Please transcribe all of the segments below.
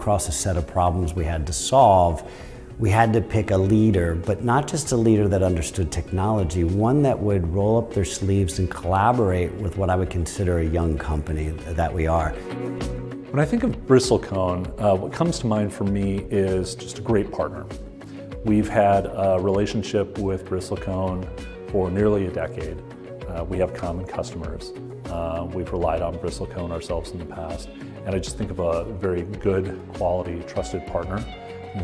across a set of problems we had to solve, we had to pick a leader, but not just a leader that understood technology, one that would roll up their sleeves and collaborate with what I would consider a young company that we are. When I think of Bristlecone, what comes to mind for me is just a great partner. We've had a relationship with Bristlecone for nearly a decade. We have common customers. We've relied on Bristlecone ourselves in the past, and I just think of a very good, quality, trusted partner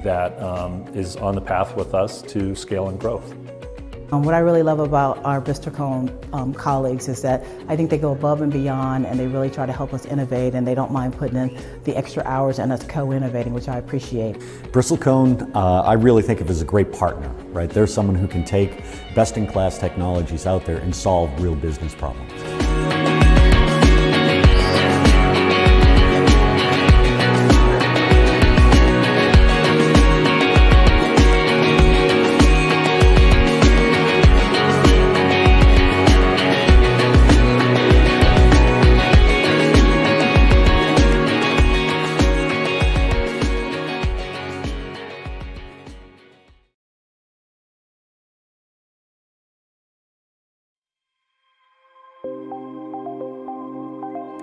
that is on the path with us to scale and growth. What I really love about our Bristlecone colleagues is that I think they go above and beyond, and they really try to help us innovate, and they don't mind putting in the extra hours and us co-innovating, which I appreciate. Bristlecone, I really think of as a great partner, right? They're someone who can take best-in-class technologies out there and solve real business problems.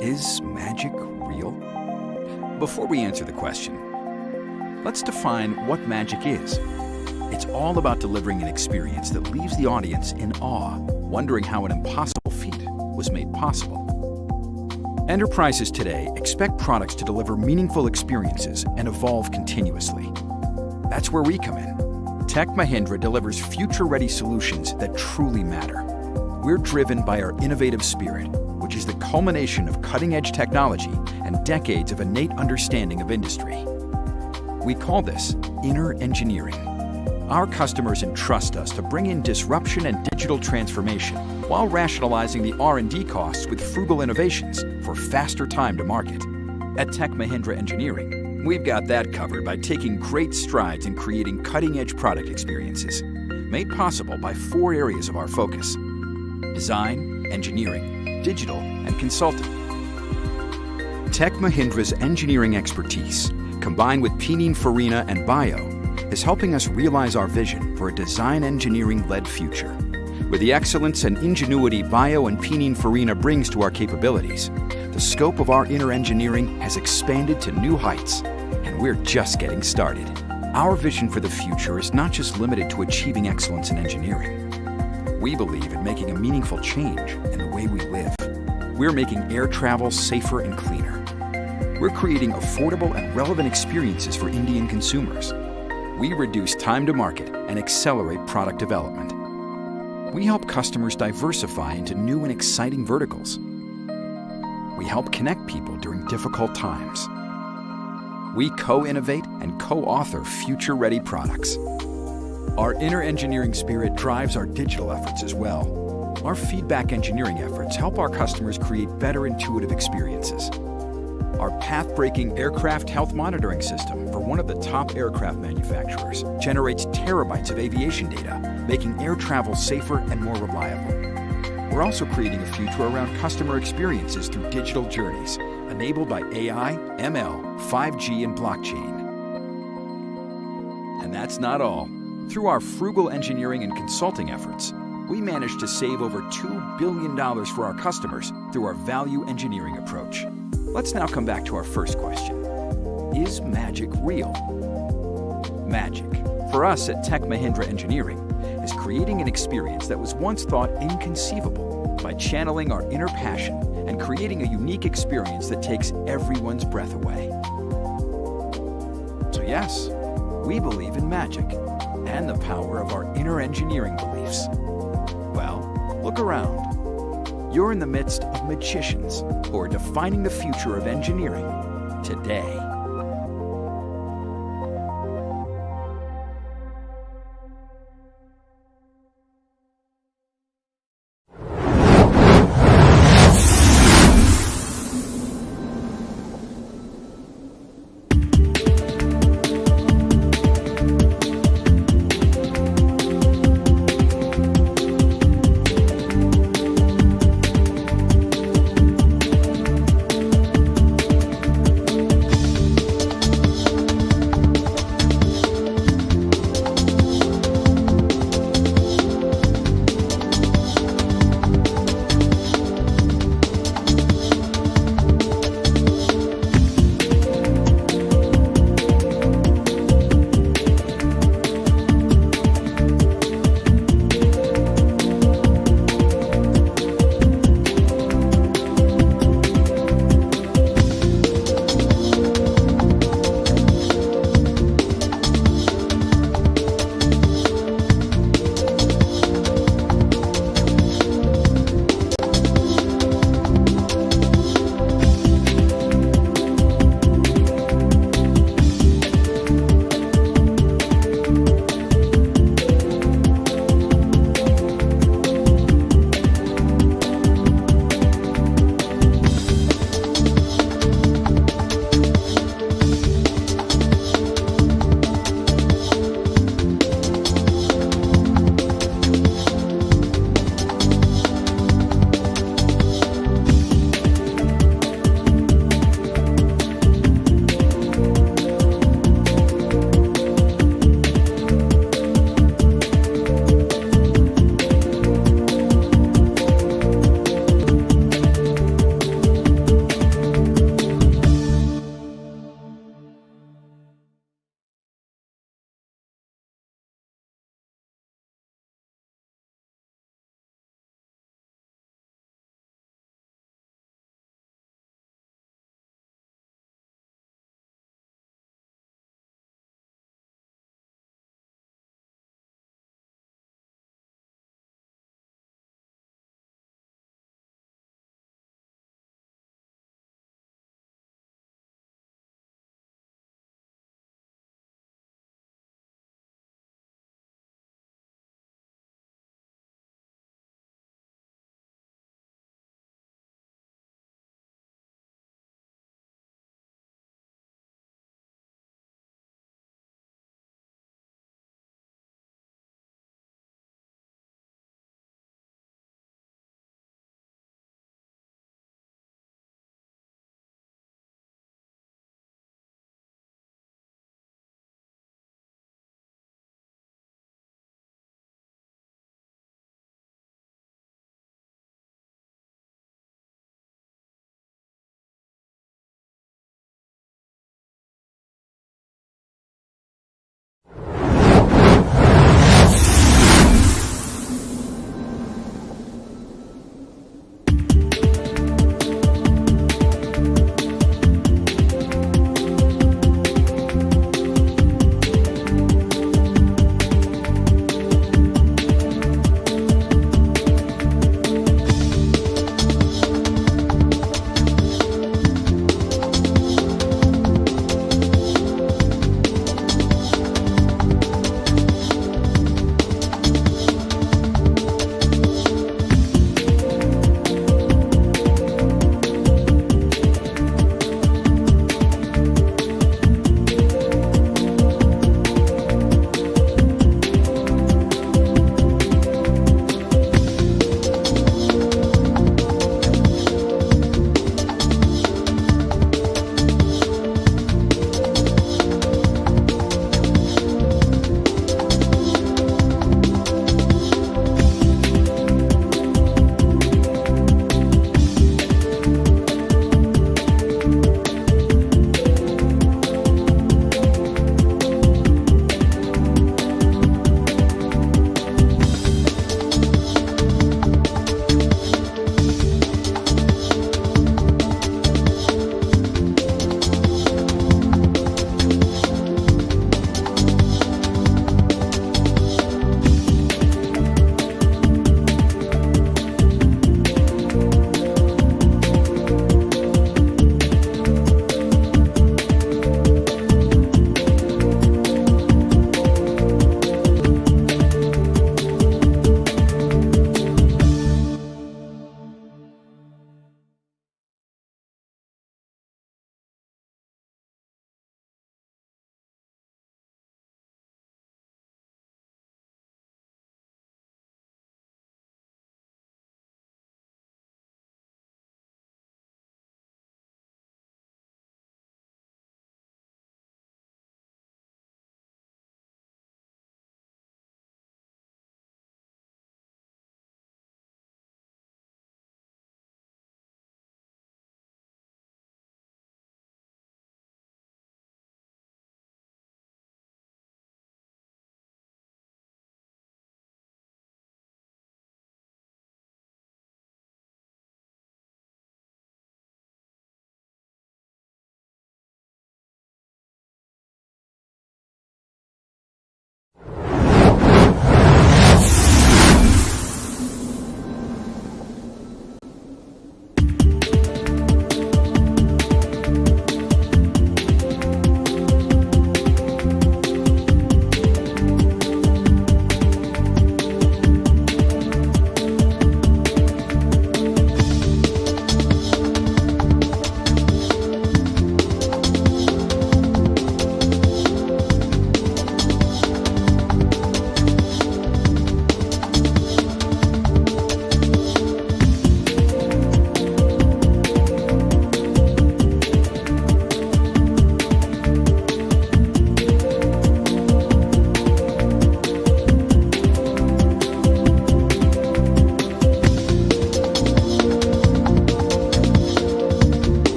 Is magic real? Before we answer the question, let's define what magic is. It's all about delivering an experience that leaves the audience in awe, wondering how an impossible feat was made possible. Enterprises today expect products to deliver meaningful experiences and evolve continuously. That's where we come in. Tech Mahindra delivers future-ready solutions that truly matter. We're driven by our innovative spirit, which is the culmination of cutting-edge technology and decades of innate understanding of industry. We call this inner engineering. Our customers entrust us to bring in disruption and digital transformation while rationalizing the R&D costs with frugal innovations for faster time to market. At Tech Mahindra Engineering, we've got that covered by taking great strides in creating cutting-edge product experiences, made possible by 4 areas of our focus: design, engineering, digital, and consulting. Tech Mahindra's engineering expertise, combined with Pininfarina and Bio, is helping us realize our vision for a design engineering-led future. With the excellence and ingenuity Bio and Pininfarina brings to our capabilities, the scope of our inner engineering has expanded to new heights, and we're just getting started. Our vision for the future is not just limited to achieving excellence in engineering. We believe in making a meaningful change in the way we live. We're making air travel safer and cleaner. We're creating affordable and relevant experiences for Indian consumers. We reduce time to market and accelerate product development. We help customers diversify into new and exciting verticals. We help connect people during difficult times. We co-innovate and co-author future-ready products. Our inner engineering spirit drives our digital efforts as well. Our feedback engineering efforts help our customers create better intuitive experiences. Our path-breaking aircraft health monitoring system for one of the top aircraft manufacturers generates terabytes of aviation data, making air travel safer and more reliable. We're also creating a future around customer experiences through digital journeys, enabled by AI, ML, 5G, and blockchain. And that's not all. Through our frugal engineering and consulting efforts, we managed to save over $2 billion for our customers through our value engineering approach. Let's now come back to our first question. Is magic real? Magic, for us at Tech Mahindra Engineering, is creating an experience that was once thought inconceivable by channeling our inner passion and creating a unique experience that takes everyone's breath away. So yes, we believe in magic and the power of our inner engineering beliefs. Well, look around. You're in the midst of magicians who are defining the future of engineering today.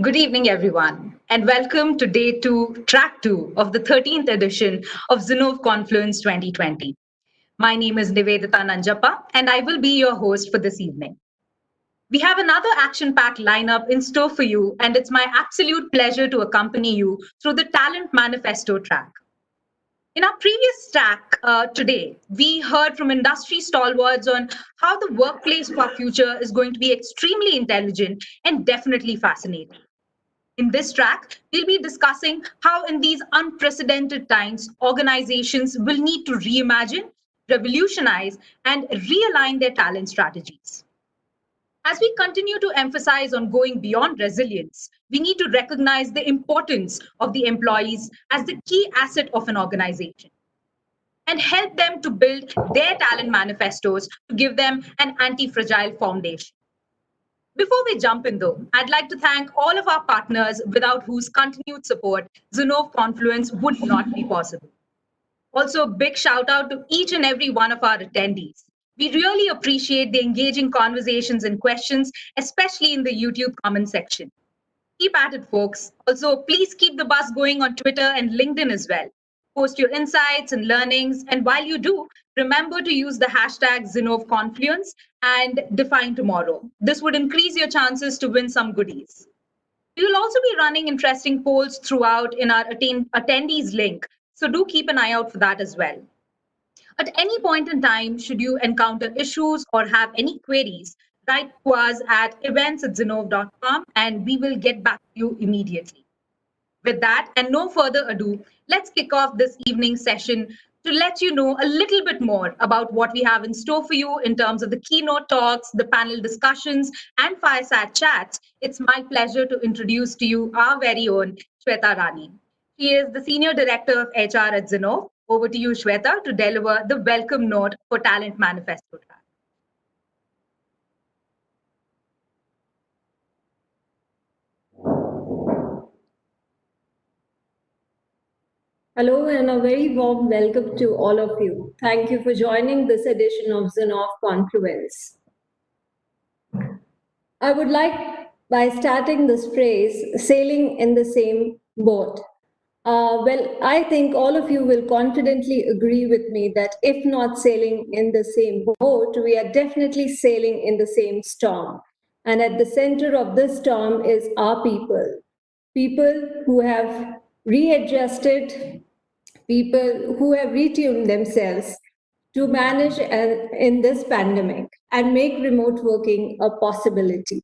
Good evening, everyone, and welcome to day 2, track 2 of the 13th edition of Zinnov Confluence 2020. My name is Nivedita Nanjappa, and I will be your host for this evening. We have another action-packed lineup in store for you, and it's my absolute pleasure to accompany you through the Talent Manifesto track. In our previous track today, we heard from industry stalwarts on how the workplace of our future is going to be extremely intelligent and definitely fascinating. In this track, we'll be discussing how in these unprecedented times, organizations will need to reimagine, revolutionize, and realign their talent strategies. As we continue to emphasize on going beyond resilience, we need to recognize the importance of the employees as the key asset of an organization and help them to build their talent manifestos to give them an anti-fragile foundation. Before we jump in though, I'd like to thank all of our partners without whose continued support Zinnov Confluence would not be possible. Also, a big shout out to each and every one of our attendees. We really appreciate the engaging conversations and questions, especially in the YouTube comment section. Keep at it, folks. Also, please keep the buzz going on Twitter and LinkedIn as well. Post your insights and learnings, and while you do, remember to use the hashtag Zinnov Confluence and define tomorrow. This would increase your chances to win some goodies. We will also be running interesting polls throughout in our attendees link, so do keep an eye out for that as well. At any point in time, should you encounter issues or have any queries, write to us at events@zinnov.com and we will get back to you immediately. With that, and no further ado, let's kick off this evening's session to let you know a little bit more about what we have in store for you in terms of the keynote talks, the panel discussions, and fireside chats. It's my pleasure to introduce to you our very own Shweta Rani. She is the Senior Director of HR at Zinnov. Over to you, Shweta, to deliver the welcome note for Talent Manifesto track. Hello and a very warm welcome to all of you. Thank you for joining this edition of Zinnov Confluence. I would like, by starting this phrase, sailing in the same boat. Well, I think all of you will confidently agree with me that if not sailing in the same boat, we are definitely sailing in the same storm. And at the center of this storm is our people. People who have readjusted, people who have retuned themselves to manage in this pandemic and make remote working a possibility.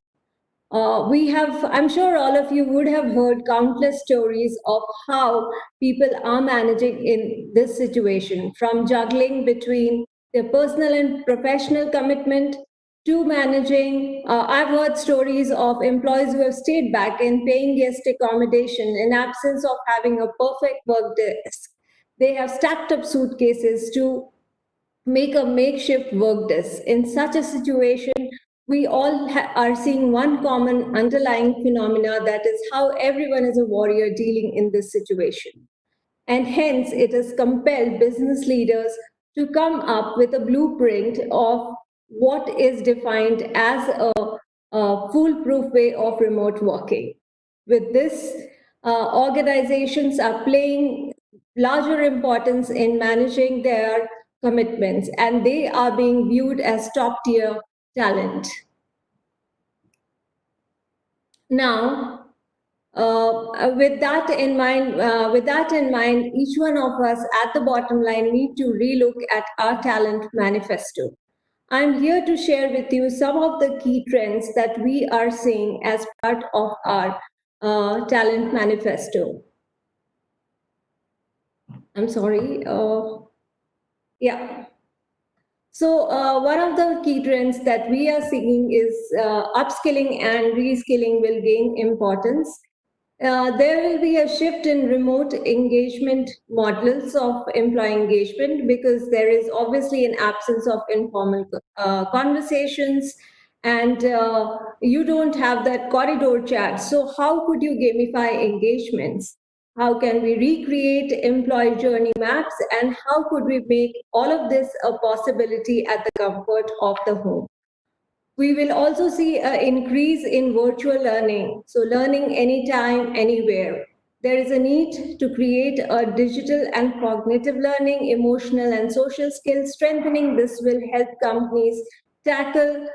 I'm sure all of you would have heard countless stories of how people are managing in this situation, from juggling between their personal and professional commitment to managing. I've heard stories of employees who have stayed back in paying guest accommodation in absence of having a perfect work desk. They have stacked up suitcases to make a makeshift work desk. In such a situation, we all are seeing one common underlying phenomena, that is how everyone is a warrior dealing in this situation. And hence, it has compelled business leaders to come up with a blueprint of what is defined as a foolproof way of remote working. With this, organizations are playing larger importance in managing their commitments, and they are being viewed as top-tier talent. Now, with that in mind, each one of us at the bottom line need to relook at our talent manifesto. I'm here to share with you some of the key trends that we are seeing as part of our talent manifesto. I'm sorry. Yeah. So one of the key trends that we are seeing is upskilling and reskilling will gain importance. There will be a shift in remote engagement models of employee engagement, because there is obviously an absence of informal conversations, and you don't have that corridor chat. So how could you gamify engagements? How can we recreate employee journey maps, and how could we make all of this a possibility at the comfort of the home? We will also see an increase in virtual learning, so learning anytime, anywhere. There is a need to create a digital and cognitive learning, emotional and social skills. Strengthening this will help companies tackle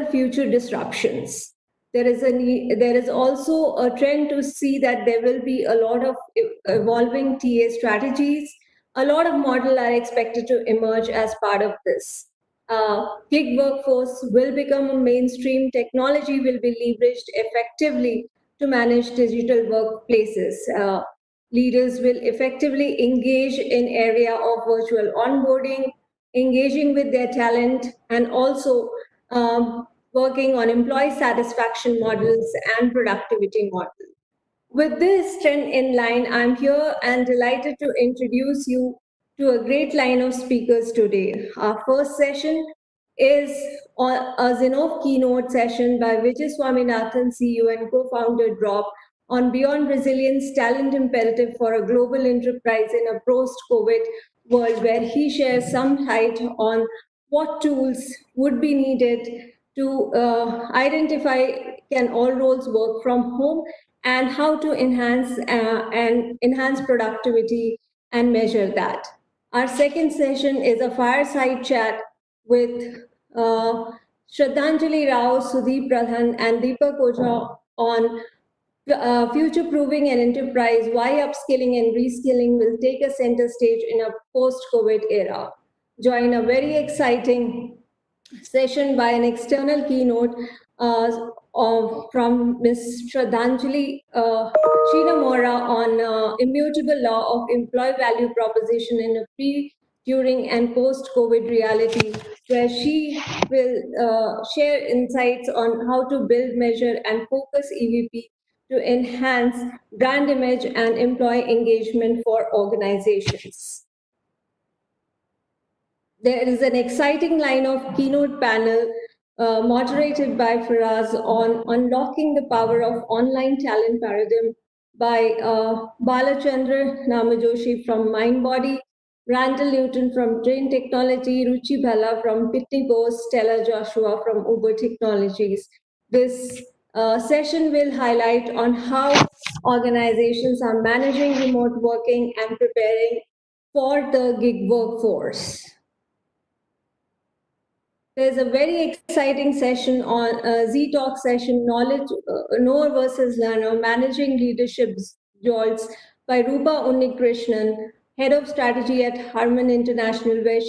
future disruptions. There is also a trend to see that there will be a lot of evolving TA strategies. A lot of models are expected to emerge as part of this. Gig workforce will become a mainstream. Technology will be leveraged effectively to manage digital workplaces. Leaders will effectively engage in area of virtual onboarding, engaging with their talent, and also working on employee satisfaction models and productivity models. With this trend in line, I'm here and delighted to introduce you to a great line of speakers today. Our first session is a Zinnov keynote session by Vijay Swaminathan, CEO and co-founder Draup, on Beyond Resilience, Talent Imperative for a Global Enterprise in a Post-COVID World, where he shares some light on what tools would be needed to identify can all roles work from home and how to enhance productivity and measure that. Our second session is a fireside chat with Shraddhanjali Rao, Sudeep Pradhan, and Deepak Oja on future-proofing an enterprise, why upskilling and reskilling will take a center stage in a post-COVID era. Join a very exciting session by an external keynote from Ms. Shraddhanjali Shinamora on immutable law of employee value proposition in a pre, during, and post-COVID reality, where she will share insights on how to build, measure, and focus EVP to enhance brand image and employee engagement for organizations. There is an exciting line of keynote panel moderated by Faraz on unlocking the power of online talent paradigm by Balachandra Namajoshi from Mindbody, Randall Newton from Train Technology, Ruchi Bhalla from Pitney Bowes, Stella Joshua from Uber Technologies. This session will highlight on how organizations are managing remote working and preparing for the gig workforce. There's a very exciting session on Z-Talk session, Knower versus Learner, Managing Leadership Jolts by Rupa Unnikrishnan, Head of Strategy at Harman International, where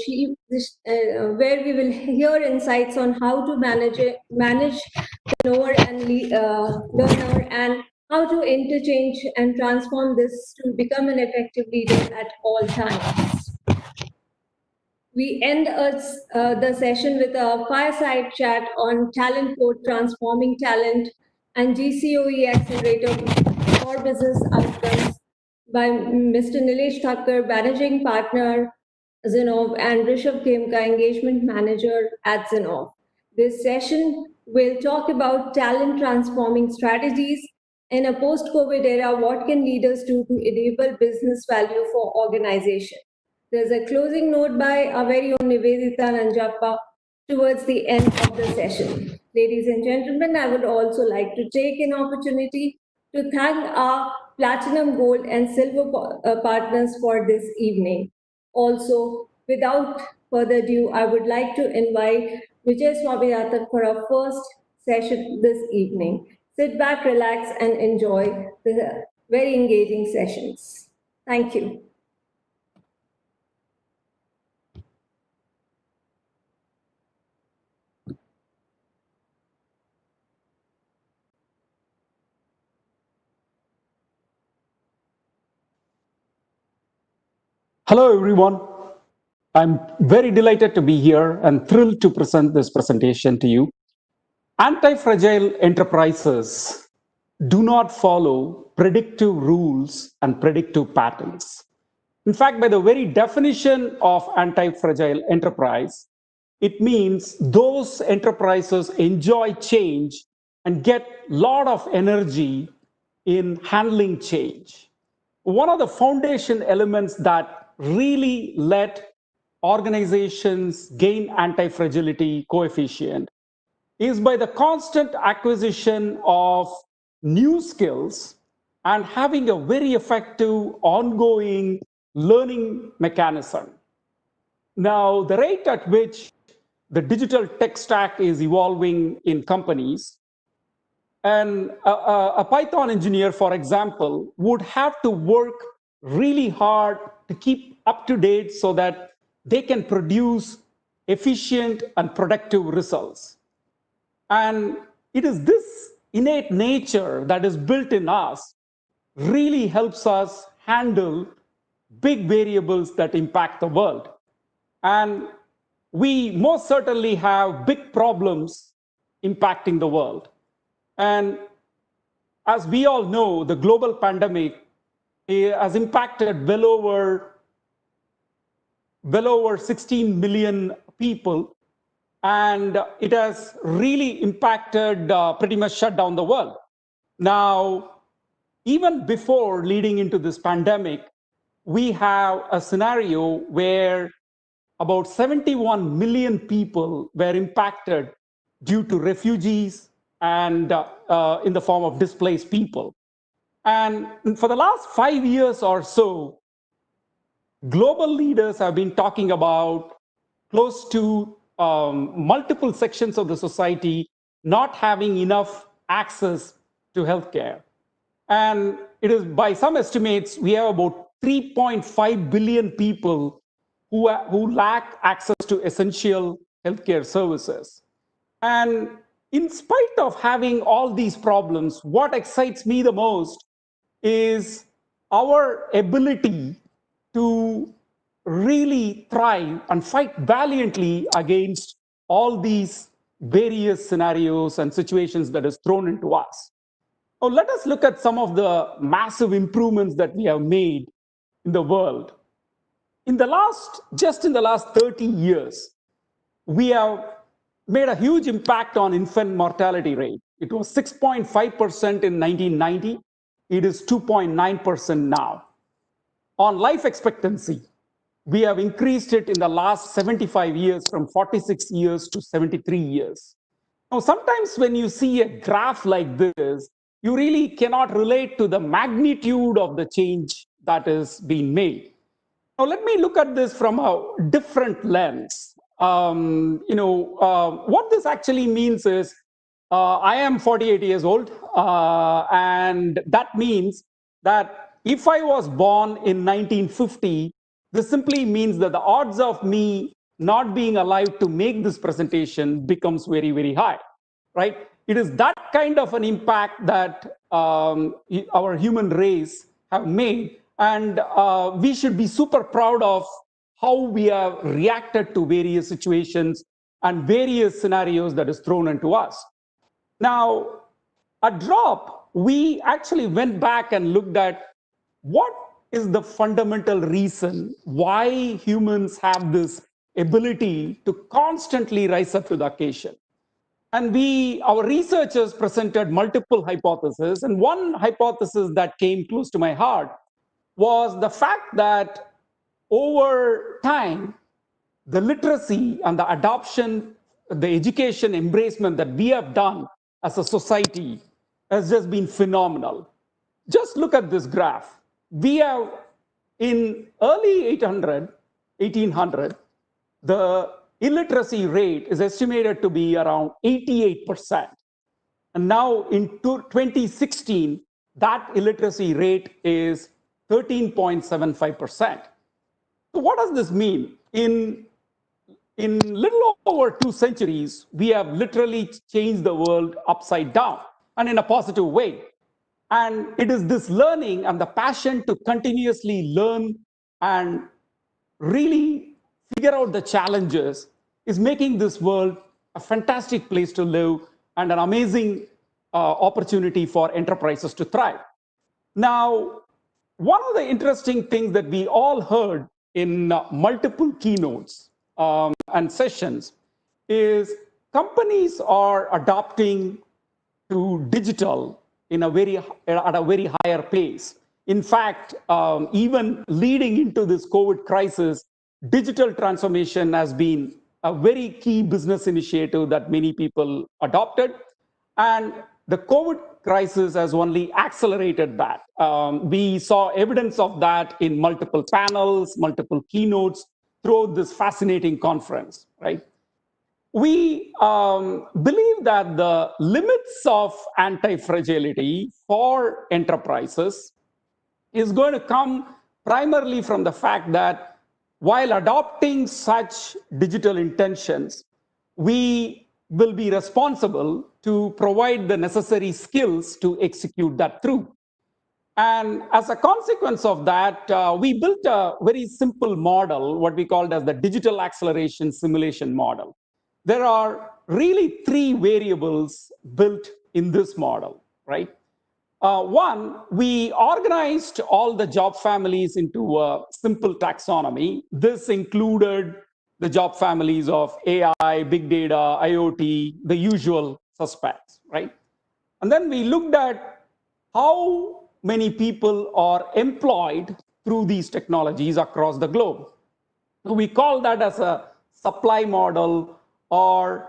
we will hear insights on how to manage the knower and learner, and how to interchange and transform this to become an effective leader at all times. We end the session with a fireside chat on talent code, transforming talent, and GCOE accelerator for business outcomes by Mr. Nilesh Thakkar, managing partner Zinnov, and Rishabh Khemka, engagement manager at Zinnov. This session will talk about talent transforming strategies in a post-COVID era. What can leaders do to enable business value for organization? There's a closing note by our very own Nivedita Nanjappa towards the end of the session. Ladies and gentlemen, I would also like to take an opportunity to thank our platinum, gold, and silver partners for this evening. Also, without further ado, I would like to invite Vijay Swaminathan for our first session this evening. Sit back, relax, and enjoy the very engaging sessions. Thank you. Hello, everyone. I'm very delighted to be here and thrilled to present this presentation to you. Anti-fragile enterprises do not follow predictive rules and predictive patterns. In fact, by the very definition of anti-fragile enterprise, it means those enterprises enjoy change and get a lot of energy in handling change. One of the foundation elements that really let organizations gain anti-fragility coefficient is by the constant acquisition of new skills and having a very effective ongoing learning mechanism. Now, the rate at which the digital tech stack is evolving in companies, and a Python engineer, for example, would have to work really hard to keep up to date so that they can produce efficient and productive results. And it is this innate nature that is built in us really helps us handle big variables that impact the world. And we most certainly have big problems impacting the world. And as we all know, the global pandemic has impacted well over 16 million people, and it has really impacted, pretty much shut down the world. Now, even before leading into this pandemic, we have a scenario where about 71 million people were impacted due to refugees and in the form of displaced people. And for the last 5 years or so, global leaders have been talking about close to multiple sections of the society not having enough access to healthcare. And it is, by some estimates, we have about 3.5 billion people who lack access to essential healthcare services. And in spite of having all these problems, what excites me the most is our ability to really thrive and fight valiantly against all these various scenarios and situations that is thrown into us. Now, let us look at some of the massive improvements that we have made in the world. Just in the last 30 years, we have made a huge impact on infant mortality rate. It was 6.5% in 1990. It is 2.9% now. On life expectancy, we have increased it in the last 75 years from 46 years to 73 years. Now, sometimes when you see a graph like this, you really cannot relate to the magnitude of the change that is being made. Now, let me look at this from a different lens. What this actually means is, I am 48 years old, and that means that if I was born in 1950, this simply means that the odds of me not being alive to make this presentation becomes very, very high, right? It is that kind of an impact that our human race have made, and we should be super proud of how we have reacted to various situations and various scenarios that is thrown into us. Now, at Draup, we actually went back and looked at what is the fundamental reason why humans have this ability to constantly rise up to the occasion. And our researchers presented multiple hypotheses, and one hypothesis that came close to my heart was the fact that over time, the literacy and the adoption, the education embracement that we have done as a society has just been phenomenal. Just look at this graph. We have, in early 1800, the illiteracy rate is estimated to be around 88%. And now in 2016, that illiteracy rate is 13.75%. So what does this mean? In little over 2 centuries, we have literally changed the world upside down, and in a positive way. And it is this learning and the passion to continuously learn and really figure out the challenges is making this world a fantastic place to live and an amazing opportunity for enterprises to thrive. Now, one of the interesting things that we all heard in multiple keynotes and sessions is companies are adopting to digital at a very higher pace. In fact, even leading into this COVID crisis, digital transformation has been a very key business initiative that many people adopted. And the COVID crisis has only accelerated that. We saw evidence of that in multiple panels, multiple keynotes throughout this fascinating conference, right? We believe that the limits of anti-fragility for enterprises is going to come primarily from the fact that while adopting such digital intentions, we will be responsible to provide the necessary skills to execute that through. And as a consequence of that, we built a very simple model, what we called as the digital acceleration simulation model. There are really three variables built in this model, right? One, we organized all the job families into a simple taxonomy. This included the job families of AI, big data, IoT, the usual suspects, right? And then we looked at how many people are employed through these technologies across the globe. So we call that as a supply model or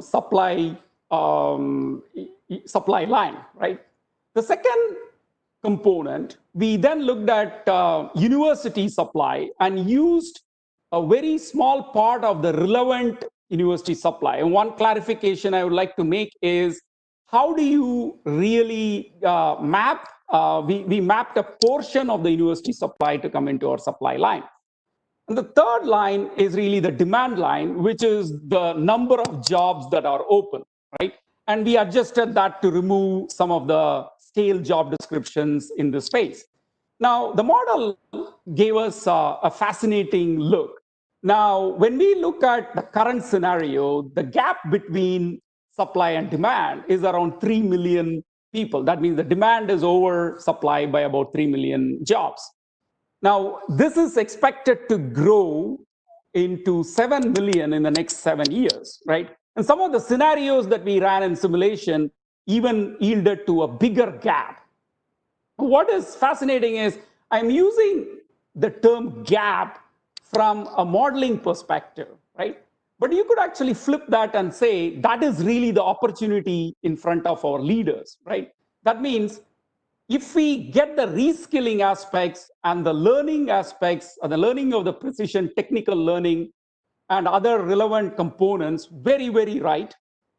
supply line, right? The second component, we then looked at university supply and used a very small part of the relevant university supply. And one clarification I would like to make is, how do you really map? We mapped a portion of the university supply to come into our supply line. And the third line is really the demand line, which is the number of jobs that are open, right? And we adjusted that to remove some of the stale job descriptions in the space. Now, the model gave us a fascinating look. Now, when we look at the current scenario, the gap between supply and demand is around 3 million people. That means the demand is over supply by about 3 million jobs. Now, this is expected to grow into 7 million in the next 7 years, right? And some of the scenarios that we ran in simulation even yielded to a bigger gap. What is fascinating is I'm using the term gap from a modeling perspective, right? But you could actually flip that and say that is really the opportunity in front of our leaders, right? That means if we get the reskilling aspects and the learning aspects, or the learning of the precision technical learning and other relevant components very, very right,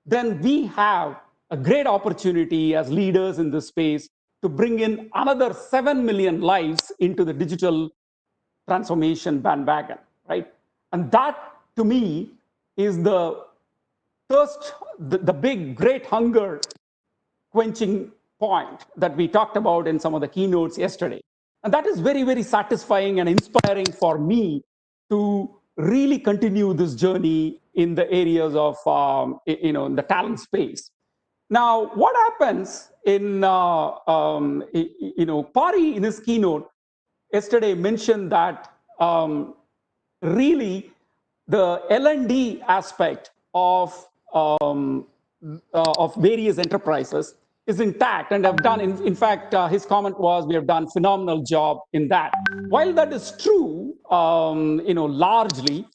then we have a great opportunity as leaders in this space to bring in another 7 million lives into the digital transformation bandwagon, right? And that, to me, is the thirst, the big, great hunger quenching point that we talked about in some of the keynotes yesterday. And that is very, very satisfying and inspiring for me to really continue this journey in the areas of the talent space. Now, what happens in Pari in his keynote yesterday mentioned that really the L&D aspect of various enterprises is intact, and have done. In fact, his comment was, "We have done a phenomenal job in that." While that is true, largely,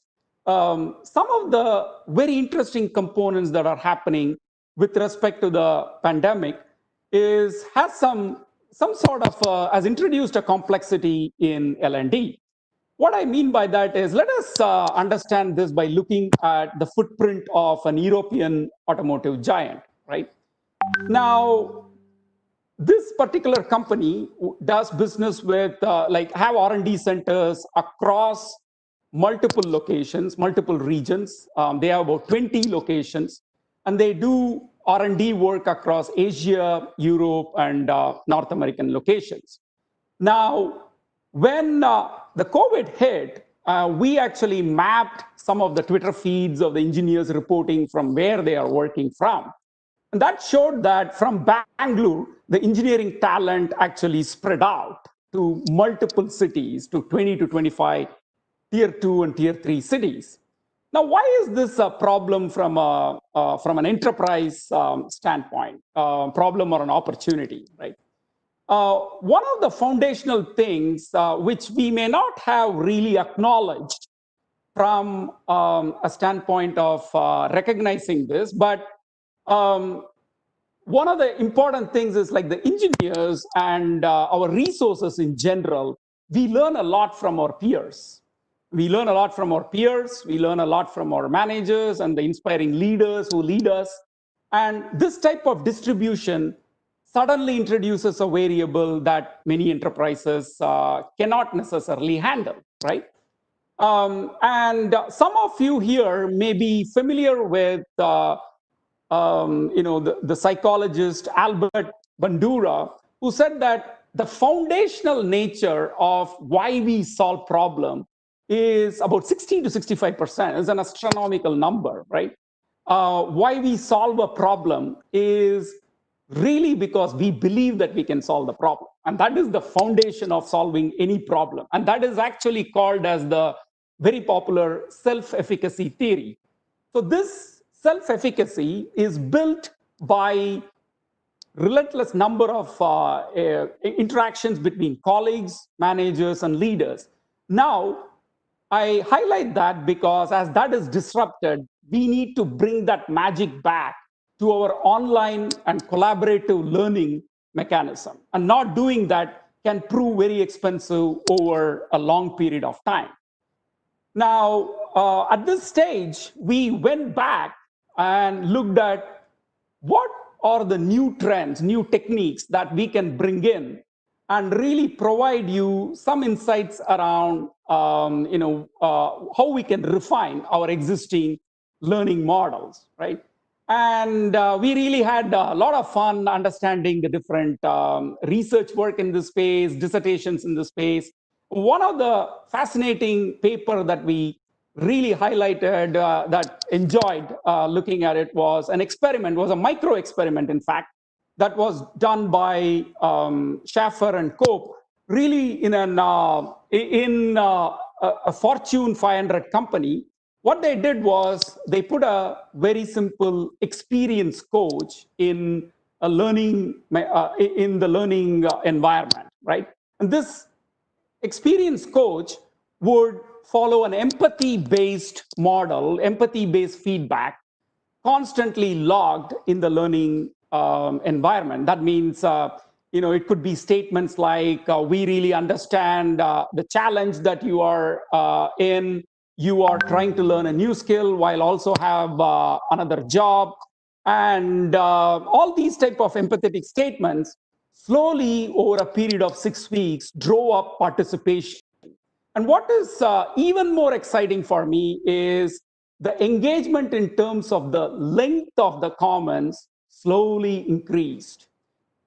some of the very interesting components that are happening with respect to the pandemic has some sort of has introduced a complexity in L&D. What I mean by that is, let us understand this by looking at the footprint of an European automotive giant, right? Now, this particular company does business with, have R&D centers across multiple locations, multiple regions. They have about 20 locations, and they do R&D work across Asia, Europe, and North American locations. Now, when the COVID hit, we actually mapped some of the Twitter feeds of the engineers reporting from where they are working from. And that showed that from Bangalore, the engineering talent actually spread out to multiple cities, to 20 to 25 tier 2 and tier 3 cities. Now, why is this a problem from an enterprise standpoint, problem or an opportunity, right? One of the foundational things which we may not have really acknowledged from a standpoint of recognizing this, but one of the important things is like the engineers and our resources in general, we learn a lot from our peers. We learn a lot from our peers, we learn a lot from our managers and the inspiring leaders who lead us. And this type of distribution suddenly introduces a variable that many enterprises cannot necessarily handle, right? And some of you here may be familiar with the psychologist Albert Bandura, who said that the foundational nature of why we solve problem is about 60 to 65%. Is an astronomical number, right? Why we solve a problem is really because we believe that we can solve the problem. And that is the foundation of solving any problem. And that is actually called as the very popular self-efficacy theory. So this self-efficacy is built by relentless number of interactions between colleagues, managers, and leaders. Now, I highlight that because as that is disrupted, we need to bring that magic back to our online and collaborative learning mechanism. And not doing that can prove very expensive over a long period of time. Now, at this stage, we went back and looked at what are the new trends, new techniques that we can bring in and really provide you some insights around how we can refine our existing learning models, right? And we really had a lot of fun understanding the different research work in this space, dissertations in this space. One of the fascinating paper that we really highlighted, that enjoyed looking at it, was an experiment, was a micro experiment, in fact, that was done by Schaffer and Cope, really in a Fortune 500 company. What they did was they put a very simple experience coach in a learning in the learning environment, right? And this experience coach would follow an empathy-based model, empathy-based feedback, constantly logged in the learning environment. That means, it could be statements like, we really understand the challenge that you are in. You are trying to learn a new skill while also have another job. And all these type of empathetic statements slowly over a period of 6 weeks drove up participation. And what is even more exciting for me is the engagement in terms of the length of the comments slowly increased.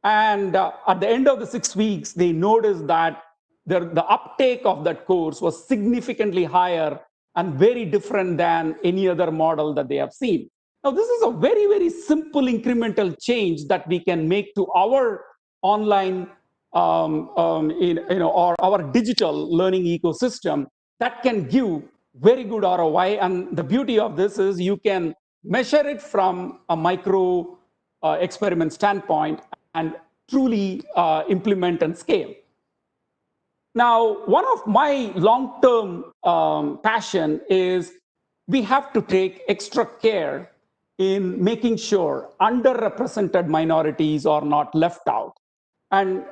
And at the end of the 6 weeks, they noticed that the uptake of that course was significantly higher and very different than any other model that they have seen. Now, this is a very, very simple incremental change that we can make to our online or our digital learning ecosystem that can give very good ROI. And the beauty of this is you can measure it from a micro experiment standpoint and truly implement and scale. Now, one of my long-term passion is we have to take extra care in making sure underrepresented minorities are not left out. And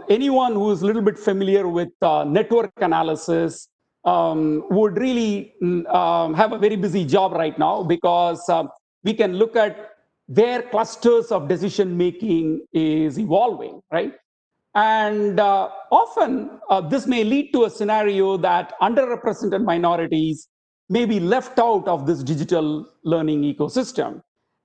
anyone who is a little bit familiar with network analysis would really have a very busy job right now, because we can look at where clusters of decision making is evolving, right? And often this may lead to a scenario that underrepresented minorities may be left out of this digital learning ecosystem.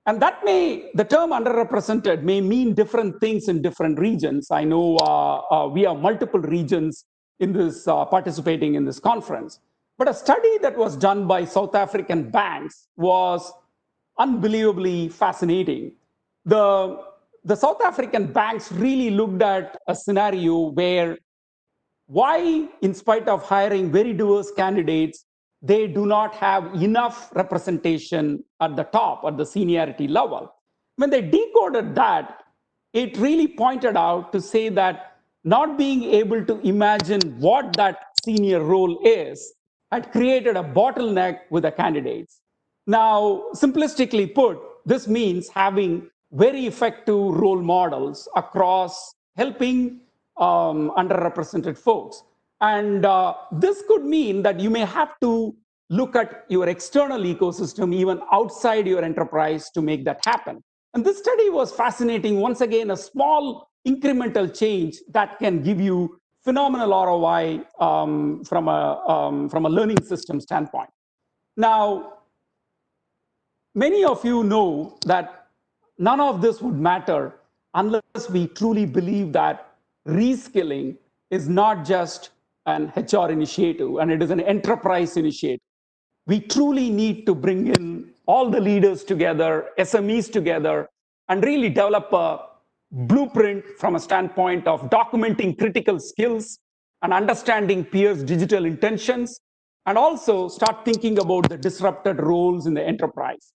And that the term underrepresented may mean different things in different regions. I know we have multiple regions in this participating in this conference. But a study that was done by South African banks was unbelievably fascinating. The South African banks really looked at a scenario where why, in spite of hiring very diverse candidates, they do not have enough representation at the top, at the seniority level. When they decoded that, it really pointed out to say that not being able to imagine what that senior role is had created a bottleneck with the candidates. Now, simplistically put, this means having very effective role models across helping underrepresented folks. And this could mean that you may have to look at your external ecosystem, even outside your enterprise, to make that happen. And this study was fascinating. Once again, a small incremental change that can give you phenomenal ROI from a learning system standpoint. Now, many of you know that none of this would matter unless we truly believe that reskilling is not just an HR initiative, and it is an enterprise initiative. We truly need to bring in all the leaders together, SMEs together, and really develop a blueprint from a standpoint of documenting critical skills and understanding peers' digital intentions, and also start thinking about the disrupted roles in the enterprise.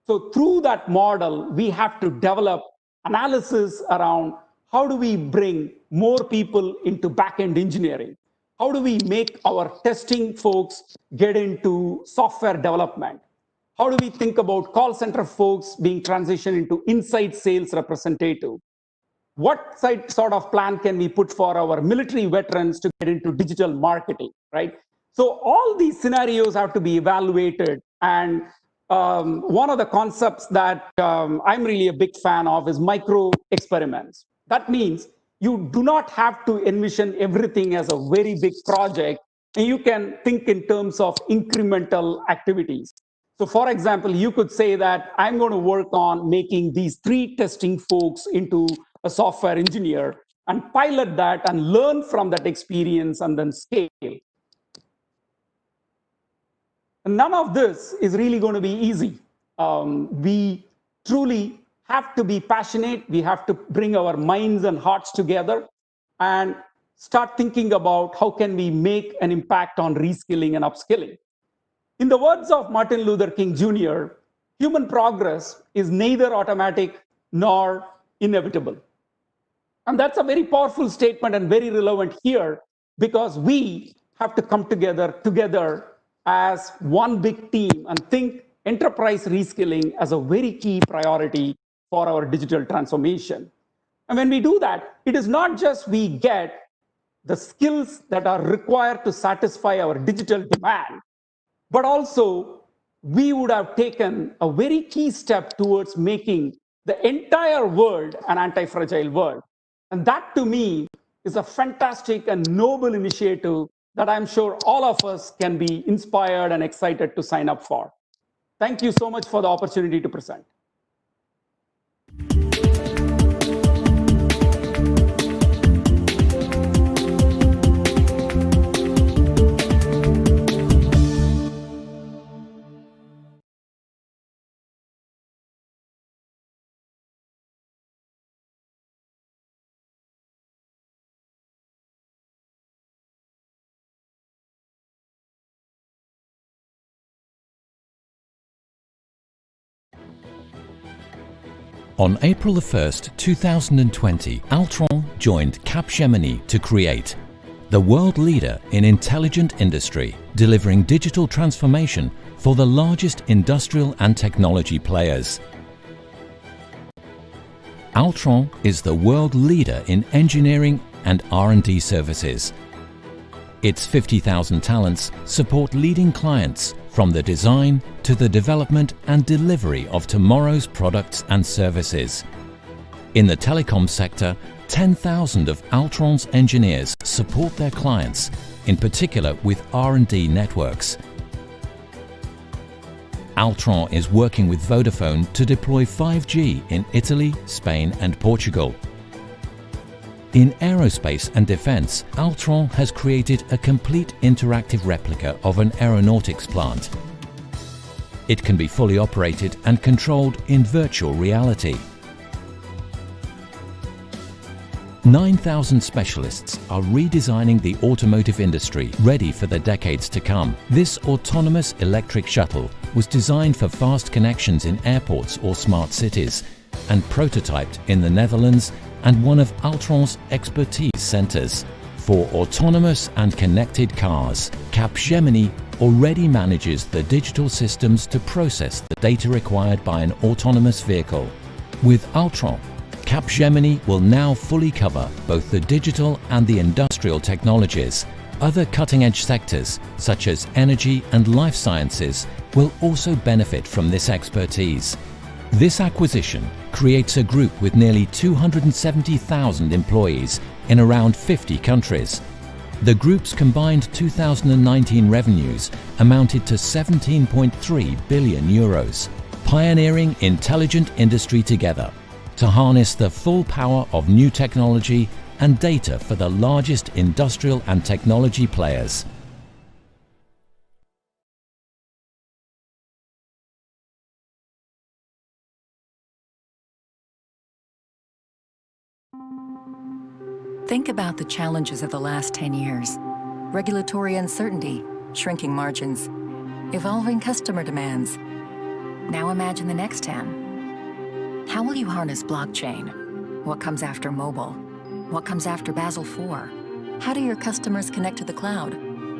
So through that model, we have to develop analysis around how do we bring more people into back-end engineering? How do we make our testing folks get into software development? How do we think about call center folks being transitioned into inside sales representative? What sort of plan can we put for our military veterans to get into digital marketing, right? So all these scenarios have to be evaluated. And one of the concepts that I'm really a big fan of is micro experiments. That means you do not have to envision everything as a very big project, and you can think in terms of incremental activities. So for example, you could say that I'm going to work on making these 3 testing folks into a software engineer and pilot that and learn from that experience and then scale. And none of this is really going to be easy. We truly have to be passionate. We have to bring our minds and hearts together and start thinking about how can we make an impact on reskilling and upskilling. In the words of Martin Luther King Jr., human progress is neither automatic nor inevitable. And that's a very powerful statement and very relevant here, because we have to come together as one big team and think enterprise reskilling as a very key priority for our digital transformation. And when we do that, it is not just we get the skills that are required to satisfy our digital demand, but also we would have taken a very key step towards making the entire world an anti-fragile world. And that, to me, is a fantastic and noble initiative that I'm sure all of us can be inspired and excited to sign up for. Thank you so much for the opportunity to present. On April 1st, 2020, Altran joined Capgemini to create the world leader in intelligent industry, delivering digital transformation for the largest industrial and technology players. Altran is the world leader in engineering and R&D services. Its 50,000 talents support leading clients from the design to the development and delivery of tomorrow's products and services. In the telecom sector, 10,000 of Altran's engineers support their clients, in particular with R&D networks. Altran is working with Vodafone to deploy 5G in Italy, Spain and Portugal. In aerospace and defense, Altran has created a complete interactive replica of an aeronautics plant. It can be fully operated and controlled in virtual reality. 9,000 specialists are redesigning the automotive industry, ready for the decades to come. This autonomous electric shuttle was designed for fast connections in airports or smart cities and prototyped in the Netherlands and one of Altran's expertise centers. For autonomous and connected cars, Capgemini already manages the digital systems to process the data required by an autonomous vehicle. With Altran, Capgemini will now fully cover both the digital and the industrial technologies. Other cutting-edge sectors, such as energy and life sciences, will also benefit from this expertise. This acquisition creates a group with nearly 270,000 employees in around 50 countries. The group's combined 2019 revenues amounted to 17.3 billion euros, pioneering intelligent industry together to harness the full power of new technology and data for the largest industrial and technology players. Think about the challenges of the last 10 years. Regulatory uncertainty, shrinking margins, evolving customer demands. Now imagine the next 10. How will you harness blockchain? What comes after mobile? What comes after Basel IV? How do your customers connect to the cloud?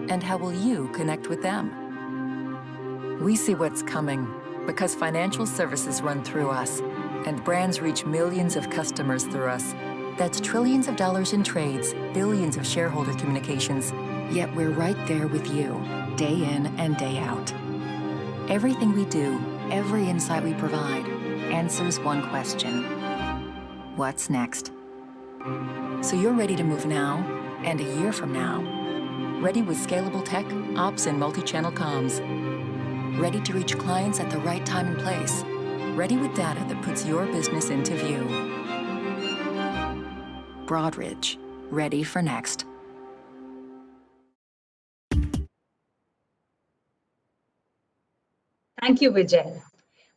And how will you connect with them? We see what's coming because financial services run through us and brands reach millions of customers through us. That's trillions of dollars in trades, billions of shareholder communications, yet we're right there with you, day in and day out. Everything we do, every insight we provide, answers one question. What's next? So you're ready to move now and a year from now. Ready with scalable tech, ops, and multi-channel comms. Ready to reach clients at the right time and place. Ready with data that puts your business into view. Broadridge, ready for next. Thank you, Vijay.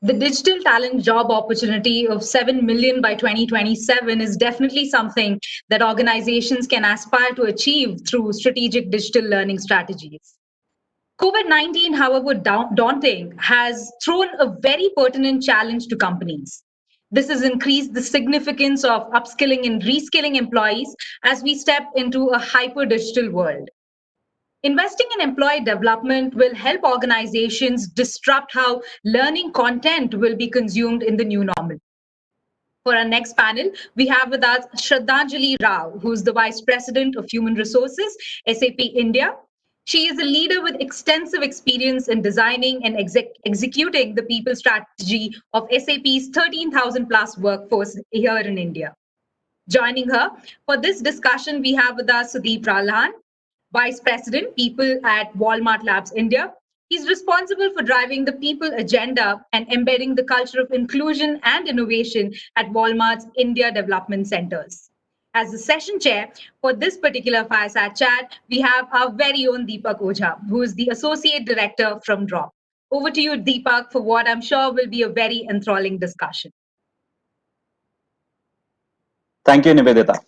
The digital talent job opportunity of 7 million by 2027 is definitely something that organizations can aspire to achieve through strategic digital learning strategies. COVID-19, however daunting, has thrown a very pertinent challenge to companies. This has increased the significance of upskilling and reskilling employees as we step into a hyper-digital world. Investing in employee development will help organizations disrupt how learning content will be consumed in the new normal. For our next panel, we have with us Shraddhanjali Rao, who is the Vice President of Human Resources, SAP India. She is a leader with extensive experience in designing and executing the people strategy of SAP's 13,000 plus workforce here in India. Joining her for this discussion, we have with us Sudeep Ralhan, Vice President, People at Walmart Labs India. He's responsible for driving the people agenda and embedding the culture of inclusion and innovation at Walmart's India Development Centers. As the session chair for this particular fireside chat, we have our very own Deepak Ojha, who is the Associate Director from Draup. Over to you, Deepak, for what I'm sure will be a very enthralling discussion. Thank you, Nivedita.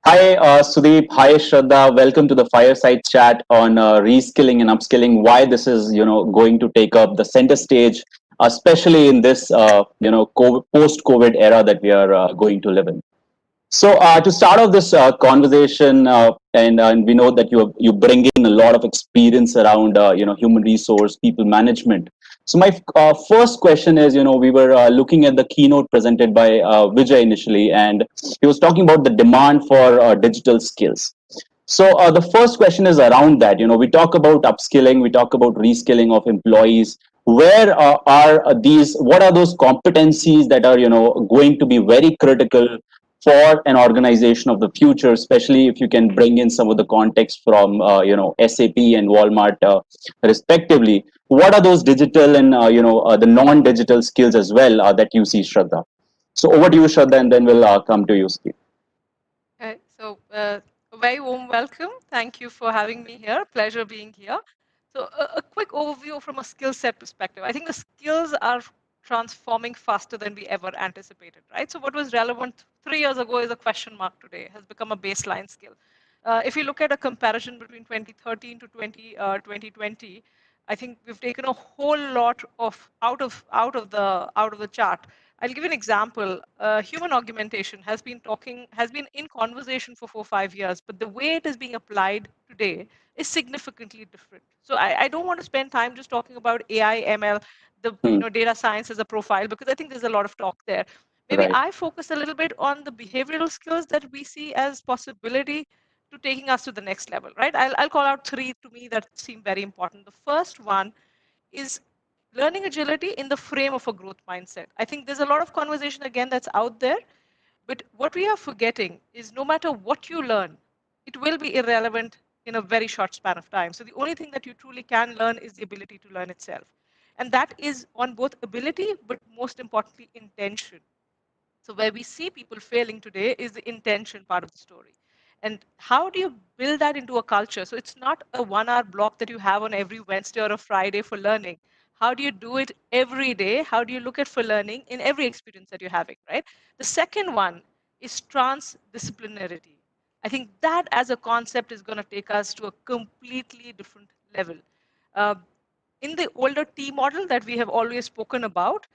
Hi, Sudeep. Hi, Shraddha. Welcome to the fireside chat on reskilling and upskilling. Why this is, going to take up the center stage, especially in this, post-COVID era that we are going to live in. So to start off this conversation, and we know that you bring in a lot of experience around human resource, people management. So my first question is, we were looking at the keynote presented by Vijay initially, and he was talking about the demand for digital skills. So the first question is around that. We talk about upskilling, we talk about reskilling of employees. Where are these? What are those competencies that are going to be very critical for an organization of the future, especially if you can bring in some of the context from SAP and Walmart respectively? What are those digital and the non-digital skills as well that you see, Shraddha? So over to you, Shraddha, and then we'll come to you, Steve. Okay, so a very warm welcome. Thank you for having me here. Pleasure being here. So a quick overview from a skill set perspective. I think the skills are transforming faster than we ever anticipated, right? So what was relevant 3 years ago is a question mark today, has become a baseline skill. If you look at a comparison between 2013 to 2020, I think we've taken a whole lot of out of the chart. I'll give you an example. Human augmentation has been in conversation for 4 or 5 years, but the way it is being applied today is significantly different. So I don't want to spend time just talking about AI, ML, the data science as a profile, because I think there's a lot of talk there. Maybe Right. I focus a little bit on the behavioral skills that we see as possibility to taking us to the next level, right? I'll call out 3 to me that seem very important. The first one is learning agility in the frame of a growth mindset. I think there's a lot of conversation again that's out there, but what we are forgetting is no matter what you learn, it will be irrelevant in a very short span of time. So the only thing that you truly can learn is the ability to learn itself. And that is on both ability, but most importantly, intention. So where we see people failing today is the intention part of the story. And how do you build that into a culture? So it's not a 1 hour block that you have on every Wednesday or a Friday for learning. How do you do it every day? How do you look at for learning in every experience that you're having, right? The second one is transdisciplinarity. I think that as a concept is going to take us to a completely different level. Uh, in the older T model that we have always spoken about,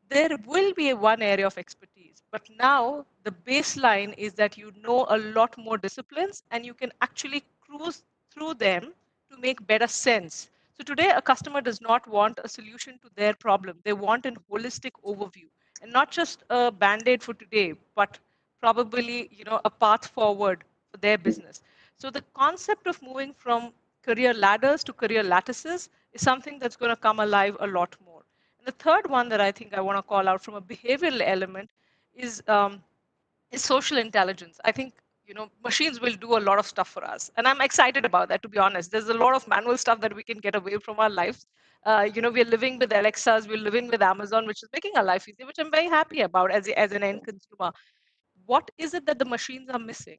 there will be one area of expertise. But now the baseline is that you know a lot more disciplines and you can actually cruise through them to make better sense. So today, a customer does not want a solution to their problem. They want a holistic overview and not just a band-aid for today, but probably a path forward for their business. So the concept of moving from career ladders to career lattices is something that's going to come alive a lot more. And the third one that I think I want to call out from a behavioral element is social intelligence. I think machines will do a lot of stuff for us, and I'm excited about that. To be honest, there's a lot of manual stuff that we can get away from our lives. We're living with Alexas, we're living with Amazon, which is making our life easier, which I'm very happy about as an end consumer. What is it that the machines are missing?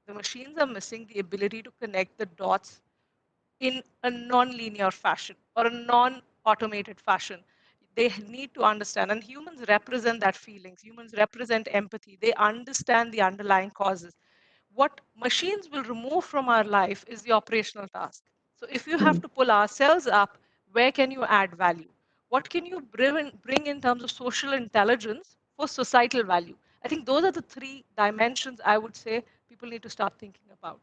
The machines are missing the ability to connect the dots in a non-linear fashion or a non-automated fashion. They need to understand, and humans represent that feelings. Humans represent empathy. They understand the underlying causes. What machines will remove from our life is the operational task. So if you have to pull ourselves up, where can you add value? What can you bring in terms of social intelligence for societal value? I think those are the 3 dimensions I would say people need to start thinking about.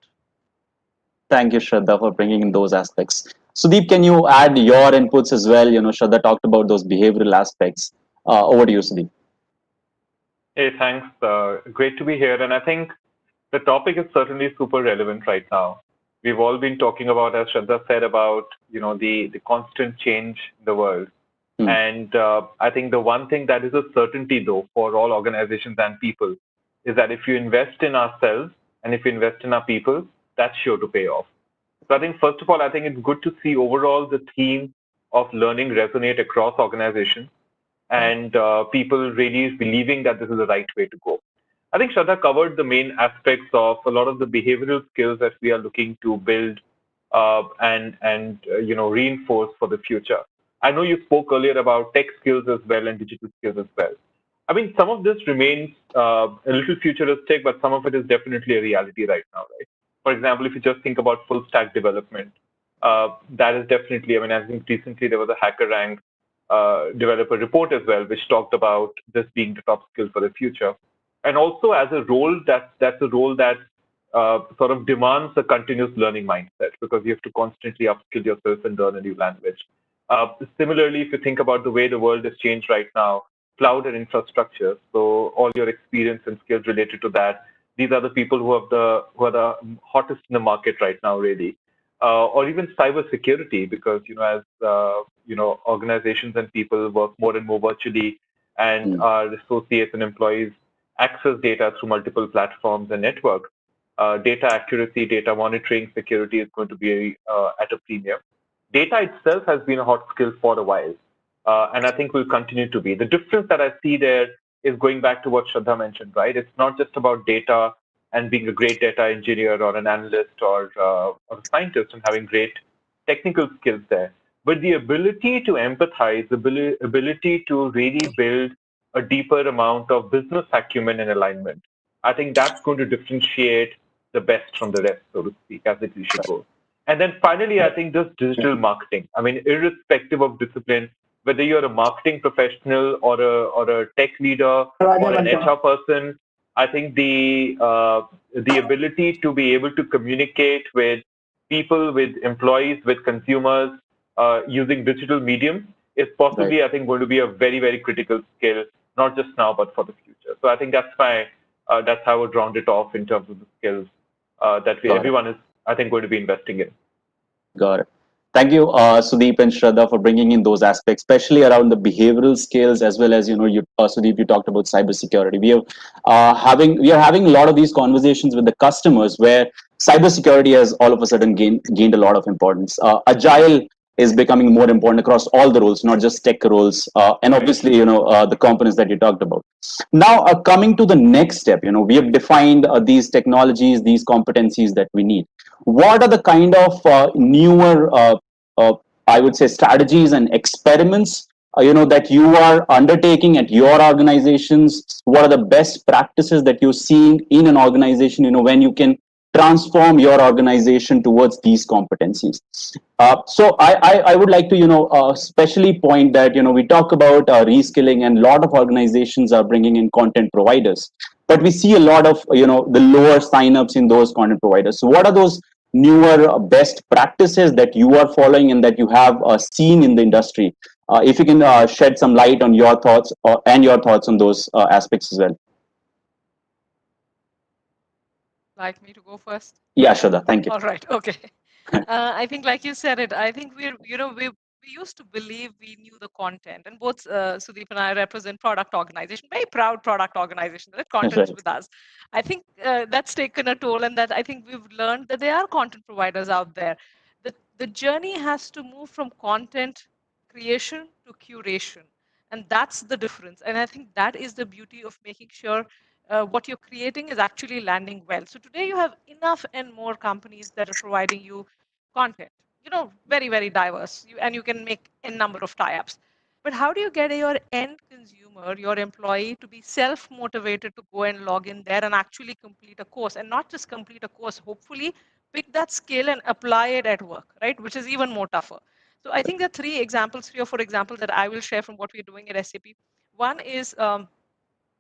Thank you, Shraddha, for bringing in those aspects. Sudeep, can you add your inputs as well? Shraddha talked about those behavioral aspects. Over to you, Sudeep. Hey, thanks. Great to be here. And I think the topic is certainly super relevant right now. We've all been talking about, as Shraddha said, about the constant change in the world. And I think the one thing that is a certainty, though, for all organizations and people is that if you invest in ourselves and if you invest in our people, that's sure to pay off. So I think, first of all, I think it's good to see overall the theme of learning resonate across organizations and people really believing that this is the right way to go. I think Shraddha covered the main aspects of a lot of the behavioral skills that we are looking to build and reinforce for the future. I know you spoke earlier about tech skills as well and digital skills as well. I mean, some of this remains a little futuristic, but some of it is definitely a reality right now, right? For example, if you just think about full stack development, that is definitely, I mean, I think recently there was a HackerRank developer report as well, which talked about this being the top skill for the future. And also as a role, that's a role that sort of demands a continuous learning mindset because you have to constantly upskill yourself and learn a new language. Similarly, if you think about the way the world has changed right now, cloud and infrastructure, so all your experience and skills related to that, these are the people who are the hottest in the market right now, really. Or even cybersecurity, because as organizations and people work more and more virtually, and our associates and employees access data through multiple platforms and networks. Data accuracy, data monitoring, security is going to be at a premium. Data itself has been a hot skill for a while, and I think will continue to be. The difference that I see there is going back to what Shraddha mentioned, right? It's not just about data and being a great data engineer or an analyst or a scientist and having great technical skills there, but the ability to empathize, the ability to really build a deeper amount of business acumen and alignment. I think that's going to differentiate the best from the rest, so to speak, as it usually goes. And then finally, I think just digital marketing. I mean, irrespective of discipline, whether you're a marketing professional or a tech leader or an HR person. I think the ability to be able to communicate with people, with employees, with consumers using digital mediums is possibly, I think, going to be a very, very critical skill, not just now, but for the future. So I think that's how I would round it off in terms of the skills that everyone is, I think, going to be investing in. Got it. Thank you, Sudeep and Shraddha, for bringing in those aspects, especially around the behavioral skills, as well as Sudeep, you talked about cybersecurity. We are having a lot of these conversations with the customers where cybersecurity has all of a sudden gained a lot of importance. Agile is becoming more important across all the roles, not just tech roles, and obviously the components that you talked about. Now, coming to the next step, we have defined these technologies, these competencies that we need. What are the kind of newer, I would say, strategies and experiments, that you are undertaking at your organizations? What are the best practices that you're seeing in an organization, when you can transform your organization towards these competencies? So I would like to, especially point that, we talk about reskilling, and a lot of organizations are bringing in content providers. But we see a lot of, the lower signups in those content providers. So what are those newer best practices that you are following and that you have seen in the industry? If you can shed some light on your thoughts and your thoughts on those aspects as well. Like me to go first? Yeah, Shraddha, thank you. All right, okay. I think, like you said it, I think we used to believe we knew the content, and both Sudeep and I represent product organization, very proud product organization that contents with us. I think that's taken a toll, and that I think we've learned that there are content providers out there. The journey has to move from content creation to curation, and that's the difference. And I think that is the beauty of making sure what you're creating is actually landing well. So today you have enough and more companies that are providing you content, very, very diverse, and you can make a number of tie-ups. But how do you get your end consumer, your employee, to be self-motivated to go and log in there and actually complete a course, and not just complete a course, hopefully pick that skill and apply it at work, right? Which is even more tougher. So I think there are three or four examples that I will share from what we're doing at SAP. One is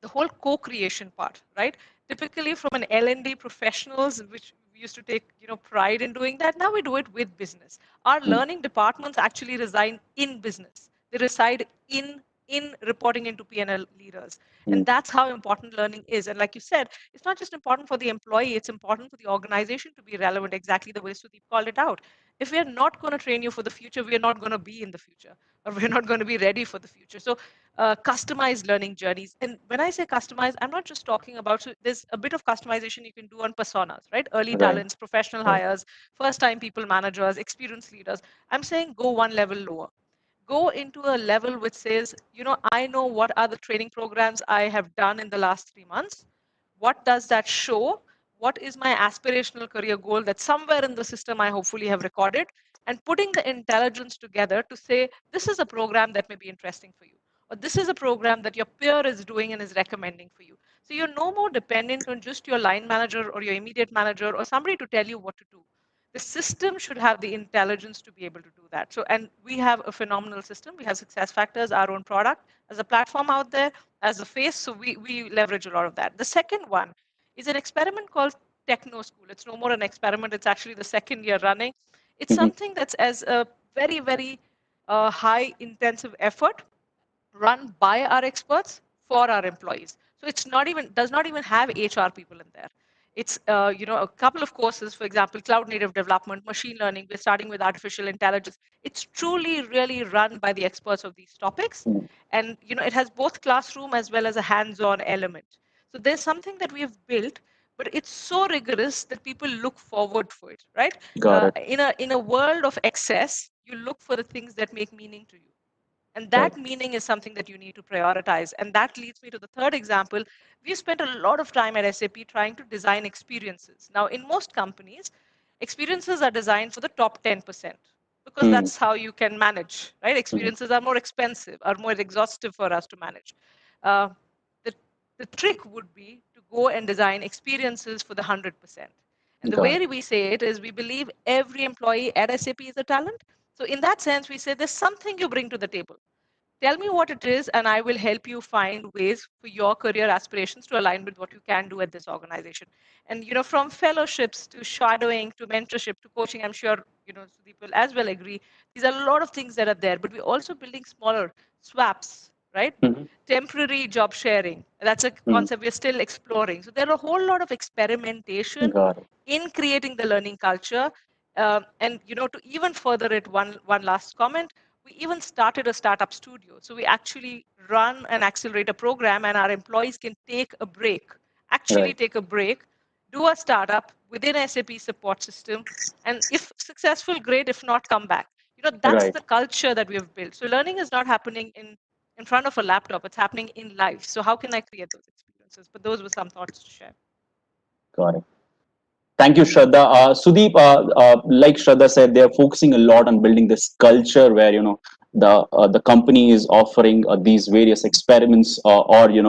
the whole co-creation part, right? Typically from an L&D professionals, which we used to take pride in doing that, now we do it with business. Our learning departments actually reside in business. They reside in reporting into P&L leaders. And that's how important learning is. And like you said, it's not just important for the employee, it's important for the organization to be relevant, exactly the way Sudeep called it out. If we're not going to train you for the future, we're not going to be in the future, or we're not going to be ready for the future. So customized learning journeys. And when I say customized, I'm not just talking about, so there's a bit of customization you can do on personas, right? Early talents, professional hires, first-time people managers, experienced leaders. I'm saying go one level lower. Go into a level which says, I know what are the training programs I have done in the last 3 months. What does that show? What is my aspirational career goal that somewhere in the system I hopefully have recorded? And putting the intelligence together to say, this is a program that may be interesting for you, or this is a program that your peer is doing and is recommending for you. So you're no more dependent on just your line manager or your immediate manager or somebody to tell you what to do. The system should have the intelligence to be able to do that. So, and we have a phenomenal system. We have SuccessFactors, our own product, as a platform out there, as a face. So we leverage a lot of that. The second one is an experiment called Techno School. It's no more an experiment. It's actually the second year running. It's something that's as a very, very high intensive effort run by our experts for our employees. So it's does not even have HR people in there. It's a couple of courses, for example, cloud native development, machine learning. We're starting with artificial intelligence. It's truly really run by the experts of these topics, and it has both classroom as well as a hands-on element. So there's something that we have built, but it's so rigorous that people look forward for it, right? Got it. In a world of excess, you look for the things that make meaning to you. And that meaning is something that you need to prioritize. And that leads me to the third example. We spent a lot of time at SAP trying to design experiences. Now, in most companies, experiences are designed for the top 10%, because that's how you can manage, right? Experiences are more expensive, are more exhaustive for us to manage. The trick would be to go and design experiences for the 100%. And the way we say it is we believe every employee at SAP is a talent. So in that sense, we say there's something you bring to the table. tell me what it is, and I will help you find ways for your career aspirations to align with what you can do at this organization. And from fellowships to shadowing to mentorship to coaching, I'm sure Sudeep will as well agree. These are a lot of things that are there, but we're also building smaller swaps, right? Temporary job sharing. That's a concept we're still exploring. So there are a whole lot of experimentation in creating the learning culture. And to even further it, one last comment, we even started a startup studio. So we actually run an accelerator program, and our employees can take a break, take a break, do a startup within SAP support system, and if successful, great. If not, come back. That's the culture that we have built. So learning is not happening in front of a laptop. It's happening in life. So how can I create those experiences? But those were some thoughts to share. Got it. Thank you, Shraddha. Sudeep, like Shraddha said, they're focusing a lot on building this culture where the company is offering these various experiments or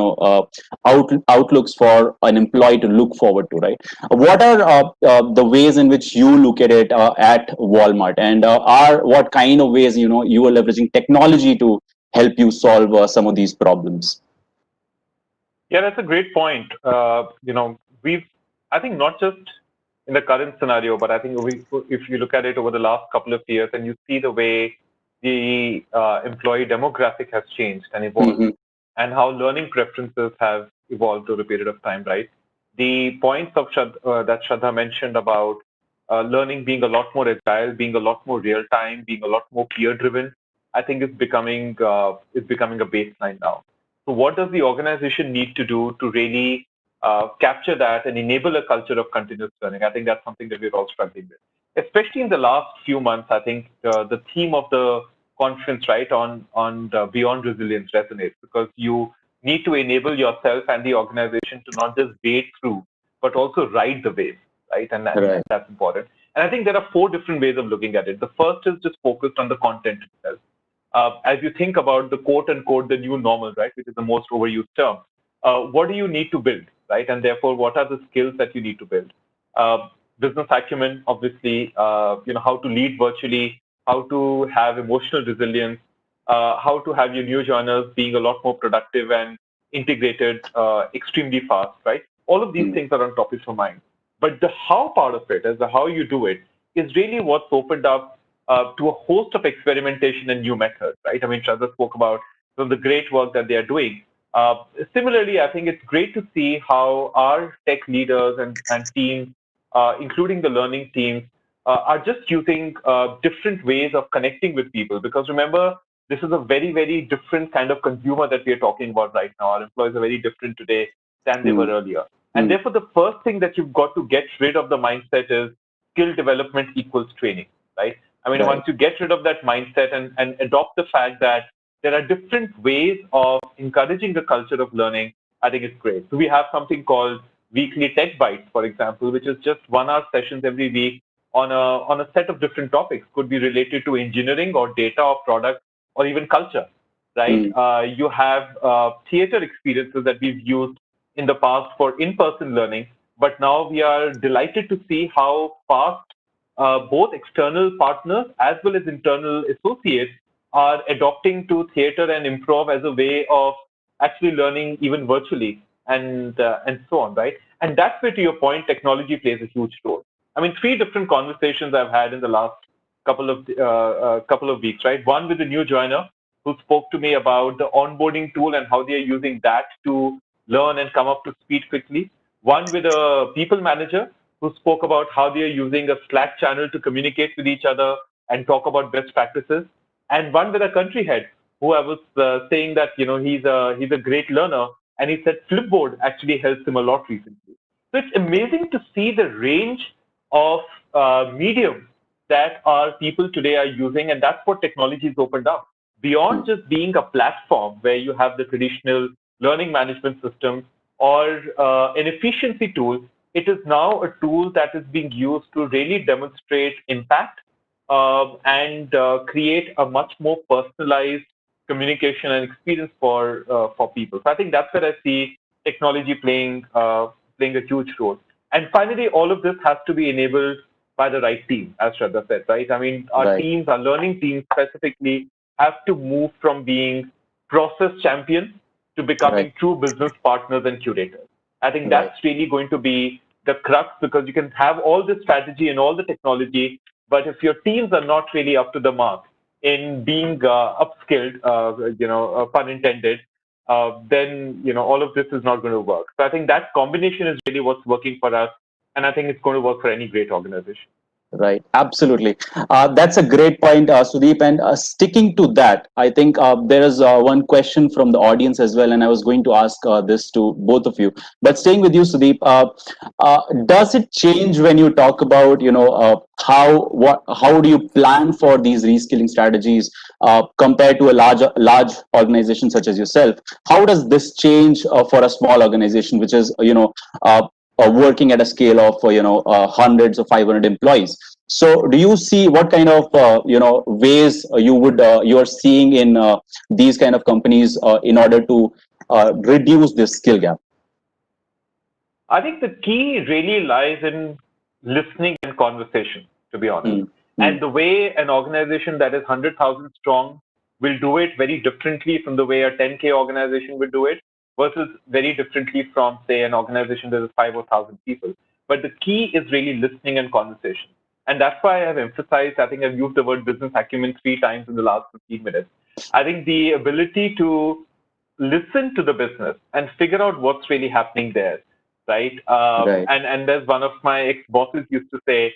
outlooks for an employee to look forward to. Right? What are the ways in which you look at it at Walmart, and what kind of ways you are leveraging technology to help you solve some of these problems? Yeah, that's a great point. I think not just in the current scenario, but I think if you look at it over the last couple of years and you see the way the employee demographic has changed and evolved, and how learning preferences have evolved over a period of time, right? The points of that Shraddha mentioned about learning being a lot more agile, being a lot more real time, being a lot more peer driven, I think is becoming a baseline now. So what does the organization need to do to really capture that and enable a culture of continuous learning? I think that's something that we're all struggling with. Especially in the last few months, I think the theme of the conference, right, on Beyond Resilience resonates, because you need to enable yourself and the organization to not just wade through, but also ride the wave, right? And that's important. And I think there are 4 different ways of looking at it. The first is just focused on the content itself. As you think about the quote unquote, the new normal, right, which is the most overused term, what do you need to build, right? And therefore, what are the skills that you need to build? Business acumen, obviously, how to lead virtually, how to have emotional resilience, how to have your new joiners being a lot more productive and integrated extremely fast, right? All of these things are on top of your mind. But the how part of it, as the how you do it, is really what's opened up to a host of experimentation and new methods, right? I mean, Shraddha spoke about some of the great work that they are doing. Similarly, I think it's great to see how our tech leaders and teams, including the learning teams, are just using different ways of connecting with people. Because remember, this is a very, very different kind of consumer that we are talking about right now. Our employees are very different today than they were earlier. And therefore, the first thing that you've got to get rid of the mindset is skill development equals training, right? I mean, once you get rid of that mindset and adopt the fact that there are different ways of encouraging the culture of learning, I think it's great. So we have something called weekly tech bites, for example, which is just 1-hour sessions every week on a set of different topics. Could be related to engineering or data or product or even culture, right? You have theater experiences that we've used in the past for in-person learning, but now we are delighted to see how fast both external partners as well as internal associates are adopting to theater and improv as a way of actually learning even virtually and so on, right? And that's where, to your point, technology plays a huge role. I mean, 3 different conversations I've had in the last couple of weeks, right? One with a new joiner who spoke to me about the onboarding tool and how they are using that to learn and come up to speed quickly. One with a people manager who spoke about how they are using a Slack channel to communicate with each other and talk about best practices. And one with a country head who I was saying that he's a great learner, and he said Flipboard actually helps him a lot recently. So it's amazing to see the range of mediums that our people today are using, and that's what technology has opened up. Beyond just being a platform where you have the traditional learning management system or an efficiency tool, it is now a tool that is being used to really demonstrate impact and create a much more personalized communication and experience for people. So I think that's where I see technology playing a huge role. And finally, all of this has to be enabled by the right team, as Shraddha said, right? I mean, our teams, our learning teams specifically, have to move from being process champions to becoming true business partners and curators. I think that's really going to be the crux, because you can have all the strategy and all the technology, but if your teams are not really up to the mark in being upskilled, pun intended, then all of this is not going to work. So I think that combination is really what's working for us, and I think it's going to work for any great organization. Right, absolutely. That's a great point, Sudeep. And sticking to that, I think there is one question from the audience as well, and I was going to ask this to both of you. But staying with you, Sudeep, does it change when you talk about, how do you plan for these reskilling strategies compared to a large organization such as yourself? How does this change for a small organization, which is, working at a scale of hundreds of 500 employees? So do you see what kind of ways you are seeing in these kind of companies in order to reduce this skill gap? I think the key really lies in listening and conversation, to be honest. And the way an organization that is 100,000 strong will do it very differently from the way a 10K organization will do it, versus very differently from, say, an organization that is 5 or 1,000 people. But the key is really listening and conversation. And that's why I've emphasized, I think I've used the word business acumen 3 times in the last 15 minutes. I think the ability to listen to the business and figure out what's really happening there, right? And there's one of my ex-bosses used to say,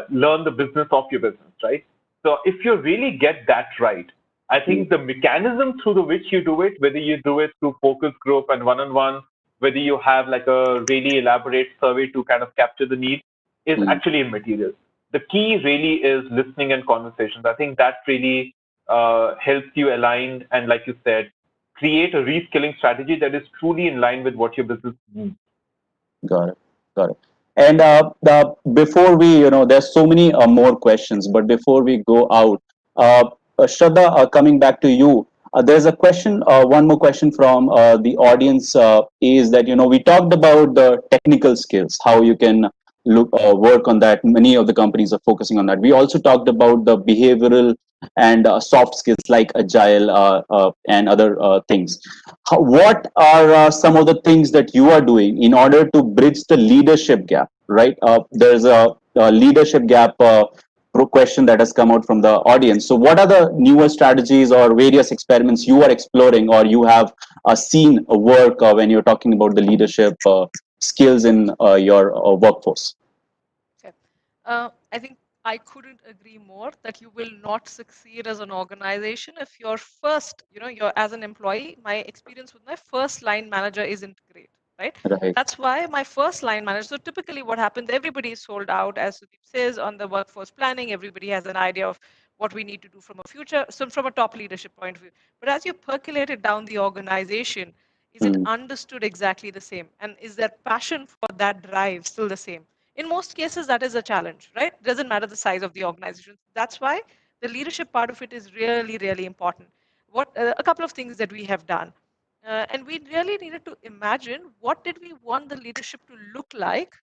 learn the business of your business, right? So if you really get that right, I think the mechanism through which you do it, whether you do it through focus group and one-on-one, whether you have like a really elaborate survey to kind of capture the need, is actually immaterial. The key really is listening and conversations. I think that really helps you align and, like you said, create a reskilling strategy that is truly in line with what your business needs. Got it. And before we, there's so many more questions, but before we go out, Shraddha, coming back to you, there's a question, one more question from the audience is that, we talked about the technical skills, how you can work on that. Many of the companies are focusing on that. We also talked about the behavioral and soft skills like agile and other things. What are some of the things that you are doing in order to bridge the leadership gap, right? There's a leadership gap question that has come out from the audience. So what are the newer strategies or various experiments you are exploring or you have seen work when you're talking about the leadership skills in your workforce? Okay. I think I couldn't agree more that you will not succeed as an organization if your first, you're as an employee, my experience with my first line manager isn't great. Right? That's why my first line manager, so typically what happens, everybody is sold out, as Sudeep says, on the workforce planning. Everybody has an idea of what we need to do from a future, so from a top leadership point of view. But as you percolate it down the organization, is it understood exactly the same? And is their passion for that drive still the same? In most cases, that is a challenge, right? It doesn't matter the size of the organization. That's why the leadership part of it is really, really important. A couple of things that we have done. And we really needed to imagine what did we want the leadership to look like,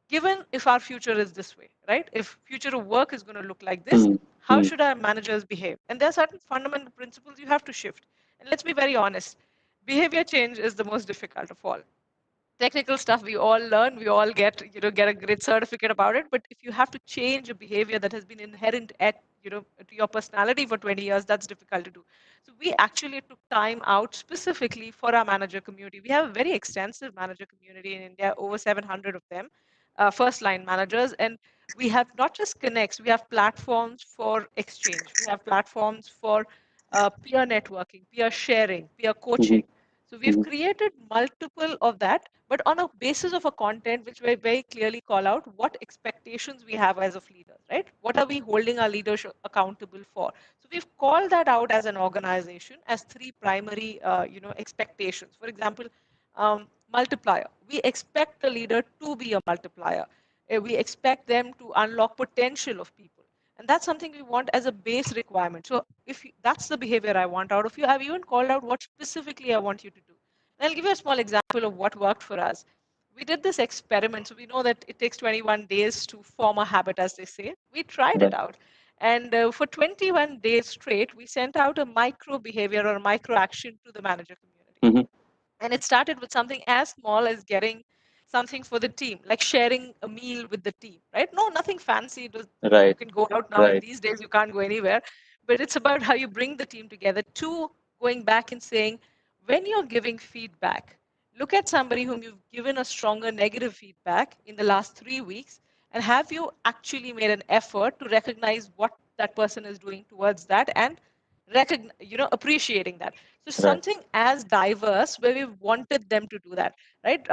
given if our future is this way, right? If future of work is going to look like this, how should our managers behave? And there are certain fundamental principles you have to shift. And let's be very honest, behavior change is the most difficult of all. Technical stuff we all learn, we all get a great certificate about it. But if you have to change a behavior that has been inherent at to your personality for 20 years, that's difficult to do. So we actually took time out specifically for our manager community. We have a very extensive manager community in India, over 700 of them, first line managers, and we have not just connects, we have platforms for exchange, we have platforms for peer networking, peer sharing, peer coaching. So we've created multiple of that, but on a basis of a content which we very clearly call out what expectations we have as of leaders, right? What are we holding our leaders accountable for? So we've called that out as an organization as 3 primary, expectations. For example, multiplier. We expect the leader to be a multiplier. We expect them to unlock potential of people. And that's something we want as a base requirement. So if that's the behavior I want out of you, I've even called out what specifically I want you to do. And I'll give you a small example of what worked for us. We did this experiment. So we know that it takes 21 days to form a habit, as they say. We tried it out. And for 21 days straight, we sent out a micro behavior or micro action to the manager community. And it started with something as small as getting something for the team, like sharing a meal with the team, right? No, nothing fancy. It was, you can go out now, and these days you can't go anywhere. But it's about how you bring the team together. Two, going back and saying, when you're giving feedback, look at somebody whom you've given a stronger negative feedback in the last 3 weeks, and have you actually made an effort to recognize what that person is doing towards that and appreciating that. So something as diverse where we wanted them to do that, right?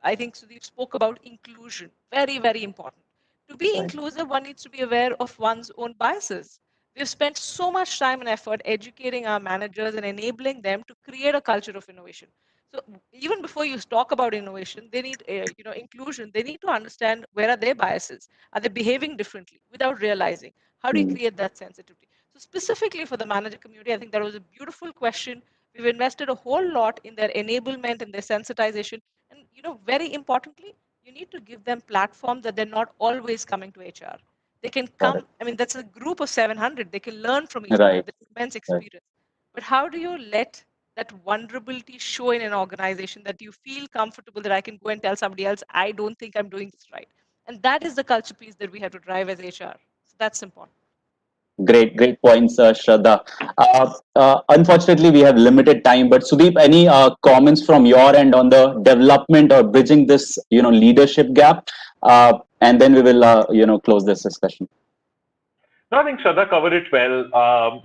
I think Sudeep spoke about inclusion, very, very important. To be inclusive, one needs to be aware of one's own biases. We've spent so much time and effort educating our managers and enabling them to create a culture of innovation. So even before you talk about innovation, they need, inclusion. They need to understand where are their biases. Are they behaving differently without realizing? How do you create that sensitivity? So specifically for the manager community, I think that was a beautiful question. We've invested a whole lot in their enablement and their sensitization. And very importantly, you need to give them platforms that they're not always coming to HR. They can come, I mean, that's a group of 700. They can learn from each other. There's immense experience. But how do you let that vulnerability show in an organization that you feel comfortable that I can go and tell somebody else, I don't think I'm doing this right. And that is the culture piece that we have to drive as HR. So that's important. Great points, Shraddha. Unfortunately, we have limited time, but Sudeep, any comments from your end on the development or bridging this, leadership gap? And then we will, close this discussion. No, I think Shraddha covered it well.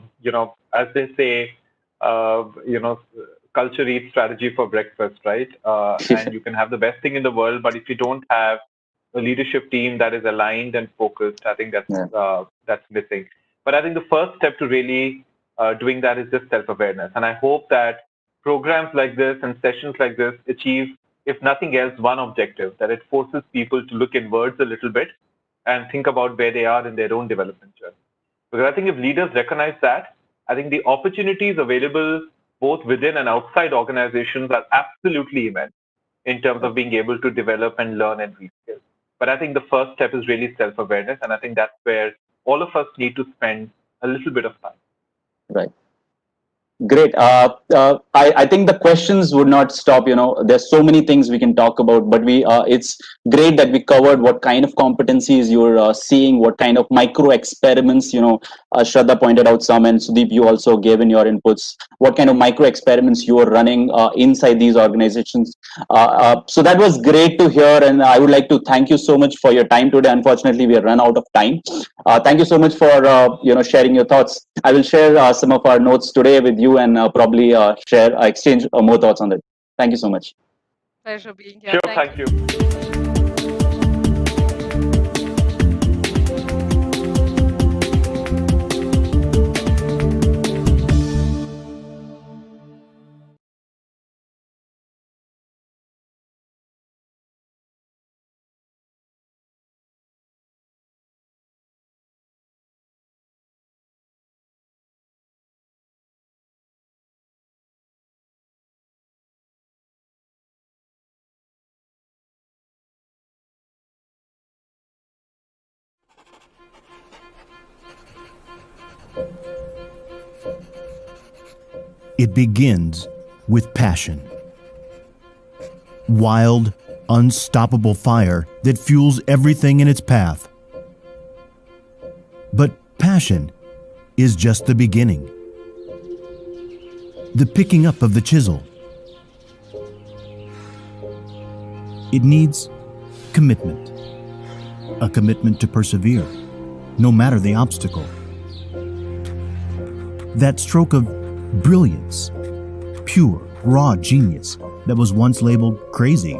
As they say, culture eats strategy for breakfast, right? And you can have the best thing in the world, but if you don't have a leadership team that is aligned and focused, I think that's missing. But I think the first step to really doing that is just self-awareness. And I hope that programs like this and sessions like this achieve, if nothing else, one objective, that it forces people to look inwards a little bit and think about where they are in their own development journey. Because I think if leaders recognize that, I think the opportunities available both within and outside organizations are absolutely immense in terms of being able to develop and learn and reskill. But I think the first step is really self-awareness, and I think that's where all of us need to spend a little bit of time. Right. Great. I think the questions would not stop. There's so many things we can talk about, but it's great that we covered what kind of competencies you're seeing, what kind of micro experiments, Shraddha pointed out some, and Sudeep, you also gave in your inputs, what kind of micro experiments you are running inside these organizations. So that was great to hear, and I would like to thank you so much for your time today. Unfortunately, we have run out of time. Thank you so much for sharing your thoughts. I will share some of our notes today with you and probably exchange more thoughts on that. Thank you so much. Pleasure being here. Sure, thank you. It begins with passion. Wild, unstoppable fire that fuels everything in its path. But passion is just the beginning. The picking up of the chisel. It needs commitment. A commitment to persevere, no matter the obstacle. That stroke of brilliance, pure, raw genius that was once labeled crazy.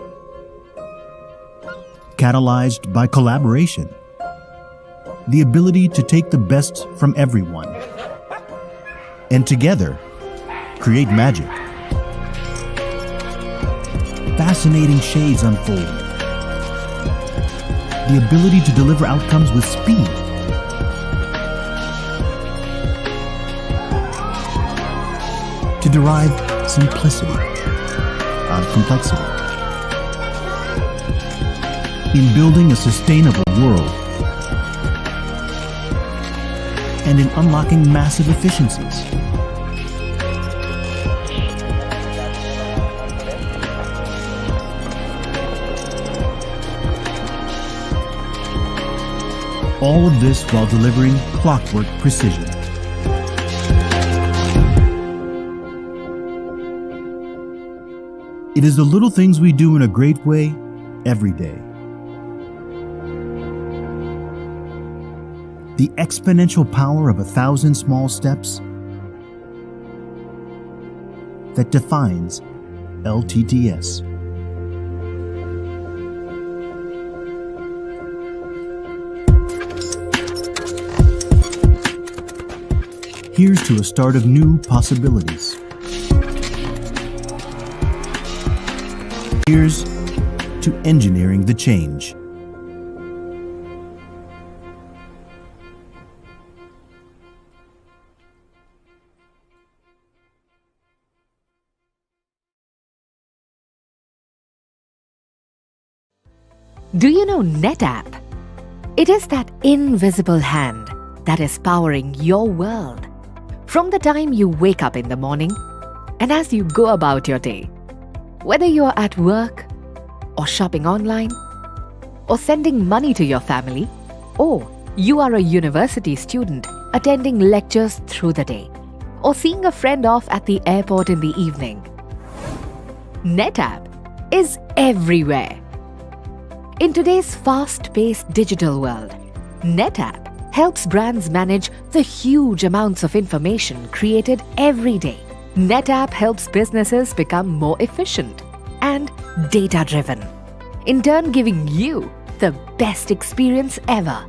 Catalyzed by collaboration. The ability to take the best from everyone and together create magic. Fascinating shades unfold. The ability to deliver outcomes with speed. To derive simplicity out of complexity. In building a sustainable world, and in unlocking massive efficiencies. All of this while delivering clockwork precision. It is the little things we do in a great way every day. The exponential power of 1,000 small steps that defines LTTS. Here's to a start of new possibilities. Here's to engineering the change. Do you know NetApp? It is that invisible hand that is powering your world. From the time you wake up in the morning and as you go about your day, whether you're at work or shopping online or sending money to your family, or you are a university student attending lectures through the day or seeing a friend off at the airport in the evening, NetApp is everywhere. In today's fast-paced digital world, NetApp helps brands manage the huge amounts of information created every day. NetApp helps businesses become more efficient and data-driven, in turn giving you the best experience ever.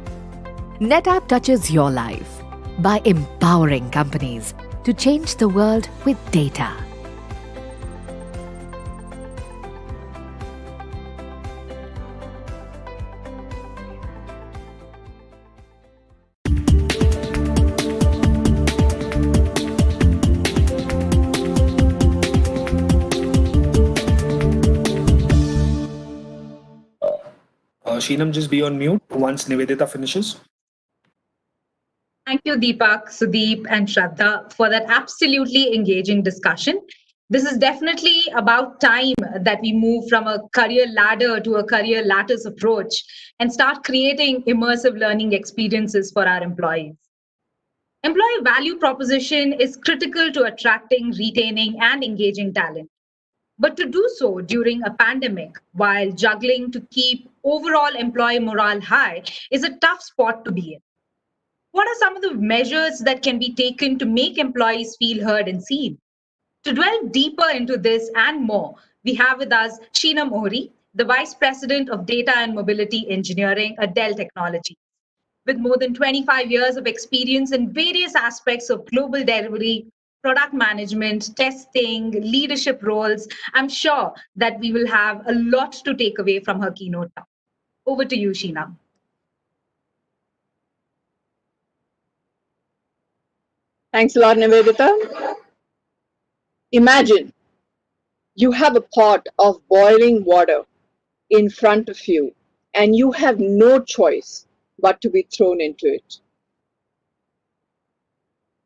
NetApp touches your life by empowering companies to change the world with data. Sheenam, just be on mute once Nivedita finishes. Thank you, Deepak, Sudeep, and Shraddha for that absolutely engaging discussion. This is definitely about time that we move from a career ladder to a career lattice approach and start creating immersive learning experiences for our employees. Employee value proposition is critical to attracting, retaining, and engaging talent. But to do so during a pandemic while juggling to keep overall employee morale high is a tough spot to be in. What are some of the measures that can be taken to make employees feel heard and seen? To delve deeper into this and more, we have with us Sheenam Ohri, the Vice President of Data and Mobility Engineering at Dell Technologies. With more than 25 years of experience in various aspects of global delivery, product management, testing, leadership roles, I'm sure that we will have a lot to take away from her keynote now. Over to you, Sheenam. Thanks a lot, Nivedita. Imagine you have a pot of boiling water in front of you and you have no choice but to be thrown into it.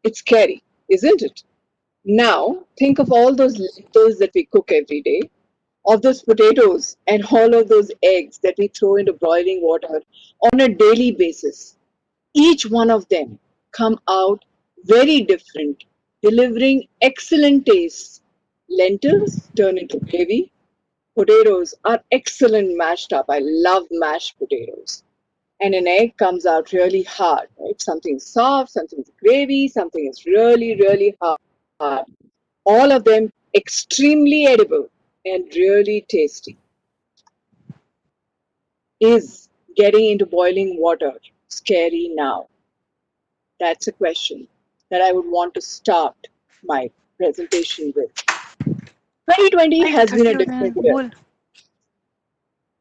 It's scary, isn't it? Now, think of all those lentils that we cook every day, of those potatoes and all of those eggs that we throw into boiling water on a daily basis. Each one of them come out very different, delivering excellent tastes. Lentils turn into gravy. Potatoes are excellent mashed up. I love mashed potatoes. And an egg comes out really hard, right? Something's soft, something's gravy, something is really, really hard. All of them extremely edible and really tasty. Is getting into boiling water scary now? That's a question that I would want to start my presentation with. 2020 has been a different year.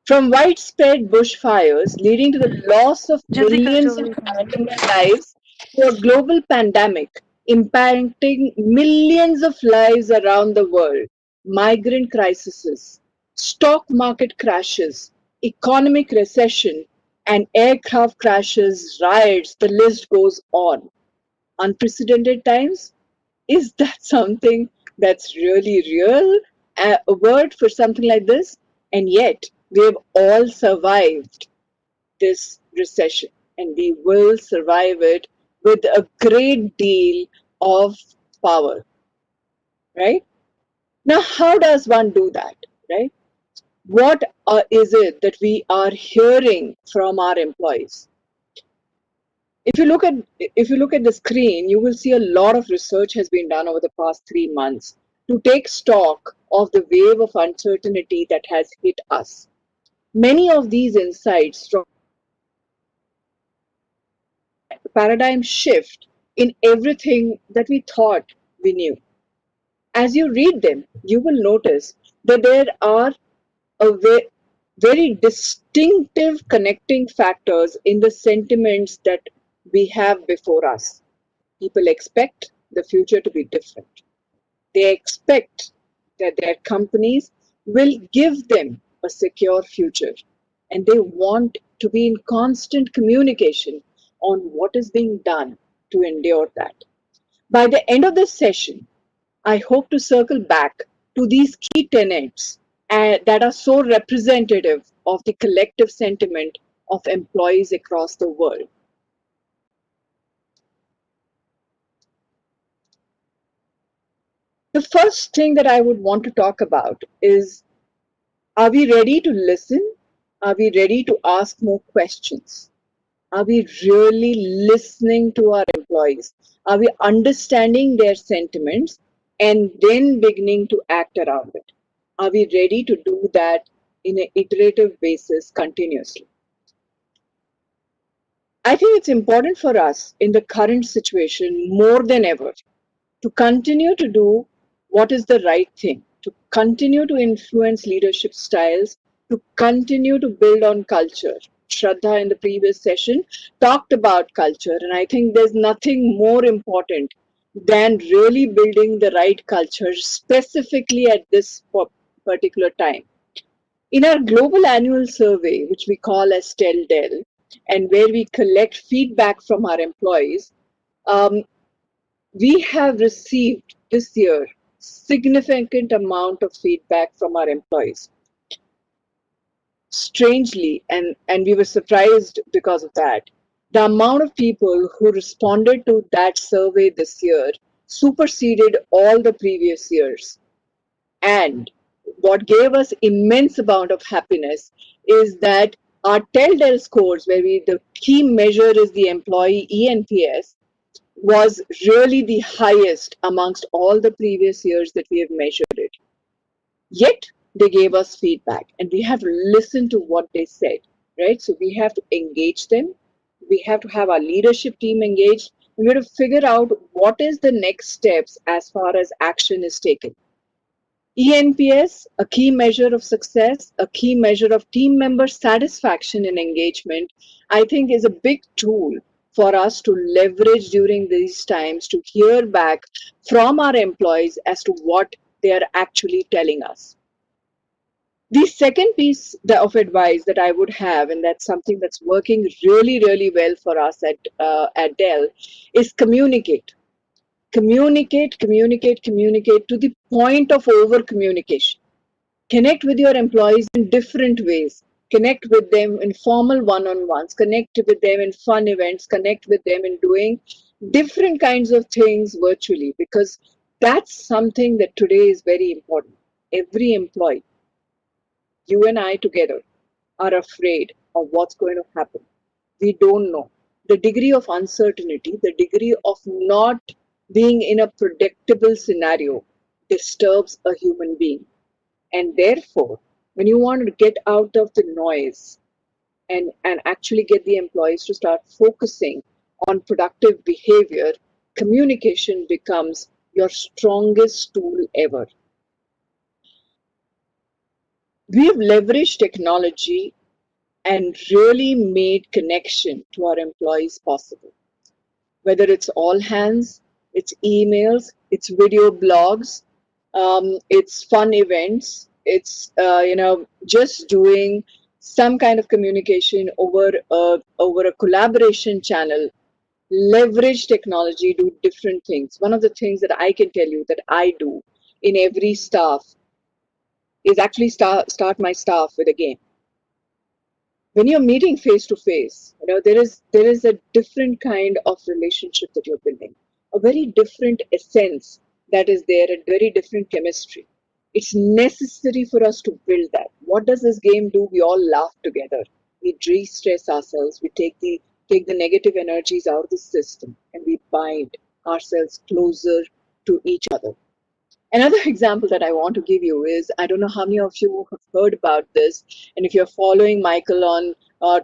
From widespread bushfires leading to the loss of millions of animal lives to a global pandemic impacting millions of lives around the world, migrant crises, stock market crashes, economic recession, and aircraft crashes, riots, the list goes on. unprecedented times? Is that something that's really real? A word for something like this? And yet, we have all survived this recession, and we will survive it with a great deal of power, right? Now, how does one do that, right? What is it that we are hearing from our employees? If you look at the screen, you will see a lot of research has been done over the past 3 months to take stock of the wave of uncertainty that has hit us. Many of these insights from paradigm shift in everything that we thought we knew. As you read them, you will notice that there are very distinctive connecting factors in the sentiments that we have before us. People expect the future to be different. They expect that their companies will give them a secure future, and they want to be in constant communication on what is being done to endure that. By the end of this session, I hope to circle back to these key tenets that are so representative of the collective sentiment of employees across the world. The first thing that I would want to talk about is, are we ready to listen? Are we ready to ask more questions? Are we really listening to our employees? Are we understanding their sentiments and then beginning to act around it? Are we ready to do that in an iterative basis continuously? I think it's important for us in the current situation more than ever to continue to do what is the right thing, to continue to influence leadership styles, to continue to build on culture. Shraddha in the previous session talked about culture, and I think there's nothing more important than really building the right culture, specifically at this particular time. In our global annual survey, which we call as Dell, and where we collect feedback from our employees, we have received this year significant amount of feedback from our employees. Strangely, and we were surprised because of that, the amount of people who responded to that survey this year superseded all the previous years. And what gave us immense amount of happiness is that our Dell scores, where the key measure is the employee ENPS, was really the highest amongst all the previous years that we have measured it. Yet they gave us feedback, and we have to listen to what they said, right? So we have to engage them. We have to have our leadership team engaged. We have to figure out what is the next steps as far as action is taken. ENPS, a key measure of success, a key measure of team member satisfaction and engagement, I think is a big tool for us to leverage during these times to hear back from our employees as to what they are actually telling us. The second piece of advice that I would have, and that's something that's working really, really well for us at Dell, is communicate. Communicate to the point of over communication. Connect with your employees in different ways. Connect with them in formal one-on-ones, connect with them in fun events, connect with them in doing different kinds of things virtually, because that's something that today is very important. Every employee, you and I together, are afraid of what's going to happen. We don't know. The degree of uncertainty, the degree of not being in a predictable scenario disturbs a human being. And therefore, when you want to get out of the noise and actually get the employees to start focusing on productive behavior, communication becomes your strongest tool ever. We have leveraged technology and really made connection to our employees possible. Whether it's all hands, it's emails, it's video blogs, it's fun events, it's just doing some kind of communication over a collaboration channel leverage technology, do different things. One of the things that I can tell you that I do in every staff is actually start my staff with a game. When you're meeting face to face, there is a different kind of relationship that you're building, a very different essence that is there, a very different chemistry. It's necessary for us to build that. What does this game do? We all laugh together. We de-stress ourselves. We take the negative energies out of the system, and we bind ourselves closer to each other. Another example that I want to give you is, I don't know how many of you have heard about this, and if you're following Michael on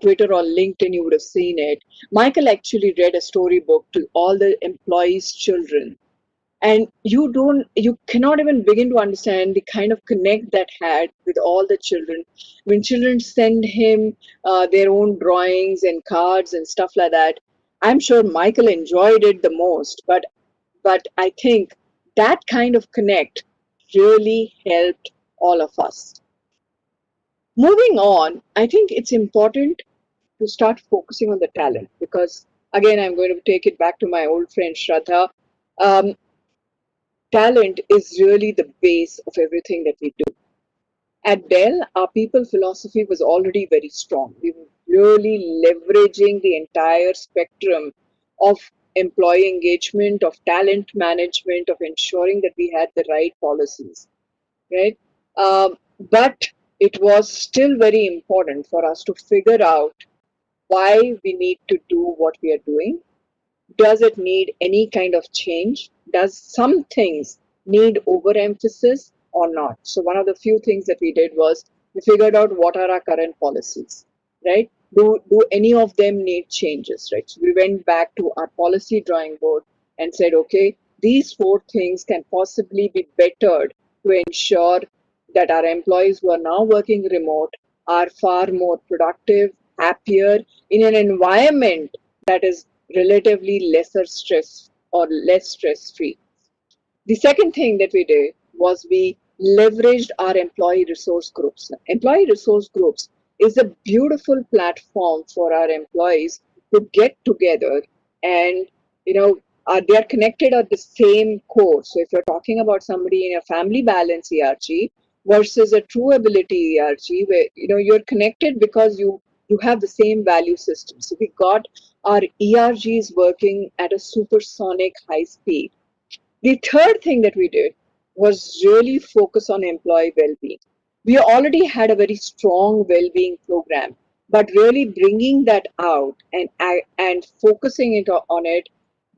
Twitter or LinkedIn, you would have seen it. Michael actually read a storybook to all the employees' children. And you cannot even begin to understand the kind of connect that had with all the children. When children send him their own drawings and cards and stuff like that, I'm sure Michael enjoyed it the most, but I think that kind of connect really helped all of us. Moving on, I think it's important to start focusing on the talent, because again, I'm going to take it back to my old friend Shraddha. Talent is really the base of everything that we do. At Dell, our people philosophy was already very strong. We were really leveraging the entire spectrum of employee engagement, of talent management, of ensuring that we had the right policies, right? But it was still very important for us to figure out why we need to do what we are doing. Does it need any kind of change? Does some things need overemphasis or not? So one of the few things that we did was we figured out what are our current policies, right? Do any of them need changes, right? So we went back to our policy drawing board and said, okay, these 4 things can possibly be bettered to ensure that our employees who are now working remote are far more productive, happier in an environment that is relatively lesser stress or less stress-free. The second thing that we did was we leveraged our employee resource groups. Employee resource groups is a beautiful platform for our employees to get together, and they are connected at the same core. So if you're talking about somebody in a family balance ERG versus a true ability ERG, where you're connected because you have the same value system. So we got our ERGs working at a supersonic high speed. The third thing that we did was really focus on employee well-being. We already had a very strong well-being program, but really bringing that out and focusing on it,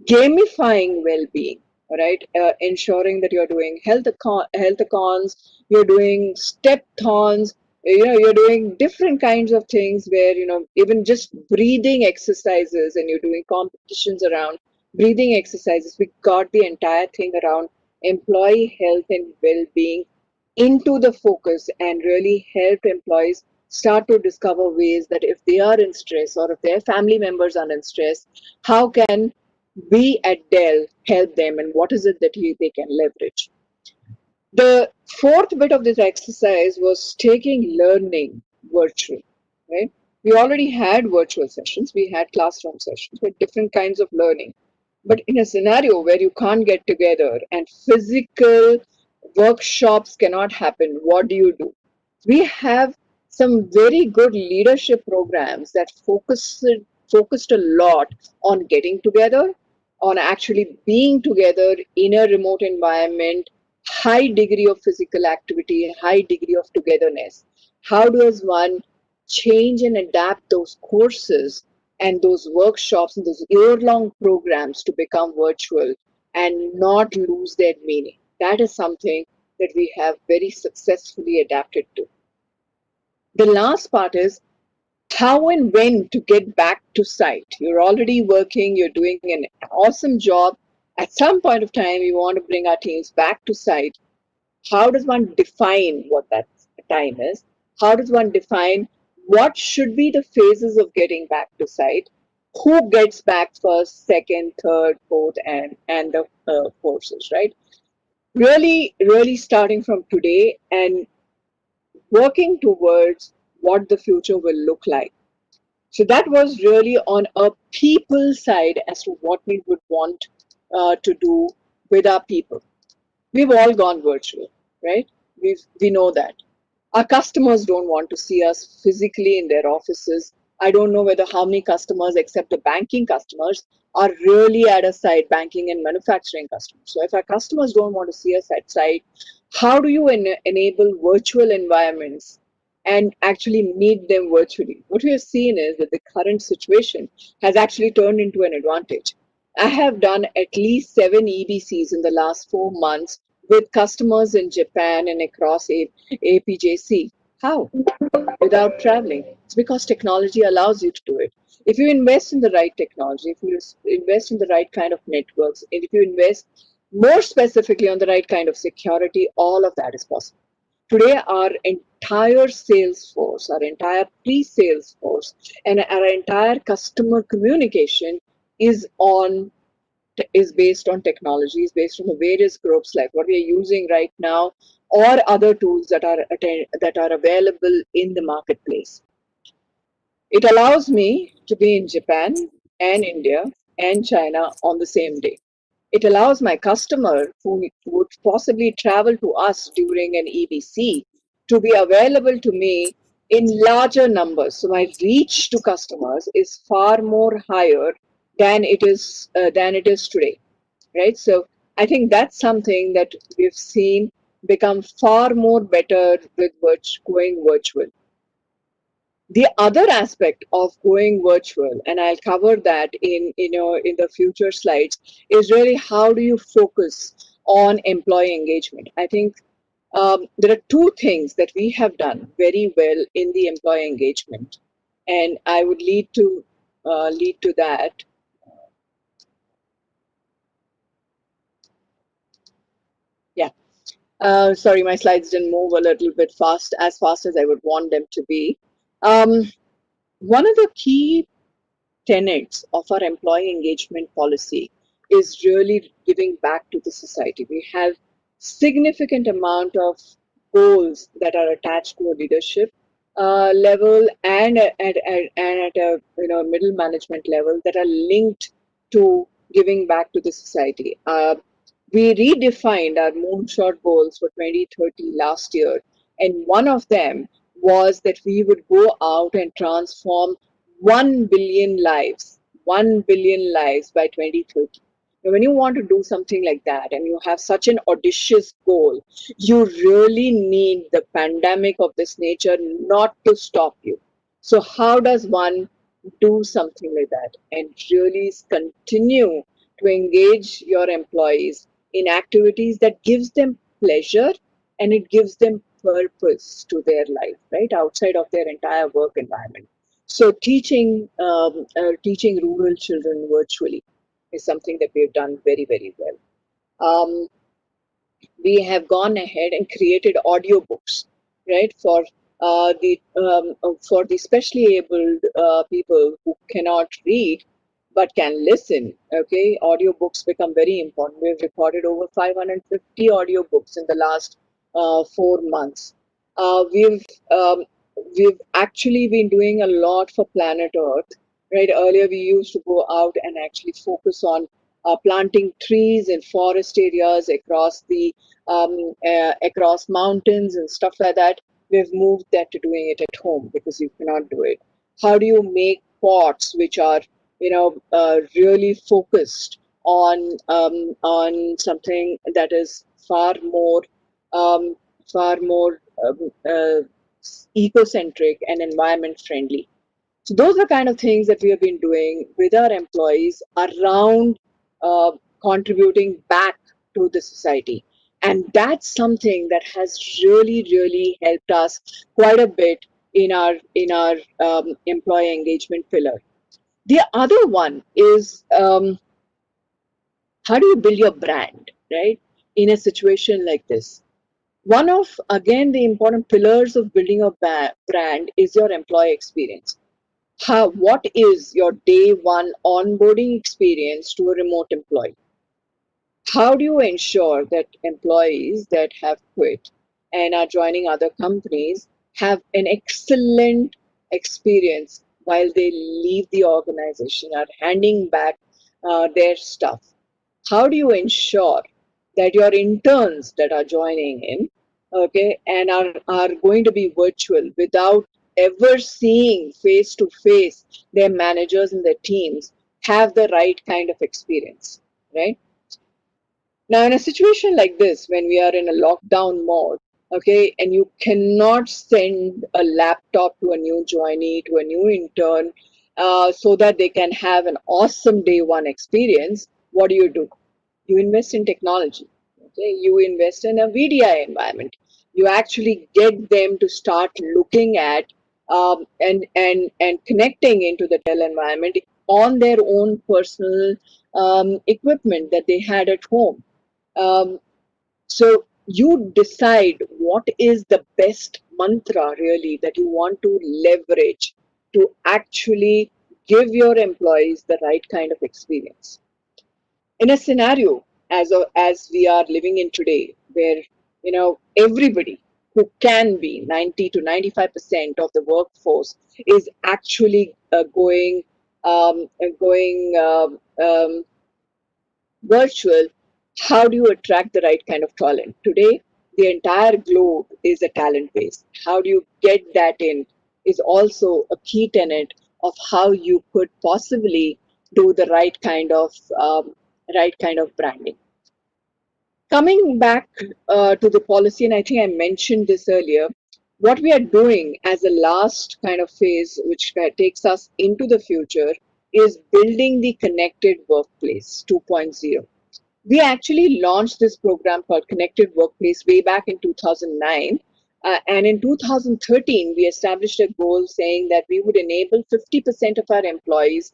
gamifying well-being, right? Ensuring that you're doing health-a-thons, you're doing step-thons, you're doing different kinds of things where, even just breathing exercises, and you're doing competitions around breathing exercises. We got the entire thing around employee health and well-being into the focus, and really helped employees start to discover ways that if they are in stress or if their family members are in stress, how can we at Dell help them, and what is it that they can leverage? The fourth bit of this exercise was taking learning virtual, right? We already had virtual sessions, we had classroom sessions with different kinds of learning. But in a scenario where you can't get together and physical workshops cannot happen, what do? We have some very good leadership programs that focused a lot on getting together, on actually being together in a remote environment, high degree of physical activity, high degree of togetherness. How does one change and adapt those courses and those workshops and those year-long programs to become virtual and not lose their meaning? That is something that we have very successfully adapted to. The last part is how and when to get back to site. You're already working, you're doing an awesome job. At some point of time, we want to bring our teams back to site. How does one define what that time is? How does one define what should be the phases of getting back to site? Who gets back first, second, third, fourth, and the courses, right? Really starting from today and working towards what the future will look like. So that was really on a people side as to what we would want to do with our people. We've all gone virtual, right? We know that. Our customers don't want to see us physically in their offices. I don't know whether how many customers, except the banking customers, are really at a site, banking and manufacturing customers. So if our customers don't want to see us at site, how do you enable virtual environments and actually meet them virtually? What we have seen is that the current situation has actually turned into an advantage. I have done at least 7 EBCs in the last 4 months with customers in Japan and across APJC. How? Without traveling. It's because technology allows you to do it. If you invest in the right technology, if you invest in the right kind of networks, and if you invest more specifically on the right kind of security, all of that is possible. Today, our entire sales force, our entire pre-sales force, and our entire customer communication is based on technology, is based on the various groups like what we are using right now, or other tools that are available in the marketplace. It allows me to be in Japan and India and China on the same day. It allows my customer who would possibly travel to us during an EBC to be available to me in larger numbers. So my reach to customers is far more higher than it is today, right? So I think that's something that we've seen become far more better with going virtual. The other aspect of going virtual, and I'll cover that in the future slides, is really how do you focus on employee engagement. I think there are two things that we have done very well in the employee engagement, and I would lead to that. Yeah. Sorry, my slides didn't move a little bit as fast as I would want them to be. One of the key tenets of our employee engagement policy is really giving back to the society. We have significant amount of goals that are attached to a leadership level and at a middle management level that are linked to giving back to the society. We redefined our moonshot goals for 2030 last year, and one of them was that we would go out and transform 1 billion lives, 1 billion lives by 2030. Now, when you want to do something like that and you have such an audacious goal, you really need the pandemic of this nature not to stop you. So how does one do something like that and really continue to engage your employees in activities that gives them pleasure and it gives them purpose to their life, right, outside of their entire work environment? So teaching rural children virtually is something that we've done very, very well. We have gone ahead and created audiobooks, right, for the specially abled people who cannot read but can listen. Okay, audiobooks become very important. We've recorded over 550 audiobooks in the last 4 months. We've actually been doing a lot for planet Earth, right? Earlier we used to go out and actually focus on planting trees in forest areas across mountains and stuff like that. We've moved that to doing it at home because you cannot do it. How do you make pots which are really focused on something that is far more eco-centric and environment friendly? So those are kind of things that we have been doing with our employees around contributing back to the society. And that's something that has really, really helped us quite a bit in our employee engagement pillar. The other one is how do you build your brand, right, in a situation like this? One of, again, the important pillars of building a brand is your employee experience. What is your day one onboarding experience to a remote employee? How do you ensure that employees that have quit and are joining other companies have an excellent experience while they leave the organization, are handing back their stuff. How do you ensure that your interns that are joining in, okay, and are going to be virtual without ever seeing face to face their managers and their teams, have the right kind of experience, right? Now, in a situation like this, when we are in a lockdown mode, okay, and you cannot send a laptop to a new joinee, to a new intern, so that they can have an awesome day one experience, what do? You invest in technology. Okay, you invest in a VDI environment. You actually get them to start looking at and connecting into the Dell environment on their own personal equipment that they had at home. So you decide what is the best mantra really that you want to leverage to actually give your employees the right kind of experience. In a scenario as we are living in today, where everybody who can be 90 to 95% of the workforce is actually going virtual, how do you attract the right kind of talent? Today, the entire globe is a talent base. How do you get that in is also a key tenet of how you could possibly do the right kind of branding. Coming back to the policy, and I think I mentioned this earlier, what we are doing as a last kind of phase, which takes us into the future, is building the connected workplace 2.0. We actually launched this program called Connected Workplace way back in 2009. And in 2013, we established a goal saying that we would enable 50% of our employees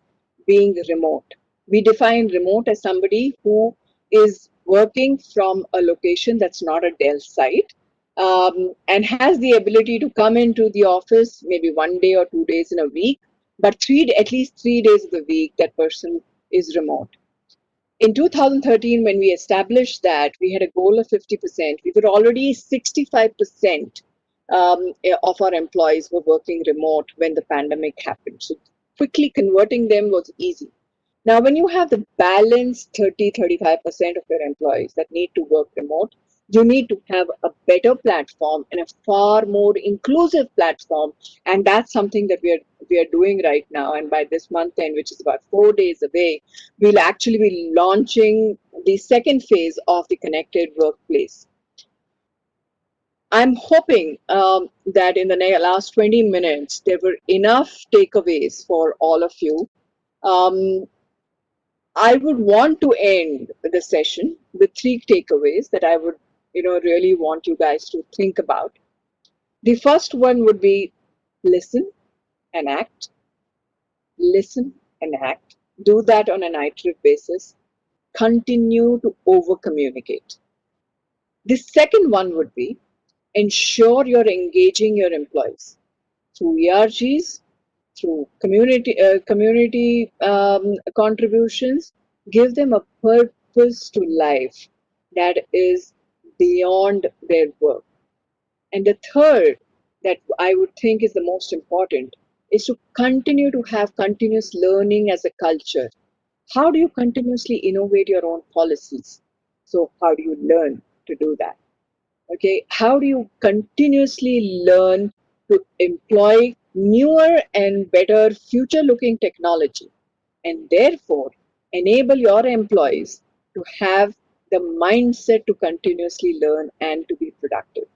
being remote. We define remote as somebody who is working from a location that's not a Dell site, and has the ability to come into the office maybe 1 day or 2 days in a week, but at least 3 days of the week that person is remote. In 2013, when we established that, we had a goal of 50%. We were already 65% of our employees were working remote when the pandemic happened. So quickly converting them was easy. Now, when you have the balanced 35% of your employees that need to work remote, you need to have a better platform and a far more inclusive platform. And that's something that we are doing right now. And by this month end, which is about 4 days away, we'll actually be launching the second phase of the connected workplace. I'm hoping that in the last 20 minutes, there were enough takeaways for all of you. I would want to end the session with 3 takeaways that I would, really want you guys to think about. The first one would be listen and act. Listen and act. Do that on an iterative basis. Continue to over-communicate. The second one would be ensure you're engaging your employees through ERGs, through community contributions. Give them a purpose to life that is beyond their work. And the third that I would think is the most important is to continue to have continuous learning as a culture. How do you continuously innovate your own policies? So how do you learn to do that? Okay, how do you continuously learn to employ newer and better future looking technology, and therefore enable your employees to have the mindset to continuously learn and to be productive?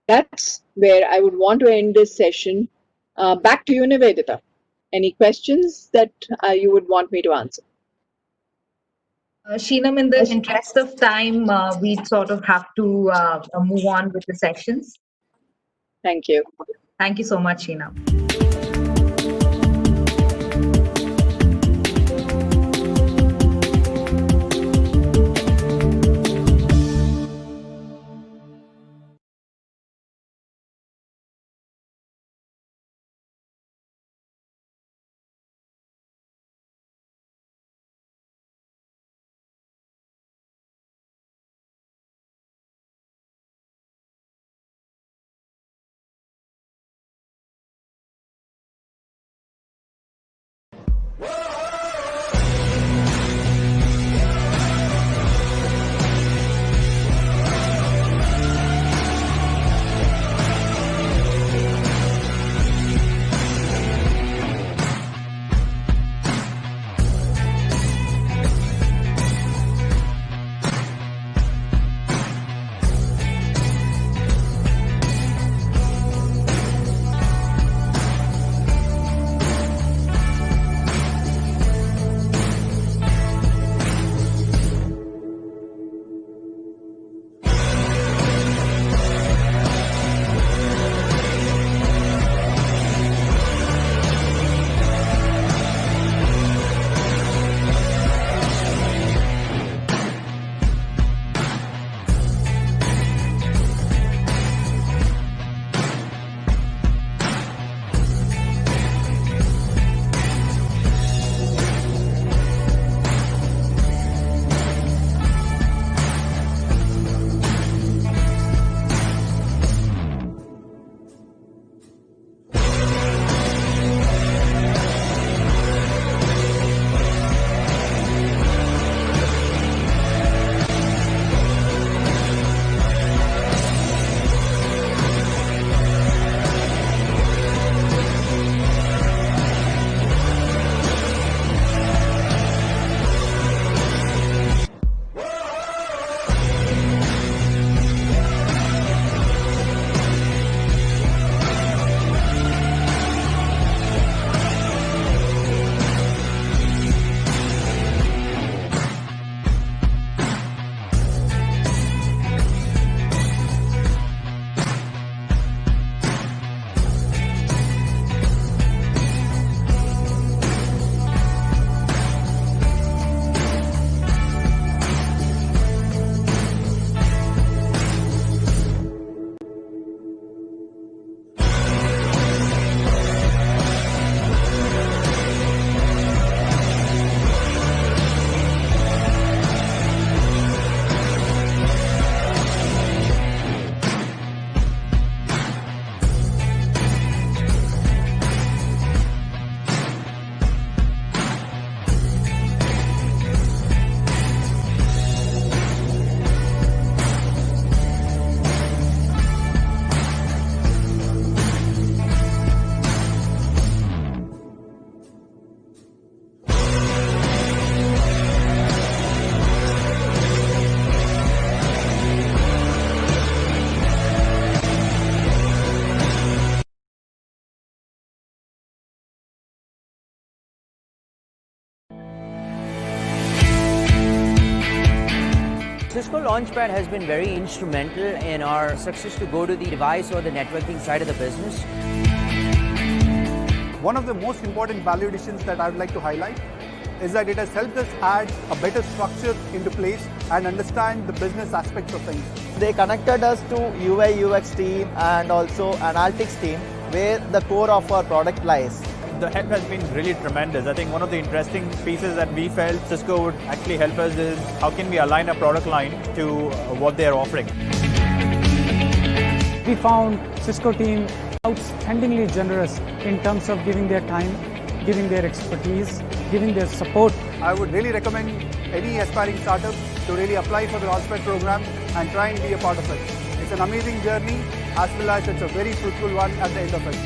That's where I would want to end this session. Back to you, Nivedita. Any questions that you would want me to answer? Sheenam, in the interest of time, we sort of have to move on with the sessions. Thank you. Thank you so much, Sheenam. Launchpad has been very instrumental in our success to go to the device or the networking side of the business. One of the most important value additions that I would like to highlight is that it has helped us add a better structure into place and understand the business aspects of things. They connected us to UI UX team and also analytics team, where the core of our product lies. The help has been really tremendous. I think one of the interesting pieces that we felt Cisco would actually help us is how can we align a product line to what they are offering. We found Cisco team outstandingly generous in terms of giving their time, giving their expertise, giving their support. I would really recommend any aspiring startup to really apply for the Launchpad program and try and be a part of it. It's an amazing journey as well as it's a very fruitful one at the end of it.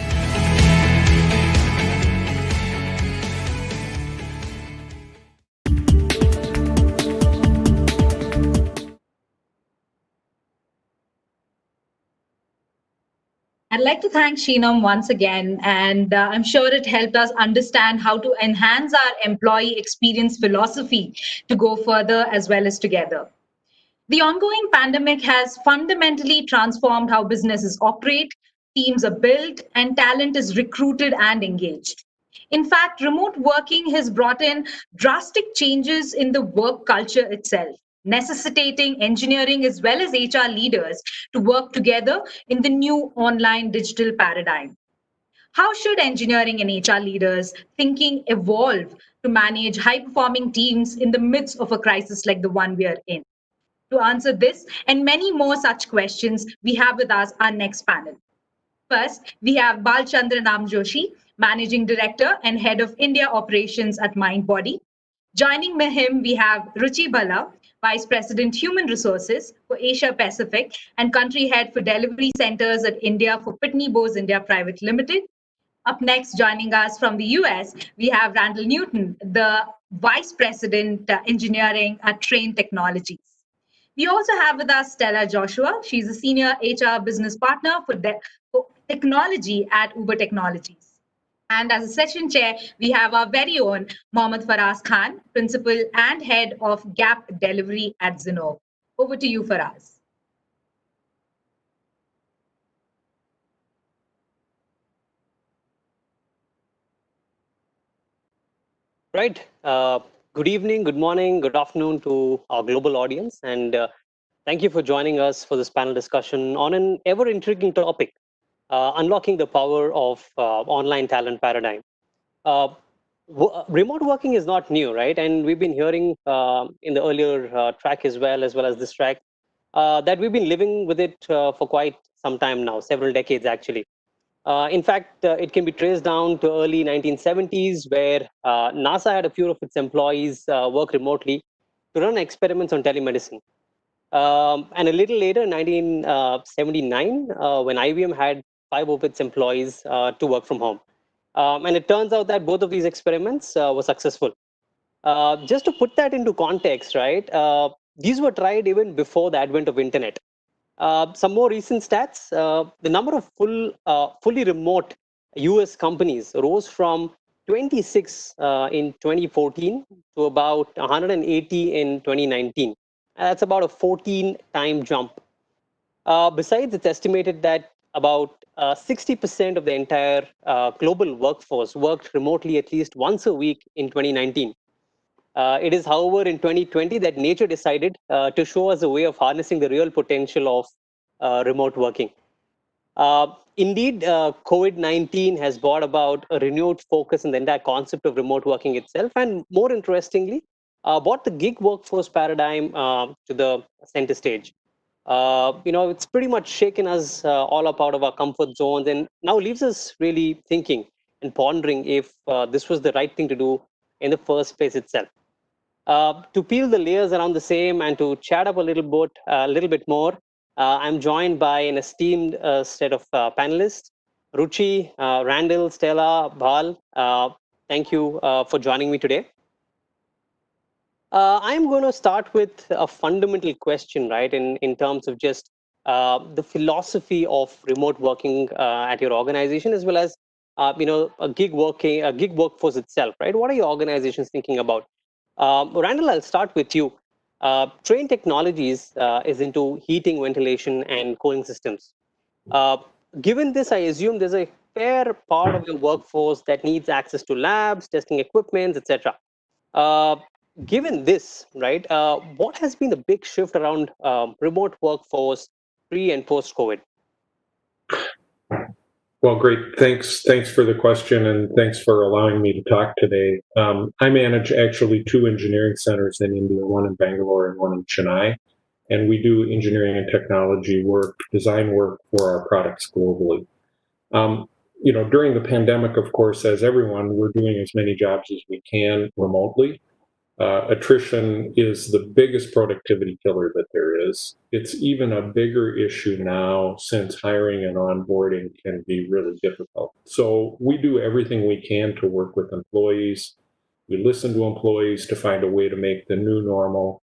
I'd like to thank Sheenam once again, and I'm sure it helped us understand how to enhance our employee experience philosophy to go further as well as together. The ongoing pandemic has fundamentally transformed how businesses operate, teams are built, and talent is recruited and engaged. In fact, remote working has brought in drastic changes in the work culture itself, necessitating engineering as well as HR leaders to work together in the new online digital paradigm. How should engineering and HR leaders thinking evolve to manage high-performing teams in the midst of a crisis like the one we are in? To answer this and many more such questions, we have with us our next panel. First, we have Balchandra Joshi, Managing Director and Head of India Operations at Mindbody. Joining him, we have Ruchi Bala, Vice President Human Resources for Asia Pacific and Country Head for Delivery Centers at India for Pitney Bowes India Private Limited. Up next, joining us from the US, we have Randall Newton, the Vice President Engineering at Train Technologies. We also have with us Stella Joshua. She's a Senior HR Business Partner for Technology at Uber Technologies. And as a session chair, we have our very own Mohammad Faraz Khan, Principal and Head of Gap Delivery at Zinnov. Over to you, Faraz. Right. Good evening, good morning, good afternoon to our global audience. And thank you for joining us for this panel discussion on an ever-intriguing topic, unlocking the power of online talent paradigm. Remote working is not new, right? And we've been hearing in the earlier track as well as this track, that we've been living with it for quite some time now, several decades actually. In fact, it can be traced down to early 1970s, where NASA had a few of its employees work remotely to run experiments on telemedicine. And a little later, 1979, when IBM had 5 of its employees to work from home. And it turns out that both of these experiments were successful. Just to put that into context, right? These were tried even before the advent of internet. Some more recent stats, the number of fully remote US companies rose from 26 in 2014 to about 180 in 2019. That's about a 14-time jump. Besides, it's estimated that about 60% of the entire global workforce worked remotely at least once a week in 2019. It is, however, in 2020 that nature decided to show us a way of harnessing the real potential of remote working. Indeed, COVID-19 has brought about a renewed focus in the entire concept of remote working itself, and more interestingly, brought the gig workforce paradigm to the center stage. It's pretty much shaken us all up out of our comfort zones, and now leaves us really thinking and pondering if this was the right thing to do in the first place itself. To peel the layers around the same and to chat up a little bit more, I'm joined by an esteemed set of panelists, Ruchi, Randall, Stella, Bal. Thank you for joining me today. I'm going to start with a fundamental question, right, in terms of just the philosophy of remote working at your organization, as well as a gig workforce itself, right? What are your organizations thinking about? Randall, I'll start with you. Trane Technologies is into heating, ventilation, and cooling systems. Given this, I assume there's a fair part of your workforce that needs access to labs, testing equipment, etc. Given this, right, what has been the big shift around remote workforce pre and post COVID? Well, great. Thanks for the question, and thanks for allowing me to talk today. I manage actually 2 engineering centers in India, one in Bangalore and one in Chennai, and we do engineering and technology work, design work for our products globally. During the pandemic, of course, as everyone, we're doing as many jobs as we can remotely. Attrition is the biggest productivity killer that there is. It's even a bigger issue now since hiring and onboarding can be really difficult. So we do everything we can to work with employees. We listen to employees to find a way to make the new normal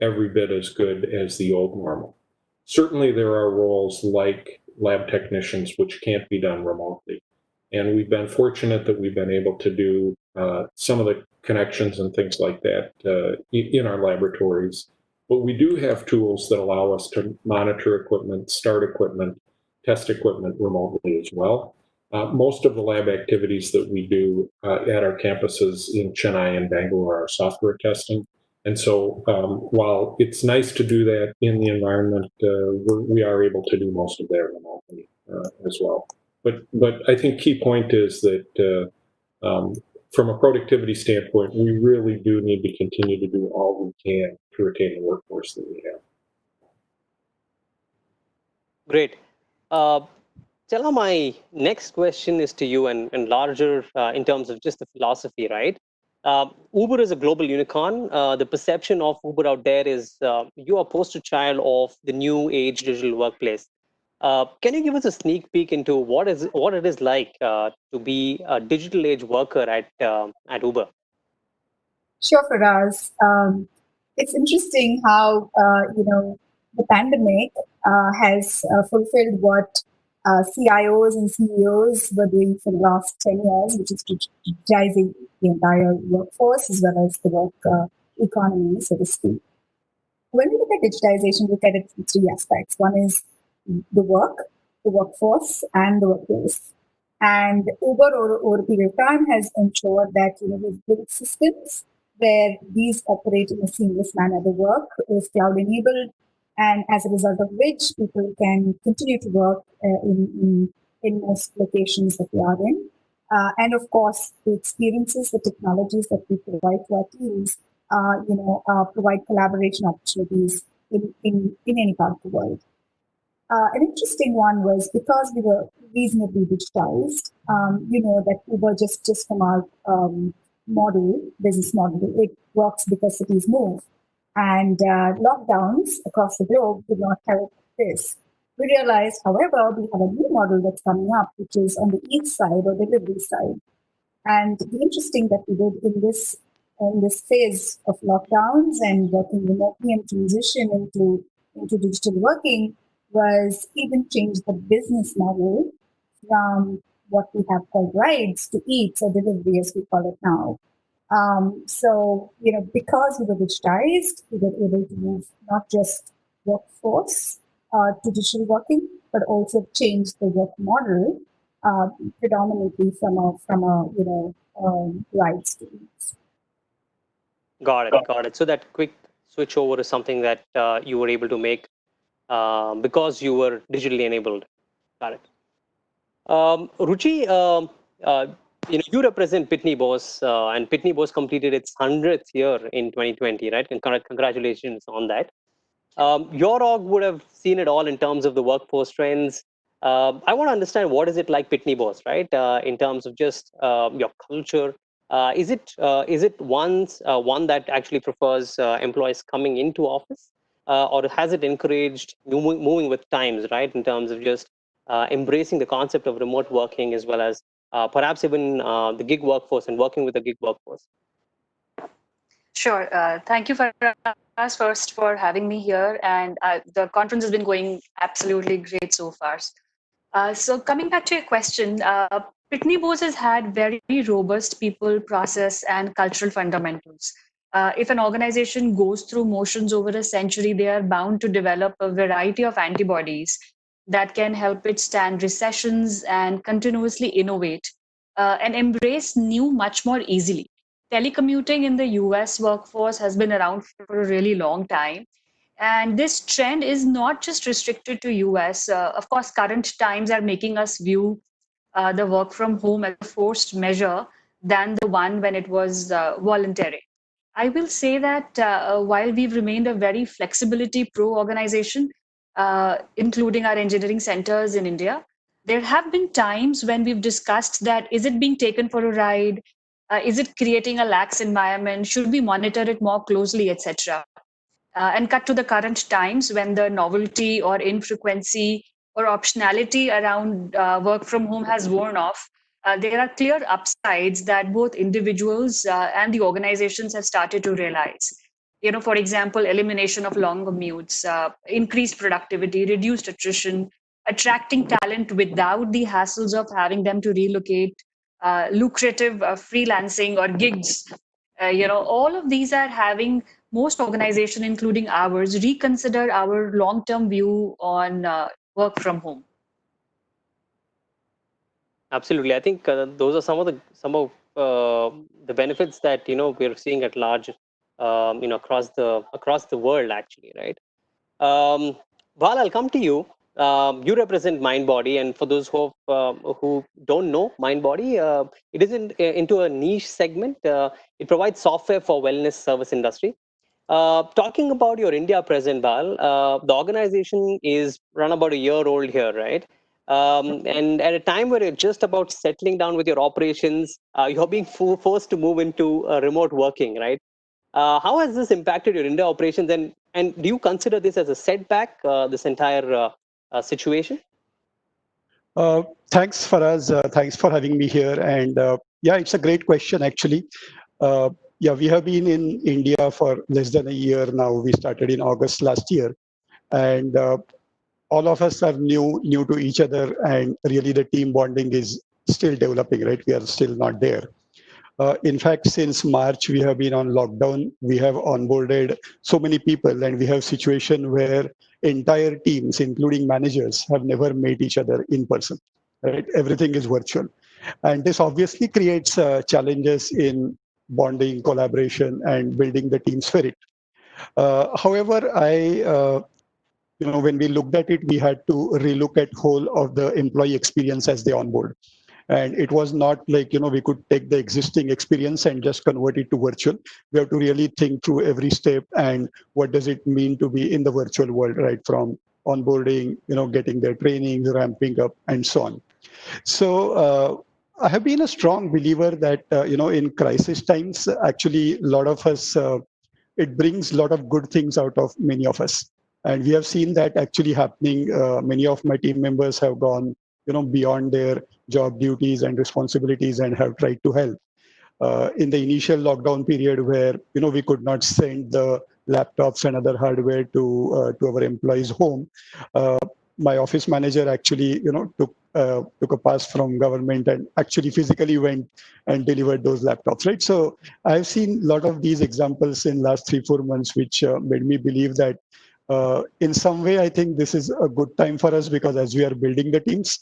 every bit as good as the old normal. Certainly there are roles like lab technicians which can't be done remotely. And we've been fortunate that we've been able to do some of the connections and things like that in our laboratories. But we do have tools that allow us to monitor equipment, start equipment, test equipment remotely as well. Most of the lab activities that we do at our campuses in Chennai and Bangalore are software testing. And so while it's nice to do that in the environment, we are able to do most of that remotely as well. But I think key point is that from a productivity standpoint, we really do need to continue to do all we can to retain the workforce that we have. Great. Chela, my next question is to you and larger in terms of just the philosophy, right? Uber is a global unicorn. The perception of Uber out there is you are poster child of the new age digital workplace. Can you give us a sneak peek into what it is like to be a digital age worker at Uber? Sure, Faraz. It's interesting how the pandemic has fulfilled what CIOs and CEOs were doing for the last 10 years, which is digitizing the entire workforce as well as the work economy, so to speak. When we look at digitization, we look at it from 3 aspects. One is the workforce, and the workplace. And Uber, over a period of time, has ensured that we've built systems where these operate in a seamless manner. The work is cloud-enabled, and as a result of which people can continue to work in most locations that they are in. And of course, the experiences, the technologies that we provide to our teams, provide collaboration opportunities in any part of the world. An interesting one was because we were reasonably digitized, that Uber just from our business model, it works because cities move. And lockdowns across the globe did not help this. We realized, however, we have a new model that's coming up, which is on the eat side or delivery side. And the interesting that we did in this phase of lockdowns and working remotely and transition into digital working was even change the business model from what we have called rides to eats or delivery, as we call it now. So, because we were digitized, we were able to move not just workforce to digital working, but also change the work model predominantly from a rides to eats. Got it. So that quick switch over is something that you were able to make because you were digitally enabled. Got it. Ruchi, you represent Pitney Bowes, and Pitney Bowes completed its 100th year in 2020, right? And congratulations on that. Your org would have seen it all in terms of the workforce trends. I want to understand what is it like Pitney Bowes, right? In terms of just your culture. Is it one that actually prefers employees coming into office? Or has it encouraged moving with times, right? In terms of just embracing the concept of remote working as well as perhaps even the gig workforce and working with the gig workforce? Sure. Thank you first for having me here. And the conference has been going absolutely great so far. So coming back to your question, Pitney Bowes has had very robust people, process, and cultural fundamentals. If an organization goes through motions over a century, they are bound to develop a variety of antibodies that can help it stand recessions and continuously innovate and embrace new much more easily. Telecommuting in the US workforce has been around for a really long time. And this trend is not just restricted to US. Of course, current times are making us view the work from home as a forced measure than the one when it was voluntary. I will say that while we've remained a very flexibility pro organization, including our engineering centers in India, there have been times when we've discussed that is it being taken for a ride? Is it creating a lax environment? Should we monitor it more closely, etc.? And cut to the current times when the novelty or infrequency or optionality around work from home has worn off, there are clear upsides that both individuals and the organizations have started to realize. For example, elimination of long commutes, increased productivity, reduced attrition, attracting talent without the hassles of having them to relocate, lucrative freelancing or gigs. All of these are having most organizations, including ours, reconsider our long-term view on work from home. Absolutely, I think those are some of the benefits that we're seeing at large, across the world, actually, right? Val, I'll come to you. You represent MindBody, and for those who don't know MindBody, it is into a niche segment. It provides software for wellness service industry. Talking about your India present, Val, the organization is run about a year old here, right? And at a time where you're just about settling down with your operations, you're being forced to move into remote working, right? How has this impacted your India operations, and do you consider this as a setback, this entire situation? Thanks, Faraz. Thanks for having me here. And yeah, it's a great question, actually. Yeah, we have been in India for less than a year now. We started in August last year. And all of us are new to each other. And really, the team bonding is still developing, right? We are still not there. In fact, since March, we have been on lockdown. We have onboarded so many people, and we have situation where entire teams, including managers, have never met each other in person. Right? Everything is virtual, and this obviously creates challenges in bonding, collaboration, and building the team spirit. However, when we looked at it, we had to relook at whole of the employee experience as they onboard. And it was not like, we could take the existing experience and just convert it to virtual. We have to really think through every step and what does it mean to be in the virtual world, right? From onboarding, getting their trainings, ramping up, and so on. So I have been a strong believer that, in crisis times, actually, a lot of us, it brings a lot of good things out of many of us. And we have seen that actually happening. Many of my team members have gone, beyond their job duties and responsibilities and have tried to help. In the initial lockdown period where, we could not send the laptops and other hardware to our employees' home, my office manager actually, took a pass from government and actually physically went and delivered those laptops, right? So I've seen a lot of these examples in last 3-4 months, which made me believe that in some way, I think this is a good time for us because as we are building the teams,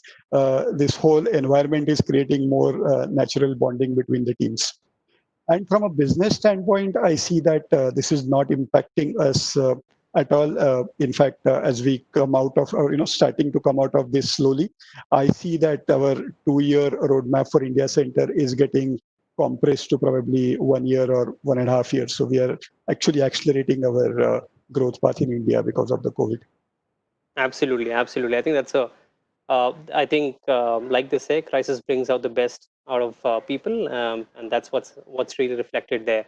this whole environment is creating more natural bonding between the teams. And from a business standpoint, I see that this is not impacting us at all. In fact, as we come out of, starting to come out of this slowly, I see that our 2-year roadmap for India Center is getting compressed to probably 1 year or 1.5 years. So we are actually accelerating our growth path in India because of the COVID. Absolutely. I think that's like they say, crisis brings out the best out of people, and that's what's really reflected there.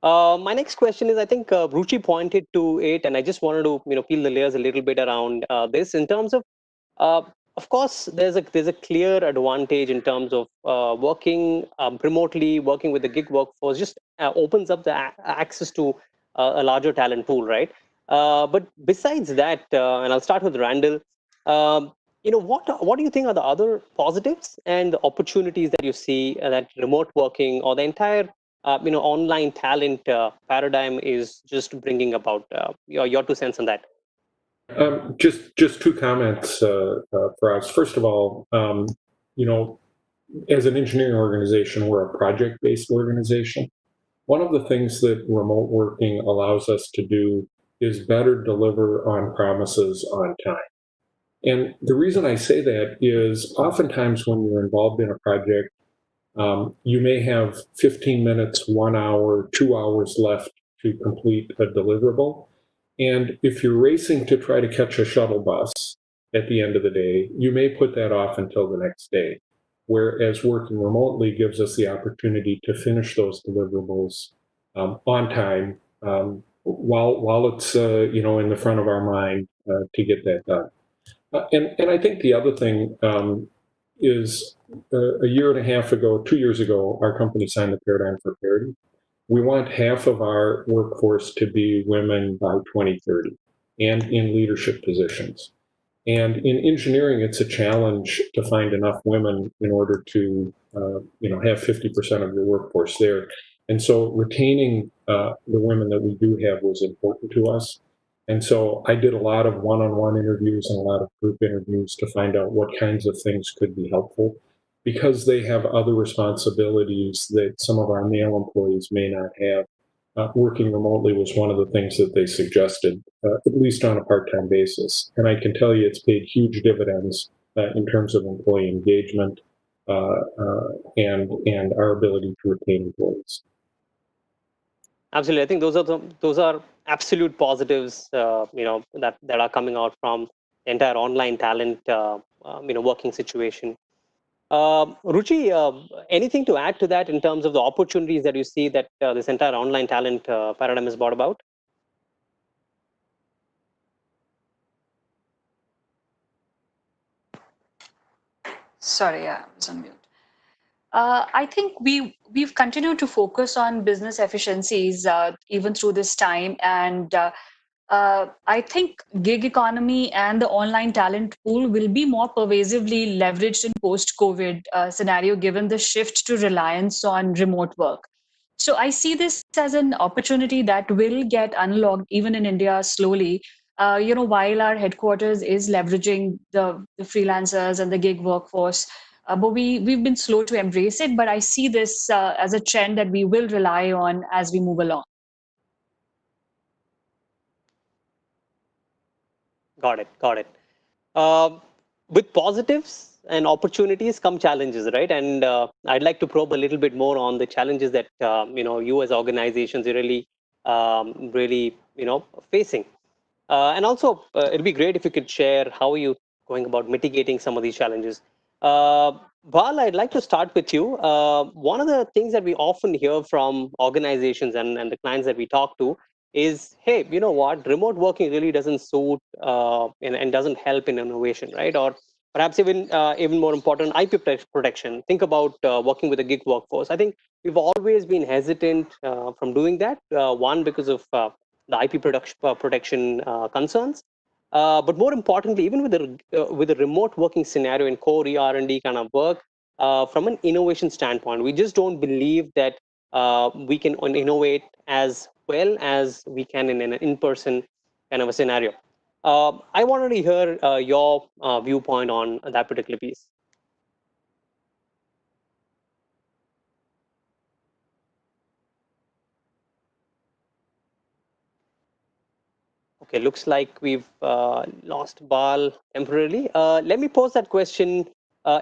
My next question is, I think Ruchi pointed to it, and I just wanted to peel the layers a little bit around this in terms of course, there's a clear advantage in terms of working remotely, working with the gig workforce, just opens up the access to a larger talent pool, right? But besides that, and I'll start with Randall, what do you think are the other positives and the opportunities that you see that remote working or the entire online talent paradigm is just bringing about? Your 2 cents on that. Just 2 comments for us. First of all, as an engineering organization, we're a project-based organization. One of the things that remote working allows us to do is better deliver on promises on time. And the reason I say that is oftentimes when you're involved in a project, you may have 15 minutes, 1 hour, 2 hours left to complete a deliverable. And if you're racing to try to catch a shuttle bus at the end of the day, you may put that off until the next day. Whereas working remotely gives us the opportunity to finish those deliverables on time while it's in the front of our mind to get that done. And I think the other thing is a year and a half ago, 2 years ago, our company signed the Paradigm for Parity. We want half of our workforce to be women by 2030 and in leadership positions. And in engineering, it's a challenge to find enough women in order to have 50% of your workforce there. And so retaining the women that we do have was important to us. And so I did a lot of one-on-one interviews and a lot of group interviews to find out what kinds of things could be helpful, because they have other responsibilities that some of our male employees may not have. Working remotely was one of the things that they suggested, at least on a part-time basis. And I can tell you it's paid huge dividends in terms of employee engagement and our ability to retain employees. Absolutely, I think those are absolute positives, that are coming out from the entire online talent, working situation. Ruchi, anything to add to that in terms of the opportunities that you see that this entire online talent paradigm is brought about? Sorry, I was on mute. I think we've continued to focus on business efficiencies even through this time, and I think gig economy and the online talent pool will be more pervasively leveraged in post-COVID scenario, given the shift to reliance on remote work. So I see this as an opportunity that will get unlocked even in India slowly. While our headquarters is leveraging the freelancers and the gig workforce, but we've been slow to embrace it. But I see this as a trend that we will rely on as we move along. Got it. With positives and opportunities come challenges, right? And I'd like to probe a little bit more on the challenges that you as organizations are really facing. And also, it'd be great if you could share how are you going about mitigating some of these challenges. Bal, I'd like to start with you. One of the things that we often hear from organizations and the clients that we talk to is, hey, you know what, remote working really doesn't suit and doesn't help in innovation, right? Or perhaps even more important, IP protection. Think about working with a gig workforce. I think we've always been hesitant from doing that. One, because of the IP protection concerns. But more importantly, even with the remote working scenario in core ER&D kind of work, from an innovation standpoint, we just don't believe that we can innovate as well as we can in an in-person kind of a scenario. I wanted to hear your viewpoint on that particular piece. Okay, looks like we've lost Bal temporarily. Let me pose that question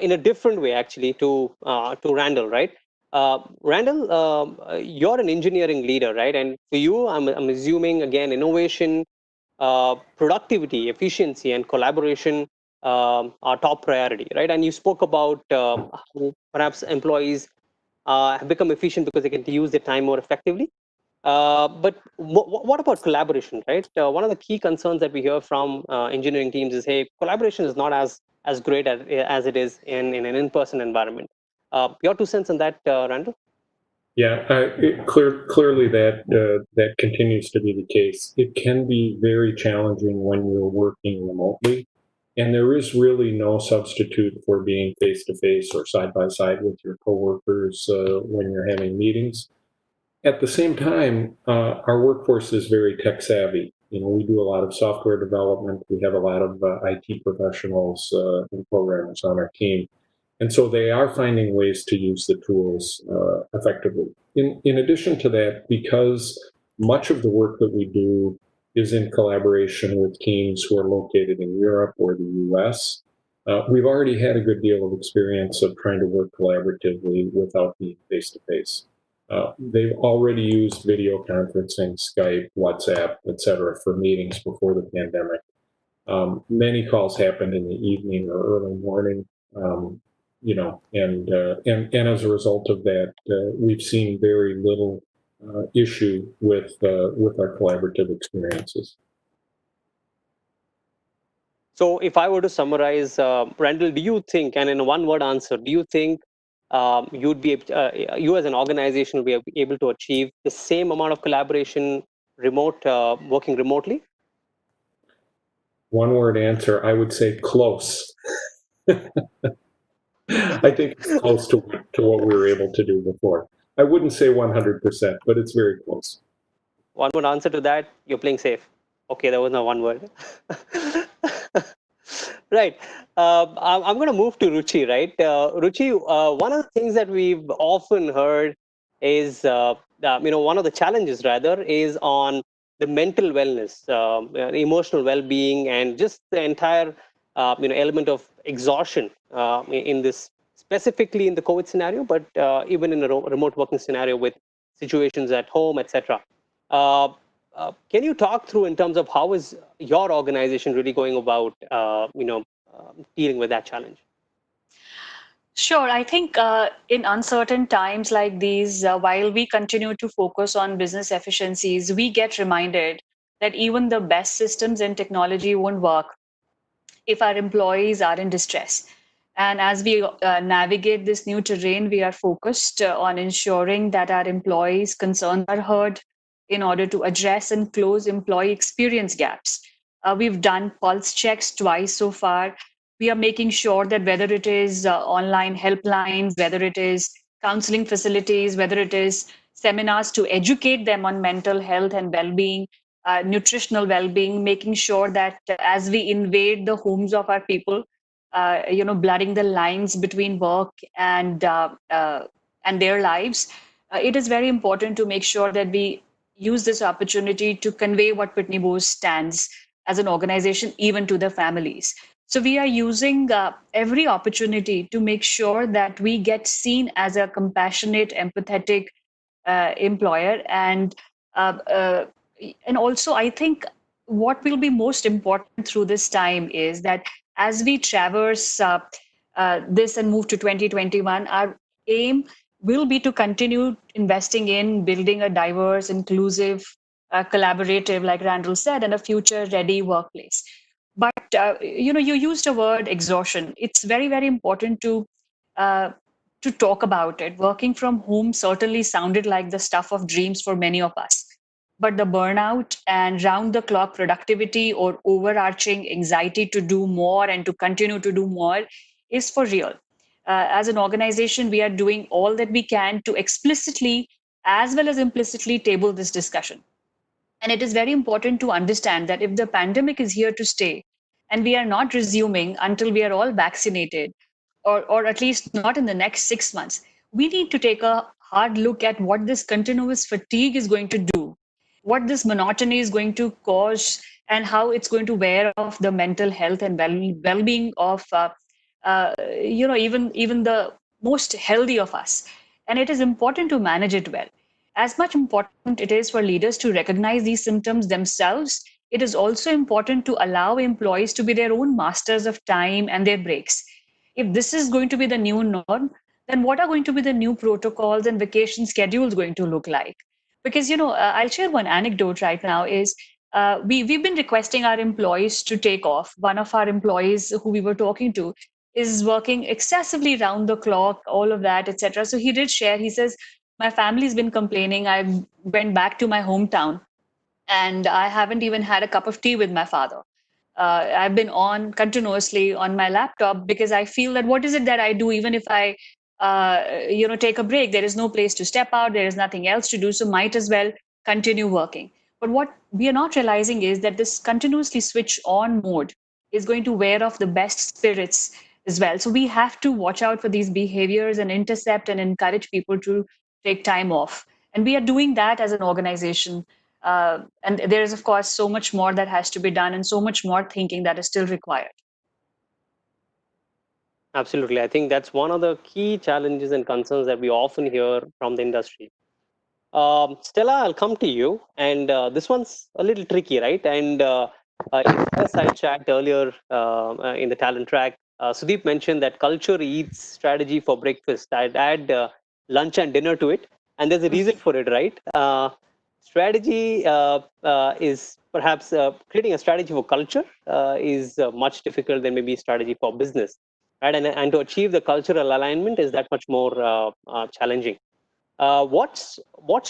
in a different way, actually, to Randall, right? Randall, you're an engineering leader, right? And for you, I'm assuming, again, innovation, productivity, efficiency, and collaboration are top priority, right? And you spoke about how perhaps employees have become efficient because they can use their time more effectively. But what about collaboration, right? One of the key concerns that we hear from engineering teams is, hey, collaboration is not as great as it is in an in-person environment. Your 2 cents on that, Randall? Yeah, clearly that continues to be the case. It can be very challenging when you're working remotely, and there is really no substitute for being face-to-face or side-by-side with your coworkers when you're having meetings. At the same time, our workforce is very tech savvy. We do a lot of software development. We have a lot of IT professionals and programmers on our team. And so they are finding ways to use the tools effectively. In addition to that, because much of the work that we do is in collaboration with teams who are located in Europe or the US, we've already had a good deal of experience of trying to work collaboratively without being face-to-face. They've already used video conferencing, Skype, WhatsApp, etc., for meetings before the pandemic. Many calls happened in the evening or early morning, and as a result of that, we've seen very little issue with our collaborative experiences. So, if I were to summarize, Randall, do you think, and in a one-word answer, do you think you'd be you as an organization will be able to achieve the same amount of collaboration working remotely? One-word answer, I would say close. I think it's close to what we were able to do before. I wouldn't say 100%, but it's very close. One-word answer to that, you're playing safe. Okay, that was not one word. Right. I'm going to move to Ruchi, right? Ruchi, one of the things that we've often heard is, one of the challenges rather is on the mental wellness, emotional well-being, and just the entire, element of exhaustion in this, specifically in the COVID scenario, but even in a remote working scenario with situations at home, etc. Can you talk through in terms of how is your organization really going about, dealing with that challenge? Sure. I think in uncertain times like these, while we continue to focus on business efficiencies, we get reminded that even the best systems and technology won't work if our employees are in distress. And as we navigate this new terrain, we are focused on ensuring that our employees' concerns are heard in order to address and close employee experience gaps. We've done pulse checks twice so far. We are making sure that whether it is online helplines, whether it is counseling facilities, whether it is seminars to educate them on mental health and well-being, nutritional well-being, making sure that as we invade the homes of our people, blurring the lines between work and their lives, it is very important to make sure that we use this opportunity to convey what Pitney Bowes stands as an organization, even to the families. So we are using every opportunity to make sure that we get seen as a compassionate, empathetic employer. And also, I think what will be most important through this time is that as we traverse this and move to 2021, our aim will be to continue investing in building a diverse, inclusive, collaborative, like Randall said, and a future-ready workplace. But you used a word exhaustion. It's very, very important to talk about it. Working from home certainly sounded like the stuff of dreams for many of us. But the burnout and round-the-clock productivity or overarching anxiety to do more and to continue to do more is for real. As an organization, we are doing all that we can to explicitly as well as implicitly table this discussion. And it is very important to understand that if the pandemic is here to stay and we are not resuming until we are all vaccinated, or at least not in the next 6 months, we need to take a hard look at what this continuous fatigue is going to do, what this monotony is going to cause, and how it's going to wear off the mental health and well-being of even the most healthy of us. And it is important to manage it well. As much important it is for leaders to recognize these symptoms themselves, it is also important to allow employees to be their own masters of time and their breaks. If this is going to be the new norm, then what are going to be the new protocols and vacation schedules going to look like? Because, I'll share one anecdote right now is we've been requesting our employees to take off. One of our employees who we were talking to is working excessively round the clock, all of that, etc. So he did share, he says, my family's been complaining. I went back to my hometown and I haven't even had a cup of tea with my father. I've been on continuously on my laptop because I feel that what is it that I do, even if I take a break. There is no place to step out. There is nothing else to do. So might as well continue working. But what we are not realizing is that this continuously switch on mode is going to wear off the best spirits as well. So we have to watch out for these behaviors and intercept and encourage people to take time off. And we are doing that as an organization. And there is, of course, so much more that has to be done and so much more thinking that is still required. Absolutely. I think that's one of the key challenges and concerns that we often hear from the industry. Stella, I'll come to you. And this one's a little tricky, right? And in the side chat earlier in the talent track, Sudeep mentioned that culture eats strategy for breakfast. I'd add lunch and dinner to it. And there's a reason for it, right? Strategy is perhaps creating a strategy for culture is much difficult than maybe strategy for business. Right? And to achieve the cultural alignment is that much more challenging. What's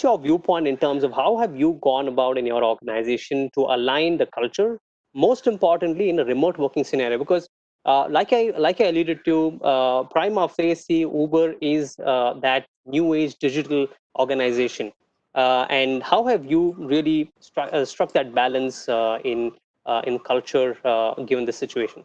your viewpoint in terms of how have you gone about in your organization to align the culture, most importantly in a remote working scenario? Because like I alluded to, prima facie, Uber is that new age digital organization. And how have you really struck that balance in culture given the situation?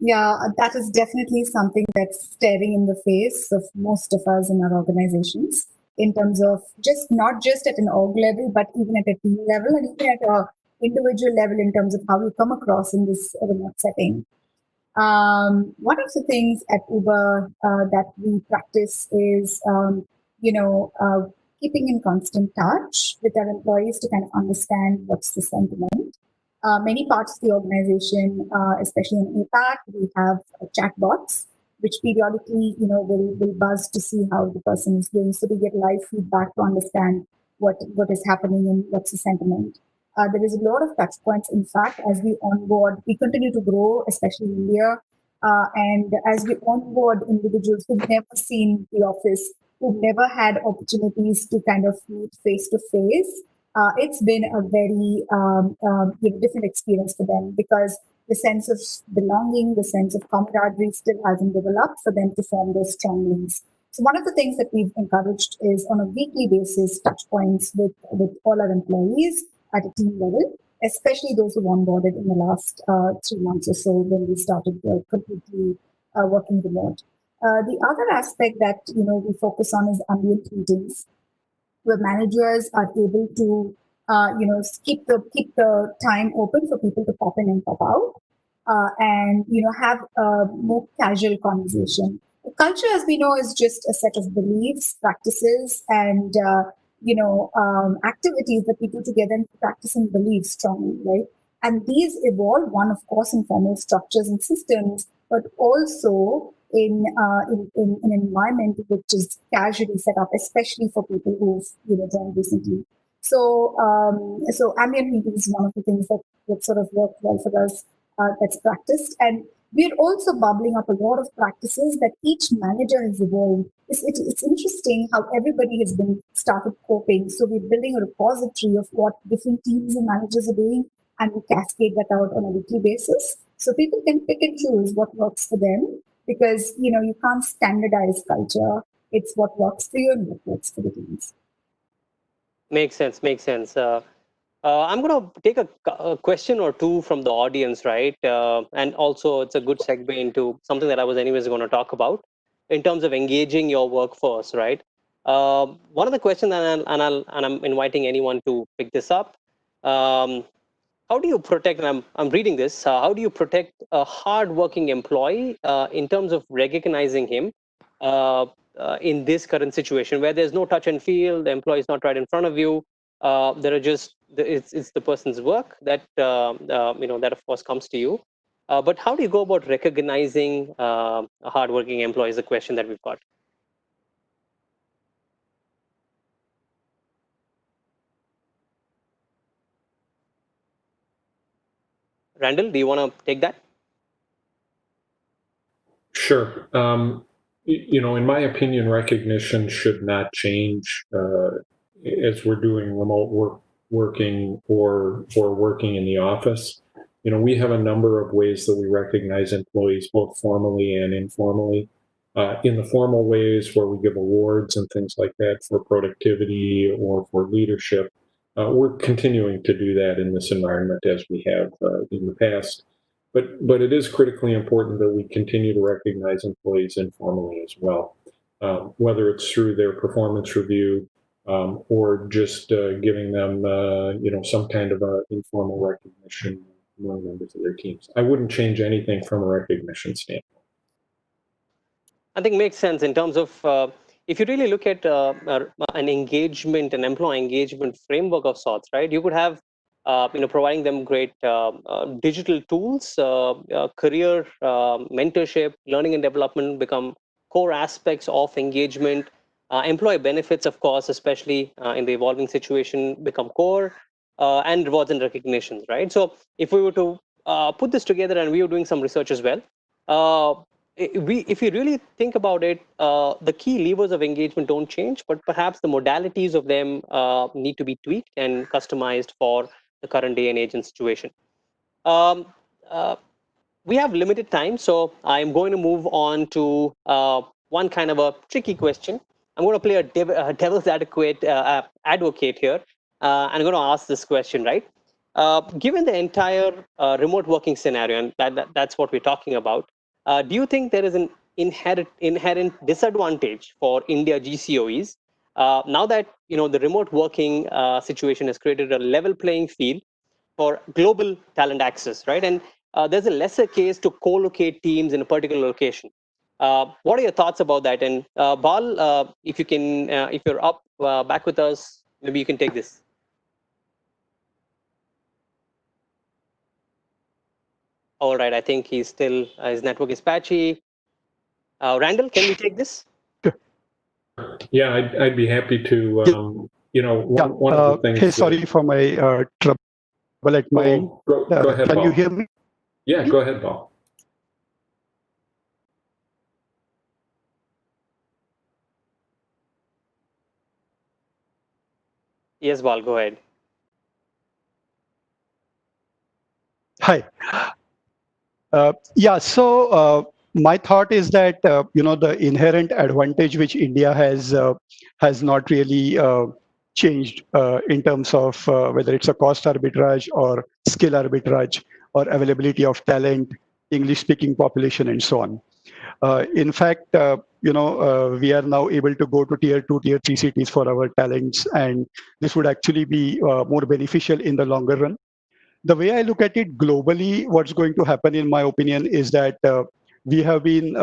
Yeah, that is definitely something that's staring in the face of most of us in our organizations in terms of not just at an org level, but even at a team level and even at a individual level in terms of how you come across in this remote setting. One of the things at Uber that we practice is, keeping in constant touch with our employees to kind of understand what's the sentiment. Many parts of the organization, especially in APAC, we have chatbots, which periodically, will buzz to see how the person is doing. So we get live feedback to understand what is happening and what's the sentiment. There is a lot of touch points. In fact, as we onboard, we continue to grow, especially in India. And as we onboard individuals who've never seen the office, who've never had opportunities to kind of meet face to face, it's been a very different experience for them because the sense of belonging, the sense of camaraderie still hasn't developed for them to form those strong links. So one of the things that we've encouraged is on a weekly basis, touch points with all our employees at a team level, especially those who've onboarded in the last 3 months or so when we started completely working remote. The other aspect that we focus on is ambient meetings, where managers are able to, keep the time open for people to pop in and pop out, and have a more casual conversation. The culture, as we know, is just a set of beliefs, practices, and activities that we do together and practice and believe strongly, right? And these evolve, one, of course, in formal structures and systems, but also in an environment which is casually set up, especially for people who've joined recently. So ambient meetings is one of the things that sort of work well for us, that's practiced. And we're also bubbling up a lot of practices that each manager has evolved. It's interesting how everybody has been started coping. So we're building a repository of what different teams and managers are doing, and we cascade that out on a weekly basis. So people can pick and choose what works for them, because you can't standardize culture. It's what works for you and what works for the teams. Makes sense. I'm going to take a question or two from the audience, right? And also, it's a good segue into something that I was anyways going to talk about in terms of engaging your workforce, right? One of the questions, and I'm inviting anyone to pick this up. How do you protect? And I'm reading this. How do you protect a hardworking employee in terms of recognizing him in this current situation where there's no touch and feel, the employee is not right in front of you? There are just it's the person's work that that of course comes to you. But how do you go about recognizing a hardworking employee? Is a question that we've got. Randall, do you want to take that? Sure. In my opinion, recognition should not change as we're doing remote working or working in the office. We have a number of ways that we recognize employees, both formally and informally. in the formal ways where we give awards and things like that for productivity or for leadership. We're continuing to do that in this environment as we have in the past. But it is critically important that we continue to recognize employees informally as well, whether it's through their performance review or just giving them, some kind of informal recognition among members of their teams. I wouldn't change anything from a recognition standpoint. I think makes sense in terms of if you really look at an engagement, an employee engagement framework of sorts, right? You could have, providing them great digital tools, career mentorship, learning and development become core aspects of engagement. Employee benefits, of course, especially in the evolving situation, become core, and rewards and recognitions, right? So if we were to put this together, and we were doing some research as well, if you really think about it, the key levers of engagement don't change, but perhaps the modalities of them need to be tweaked and customized for the current day and age and situation. We have limited time, so I'm going to move on to one kind of a tricky question. I'm going to play a devil's advocate here. I'm going to ask this question, right? Given the entire remote working scenario, and that's what we're talking about, do you think there is an inherent disadvantage for India GCOEs now that the remote working situation has created a level playing field for global talent access, right? And there's a lesser case to co-locate teams in a particular location. What are your thoughts about that? And Bal, if you can, if you're up back with us, maybe you can take this. All right, I think he's still, his network is patchy. Randall, can we take this? Yeah, I'd be happy to. One of the things. Hey, sorry for my trouble at my. Go ahead, can Bal. you hear me? Yeah, go ahead, Bal. Yes, Bal, go ahead. Hi. My thought is that the inherent advantage which India has not really changed in terms of whether it's a cost arbitrage or skill arbitrage or availability of talent, English-speaking population, and so on. In fact, we are now able to go to tier 2, tier 3 cities for our talents, and this would actually be more beneficial in the longer run. The way I look at it globally, what's going to happen, in my opinion, is that we have been,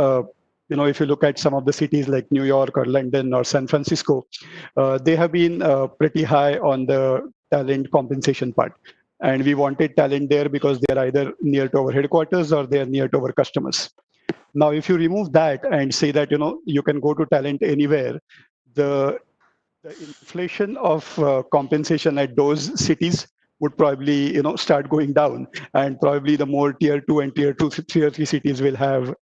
if you look at some of the cities like New York or London or San Francisco, they have been pretty high on the talent compensation part. And we wanted talent there because they're either near to our headquarters or they're near to our customers. Now, if you remove that and say that, you can go to talent anywhere, the inflation of compensation at those cities would probably start going down, and probably the more tier 2 and tier 3 cities will have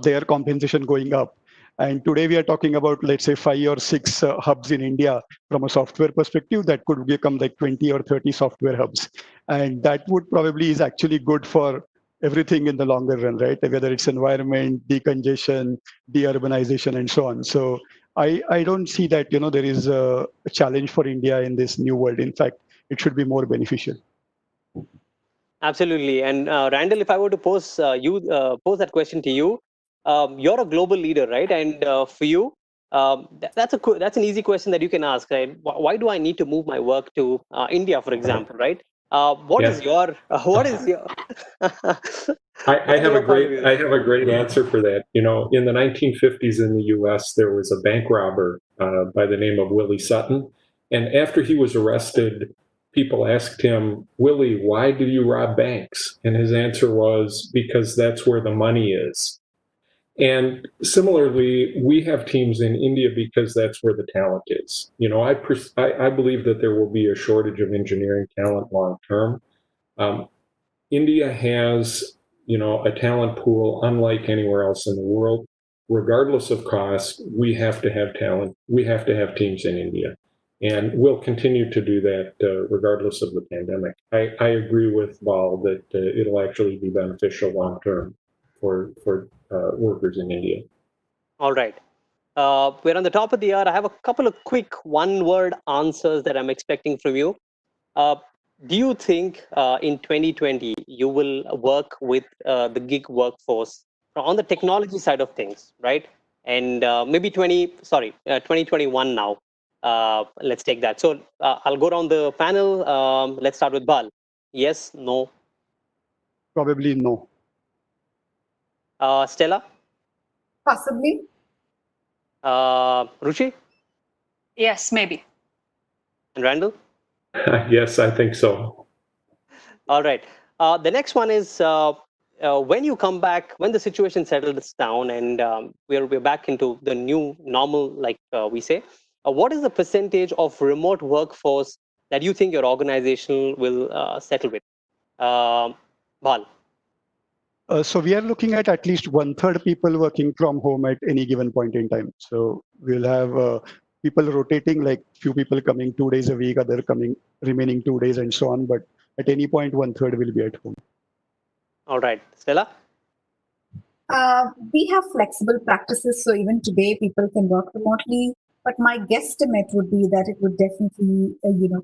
their compensation going up. And today we are talking about, let's say, 5 or 6 hubs in India from a software perspective that could become like 20 or 30 software hubs, and that would probably is actually good for everything in the longer run, right? Whether it's environment, decongestion, deurbanization, and so on. So I don't see that there is a challenge for India in this new world. In fact, it should be more beneficial. Absolutely. And Randall, if I were to pose that question to you, you're a global leader, right? And for you, that's an easy question that you can ask, right? Why do I need to move my work to India, for example, right? What is your? I have a great answer for that. In the 1950s in the U.S., there was a bank robber by the name of Willie Sutton, and after he was arrested, people asked him, "Willie, why do you rob banks?" And his answer was, "Because that's where the money is." And similarly, we have teams in India because that's where the talent is. I believe that there will be a shortage of engineering talent long term. India has, a talent pool unlike anywhere else in the world. Regardless of cost, we have to have talent. We have to have teams in India. And we'll continue to do that regardless of the pandemic. I agree with Bal that it'll actually be beneficial long term for workers in India. All right. We're on the top of the hour. I have a couple of quick one-word answers that I'm expecting from you. Do you think in 2020 you will work with the gig workforce on the technology side of things, right? And maybe 2021 now. Let's take that. So I'll go around the panel. Let's start with Bal. Yes, no. Probably no. Stella? Possibly. Ruchi? Yes, maybe. And Randall? Yes, I think so. All right. The next one is when you come back, when the situation settles down and we're back into the new normal, like we say, what is the percentage of remote workforce that you think your organization will settle with? Bal? So we are looking at least 1/3 people working from home at any given point in time. So we'll have people rotating, like few people coming 2 days a week, other coming remaining 2 days, and so on. But at any point, 1/3 will be at home. All right, Stella. We have flexible practices, so even today people can work remotely. But my guesstimate would be that it would definitely,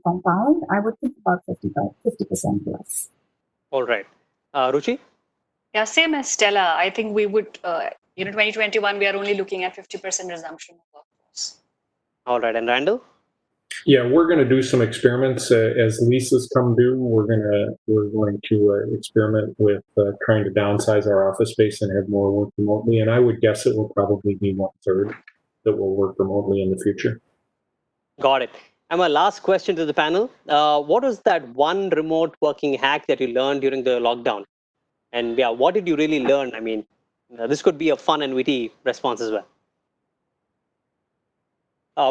compound. I would think about 50% plus. All right, Ruchi. Yeah, same as Stella. I think we would, 2021, we are only looking at 50% resumption of workforce. All right, and Randall? Yeah, we're going to do some experiments as leases come due. We're going to experiment with trying to downsize our office space and have more work remotely. And I would guess it will probably be 1/3 that will work remotely in the future. Got it. And my last question to the panel: what was that one remote working hack that you learned during the lockdown? And yeah, what did you really learn? I mean, this could be a fun and witty response as well. I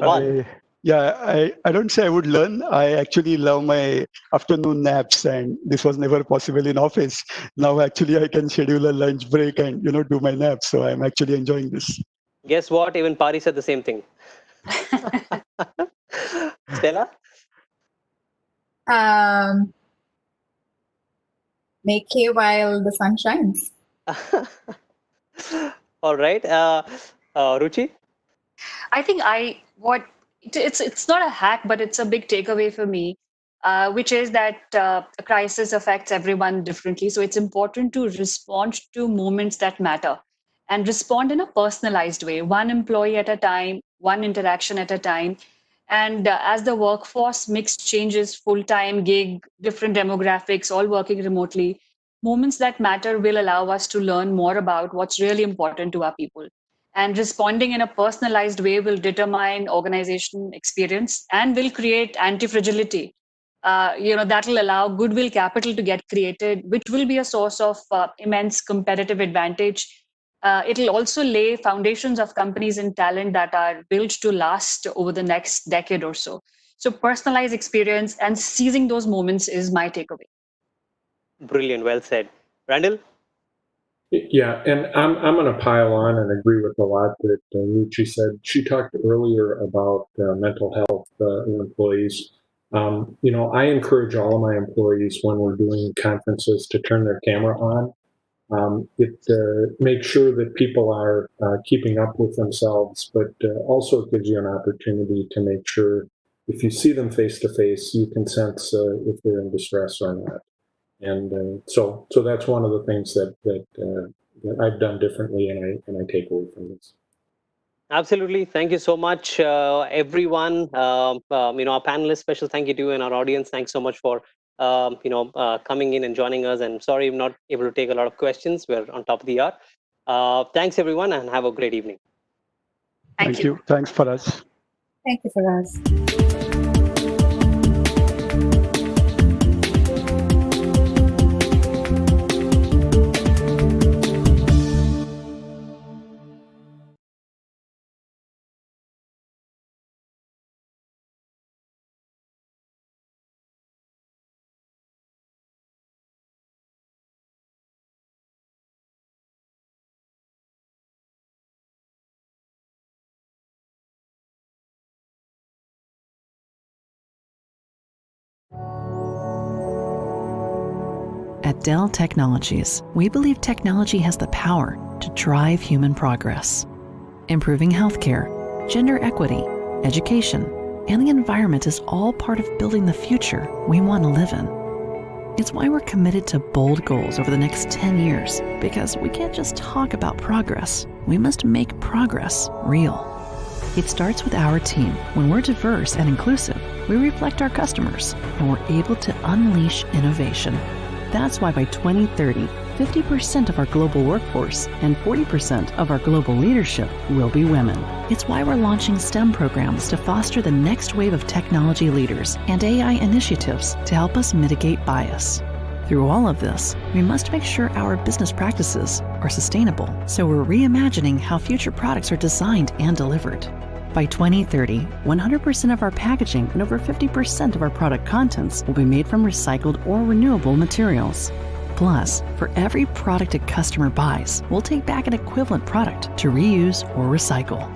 don't say I would learn. I actually love my afternoon naps, and this was never possible in office. Now, actually, I can schedule a lunch break and do my naps. So I'm actually enjoying this. Guess what? Even Pari said the same thing. Stella? Make hay while the sun shines. All right. Ruchi? I think it's not a hack, but it's a big takeaway for me, which is that a crisis affects everyone differently. So it's important to respond to moments that matter and respond in a personalized way, one employee at a time, one interaction at a time. And as the workforce mix changes, full-time, gig, different demographics, all working remotely, moments that matter will allow us to learn more about what's really important to our people. And responding in a personalized way will determine organization experience and will create antifragility. That will allow goodwill capital to get created, which will be a source of immense competitive advantage. It'll also lay foundations of companies and talent that are built to last over the next decade or so. So personalized experience and seizing those moments is my takeaway. Brilliant. Well said. Randall? Yeah, and I'm going to pile on and agree with a lot that Ruchi said. She talked earlier about mental health employees. I encourage all of my employees when we're doing conferences to turn their camera on. It makes sure that people are keeping up with themselves, but also it gives you an opportunity to make sure if you see them face to face, you can sense if they're in distress or not. And so that's one of the things that I've done differently, and I take away from this. Absolutely. Thank you so much, everyone. Our panelists, special thank you to you, and our audience. Thanks so much for coming in and joining us. And sorry I'm not able to take a lot of questions. We're on top of the hour. Thanks, everyone, and have a great evening. Thank you. Thanks for us. Thank you for us. At Dell Technologies, we believe technology has the power to drive human progress. Improving healthcare, gender equity, education, and the environment is all part of building the future we want to live in. It's why we're committed to bold goals over the next 10 years, because we can't just talk about progress. We must make progress real. It starts with our team. When we're diverse and inclusive, we reflect our customers, and we're able to unleash innovation. That's why by 2030, 50% of our global workforce and 40% of our global leadership will be women. It's why we're launching STEM programs to foster the next wave of technology leaders and AI initiatives to help us mitigate bias. Through all of this, we must make sure our business practices are sustainable, so we're reimagining how future products are designed and delivered. By 2030, 100% of our packaging and over 50% of our product contents will be made from recycled or renewable materials. Plus, for every product a customer buys, we'll take back an equivalent product to reuse or recycle.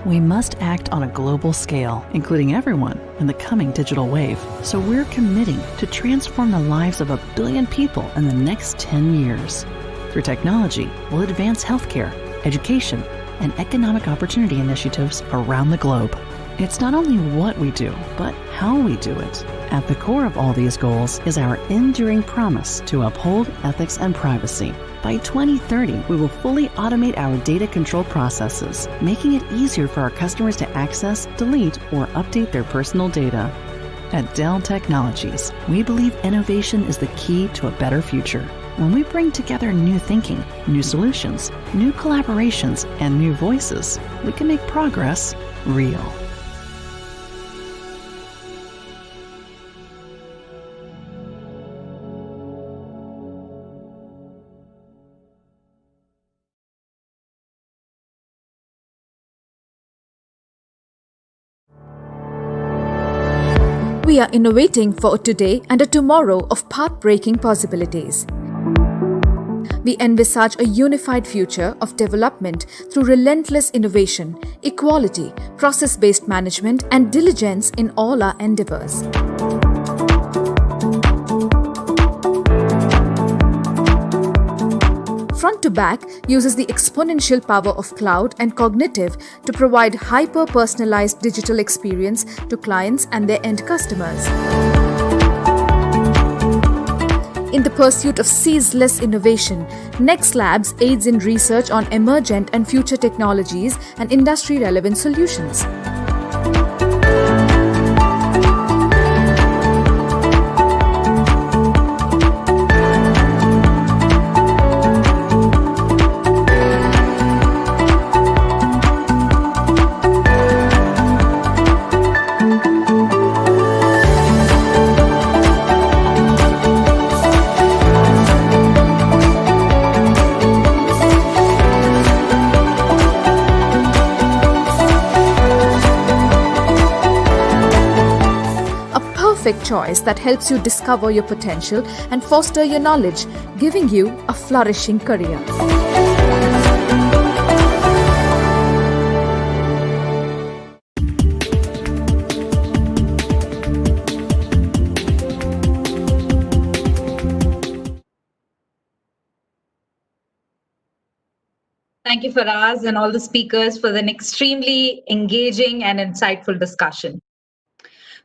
We must act on a global scale, including everyone in the coming digital wave. So we're committing to transform the lives of 1 billion people in the next 10 years. Through technology, we'll advance healthcare, education, and economic opportunity initiatives around the globe. It's not only what we do, but how we do it. At the core of all these goals is our enduring promise to uphold ethics and privacy. By 2030, we will fully automate our data control processes, making it easier for our customers to access, delete, or update their personal data. At Dell Technologies, we believe innovation is the key to a better future. When we bring together new thinking, new solutions, new collaborations, and new voices, we can make progress real. We are innovating for a today and a tomorrow of path-breaking possibilities. We envisage a unified future of development through relentless innovation, equality, process-based management, and diligence in all our endeavors. Front to Back uses the exponential power of cloud and cognitive to provide hyper-personalized digital experience to clients and their end customers. In the pursuit of ceaseless innovation, Next Labs aids in research on emergent and future technologies and industry-relevant solutions. Choice that helps you discover your potential and foster your knowledge, giving you a flourishing career. Thank you, Faraz, and all the speakers for an extremely engaging and insightful discussion.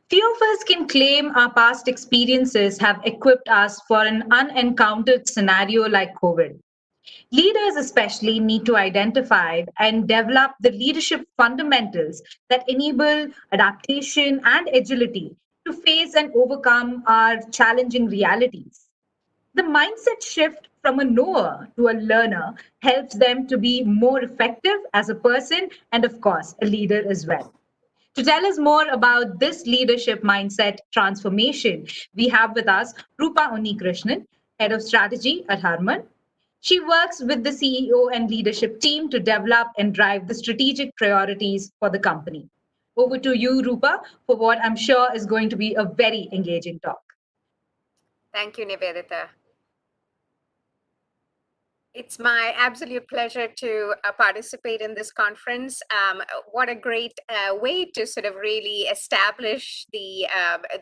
Few of us can claim our past experiences have equipped us for an unencountered scenario like COVID. Leaders especially need to identify and develop the leadership fundamentals that enable adaptation and agility to face and overcome our challenging realities. The mindset shift from a knower to a learner helps them to be more effective as a person and, of course, a leader as well. To tell us more about this leadership mindset transformation, we have with us Rupa Unnikrishnan, Head of Strategy at Harman. She works with the CEO and leadership team to develop and drive the strategic priorities for the company. Over to you, Rupa, for what I'm sure is going to be a very engaging talk. Thank you, Nivedita. It's my absolute pleasure to participate in this conference. What a great way to sort of really establish the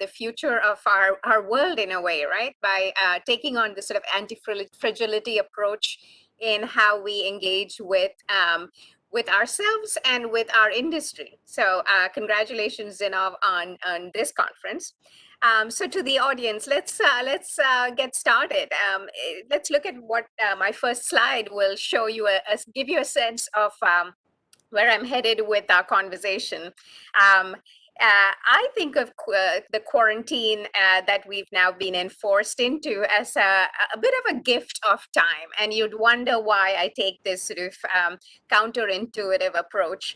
future of our world in a way, right? By taking on this sort of anti-fragility approach in how we engage with with ourselves and with our industry. So congratulations, Zinnov, on this conference. So to the audience, let's get started. Let's look at what my first slide will show you, give you a sense of where I'm headed with our conversation. I think of the quarantine that we've now been enforced into as a bit of a gift of time. And you'd wonder why I take this sort of counterintuitive approach.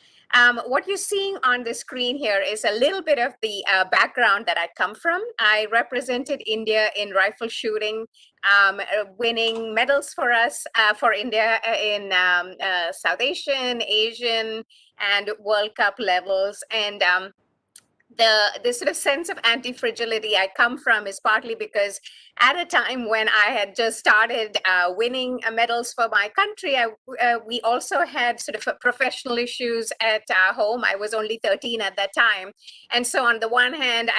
What you're seeing on the screen here is a little bit of the background that I come from. I represented India in rifle shooting, winning medals for us, for India in South Asian, and World Cup levels. And the sort of sense of anti-fragility I come from is partly because at a time when I had just started winning medals for my country, we also had sort of professional issues at home. I was only 13 at that time. And so on the one hand,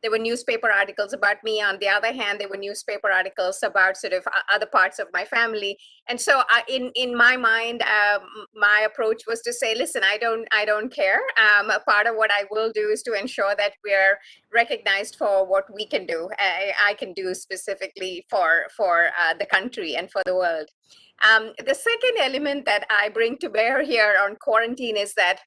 there were newspaper articles about me. On the other hand, there were newspaper articles about sort of other parts of my family. And so in my mind, my approach was to say, listen, I don't care. A part of what I will do is to ensure that we're recognized for what we can do. I can do specifically for the country and for the world. The second element that I bring to bear here on quarantine is that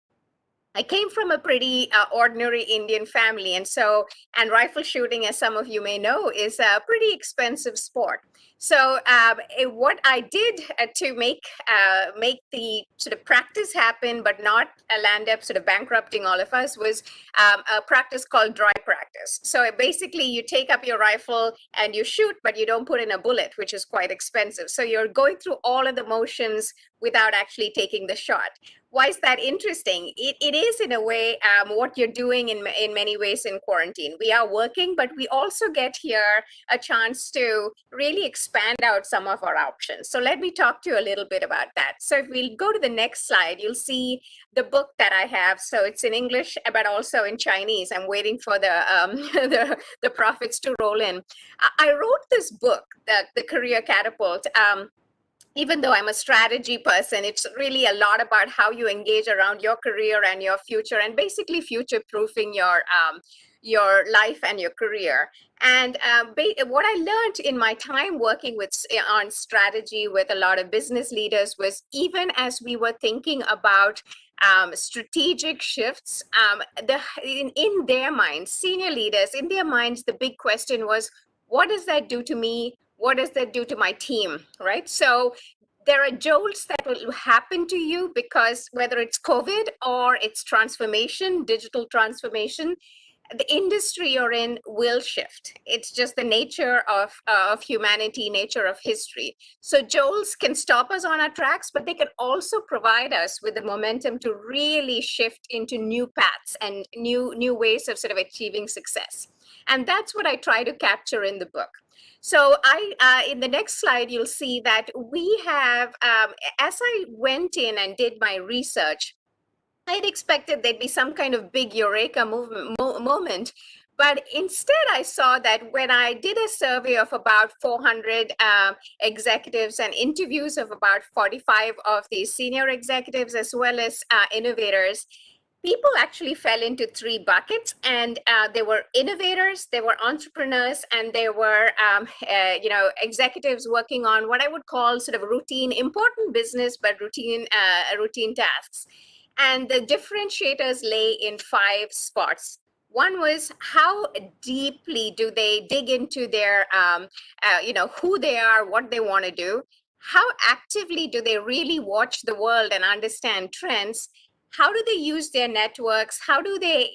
I came from a pretty ordinary Indian family. And rifle shooting, as some of you may know, is a pretty expensive sport. So what I did to make the sort of practice happen, but not land up sort of bankrupting all of us, was a practice called dry practice. So basically, you take up your rifle and you shoot, but you don't put in a bullet, which is quite expensive. So you're going through all of the motions without actually taking the shot. Why is that interesting? It is, in a way, what you're doing in many ways in quarantine. We are working, but we also get here a chance to really expand out some of our options. So let me talk to you a little bit about that. So if we'll go to the next slide, you'll see the book that I have. So it's in English, but also in Chinese. I'm waiting for the profits to roll in. I wrote this book, the Career Catapult. Even though I'm a strategy person, it's really a lot about how you engage around your career and your future, and basically future-proofing your life and your career. And what I learned in my time working on strategy with a lot of business leaders was, even as we were thinking about strategic shifts, in their minds, senior leaders, in their minds, the big question was, what does that do to me? What does that do to my team, right? So there are jolts that will happen to you because whether it's COVID or it's transformation, digital transformation, the industry you're in will shift. It's just the nature of humanity, nature of history. So jolts can stop us on our tracks, but they can also provide us with the momentum to really shift into new paths and new ways of sort of achieving success. And that's what I try to capture in the book. So in the next slide, you'll see that we have, as I went in and did my research, I'd expected there'd be some kind of big eureka moment. But instead, I saw that when I did a survey of about 400 executives and interviews of about 45 of these senior executives, as well as innovators, people actually fell into three buckets, and they were innovators, they were entrepreneurs, and they were executives working on what I would call sort of routine, important business, but routine tasks. And the differentiators lay in 5 spots. One was, how deeply do they dig into their, who they are, what they want to do? How actively do they really watch the world and understand trends? How do they use their networks? How do they,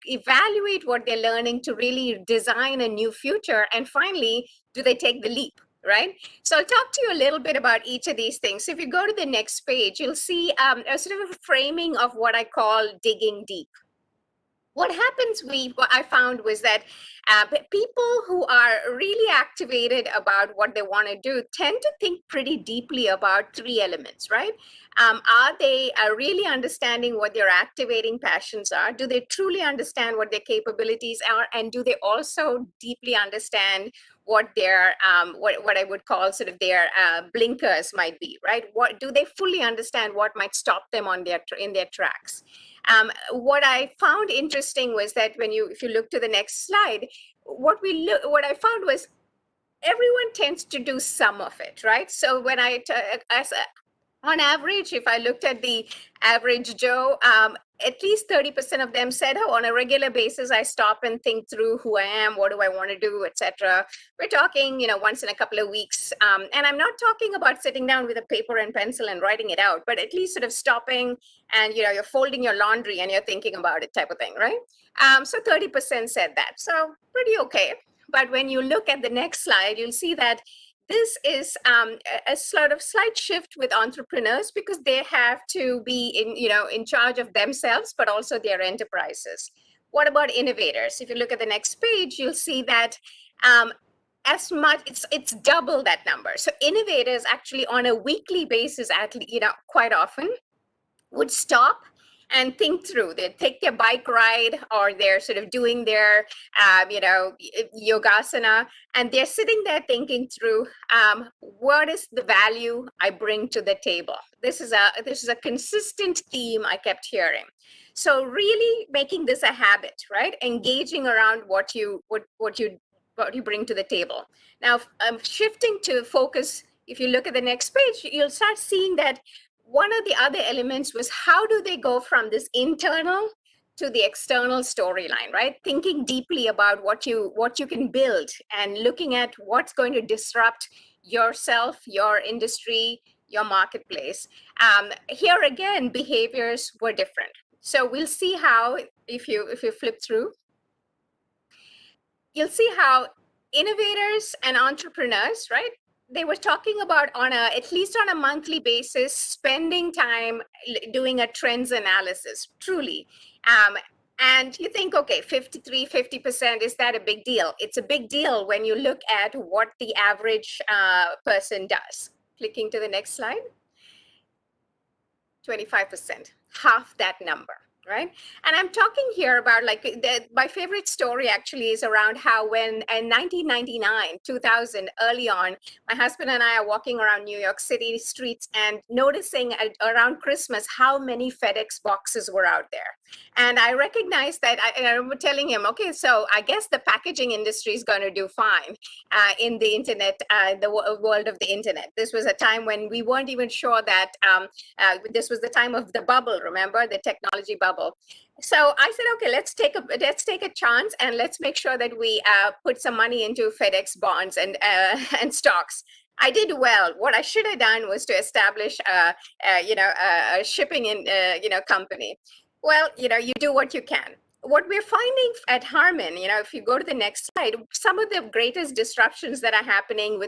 evaluate what they're learning to really design a new future? And finally, do they take the leap, right? So I'll talk to you a little bit about each of these things. So if you go to the next page, you'll see a sort of a framing of what I call digging deep. What I found was that But people who are really activated about what they want to do tend to think pretty deeply about three elements, right? Are they really understanding what their activating passions are? Do they truly understand what their capabilities are? And do they also deeply understand what their what I would call sort of their blinkers might be, right? What do they fully understand what might stop them on their in their tracks? What I found interesting was that if you look to the next slide, what I found was everyone tends to do some of it, right? So when on average, if I looked at the average Joe, at least 30% of them said, oh, on a regular basis, I stop and think through who I am, what do I want to do, etc. We're talking, once in a couple of weeks. And I'm not talking about sitting down with a paper and pencil and writing it out, but at least sort of stopping and, you're folding your laundry and you're thinking about it type of thing, right? So 30% said that. So pretty okay. But when you look at the next slide, you'll see that this is a sort of slight shift with entrepreneurs because they have to be in charge of themselves, but also their enterprises. What about innovators? If you look at the next page, you'll see that as much it's double that number. So innovators actually on a weekly basis, quite often would stop and think through. They take their bike ride or they're sort of doing their, yogasana, and they're sitting there thinking through what is the value I bring to the table. This is a consistent theme I kept hearing. So really making this a habit, right? Engaging around what you bring to the table. Now, shifting to focus. If you look at the next page, you'll start seeing that one of the other elements was how do they go from this internal to the external storyline, right? Thinking deeply about what you can build and looking at what's going to disrupt yourself, your industry, your marketplace. Here again, behaviors were different. So we'll see how, if you flip through, you'll see how innovators and entrepreneurs, right? They were talking about at least on a monthly basis, spending time doing a trends analysis, truly. And you think, okay, 50%, is that a big deal? It's a big deal when you look at what the average person does. Clicking to the next slide. 25%, half that number. Right. And I'm talking here about my favorite story actually is around how when in 1999, 2000, early on, my husband and I are walking around New York City streets and noticing around Christmas how many FedEx boxes were out there. And I recognized that I remember telling him, okay, so I guess the packaging industry is going to do fine in the internet, the world of the internet. This was a time when we weren't even sure that this was the time of the bubble, remember, the technology bubble. So I said, okay, let's take a chance and let's make sure that we put some money into FedEx bonds and stocks. I did well. What I should have done was to establish a shipping company. Well, you do what you can. What we're finding at Harman, if you go to the next slide, some of the greatest disruptions that are happening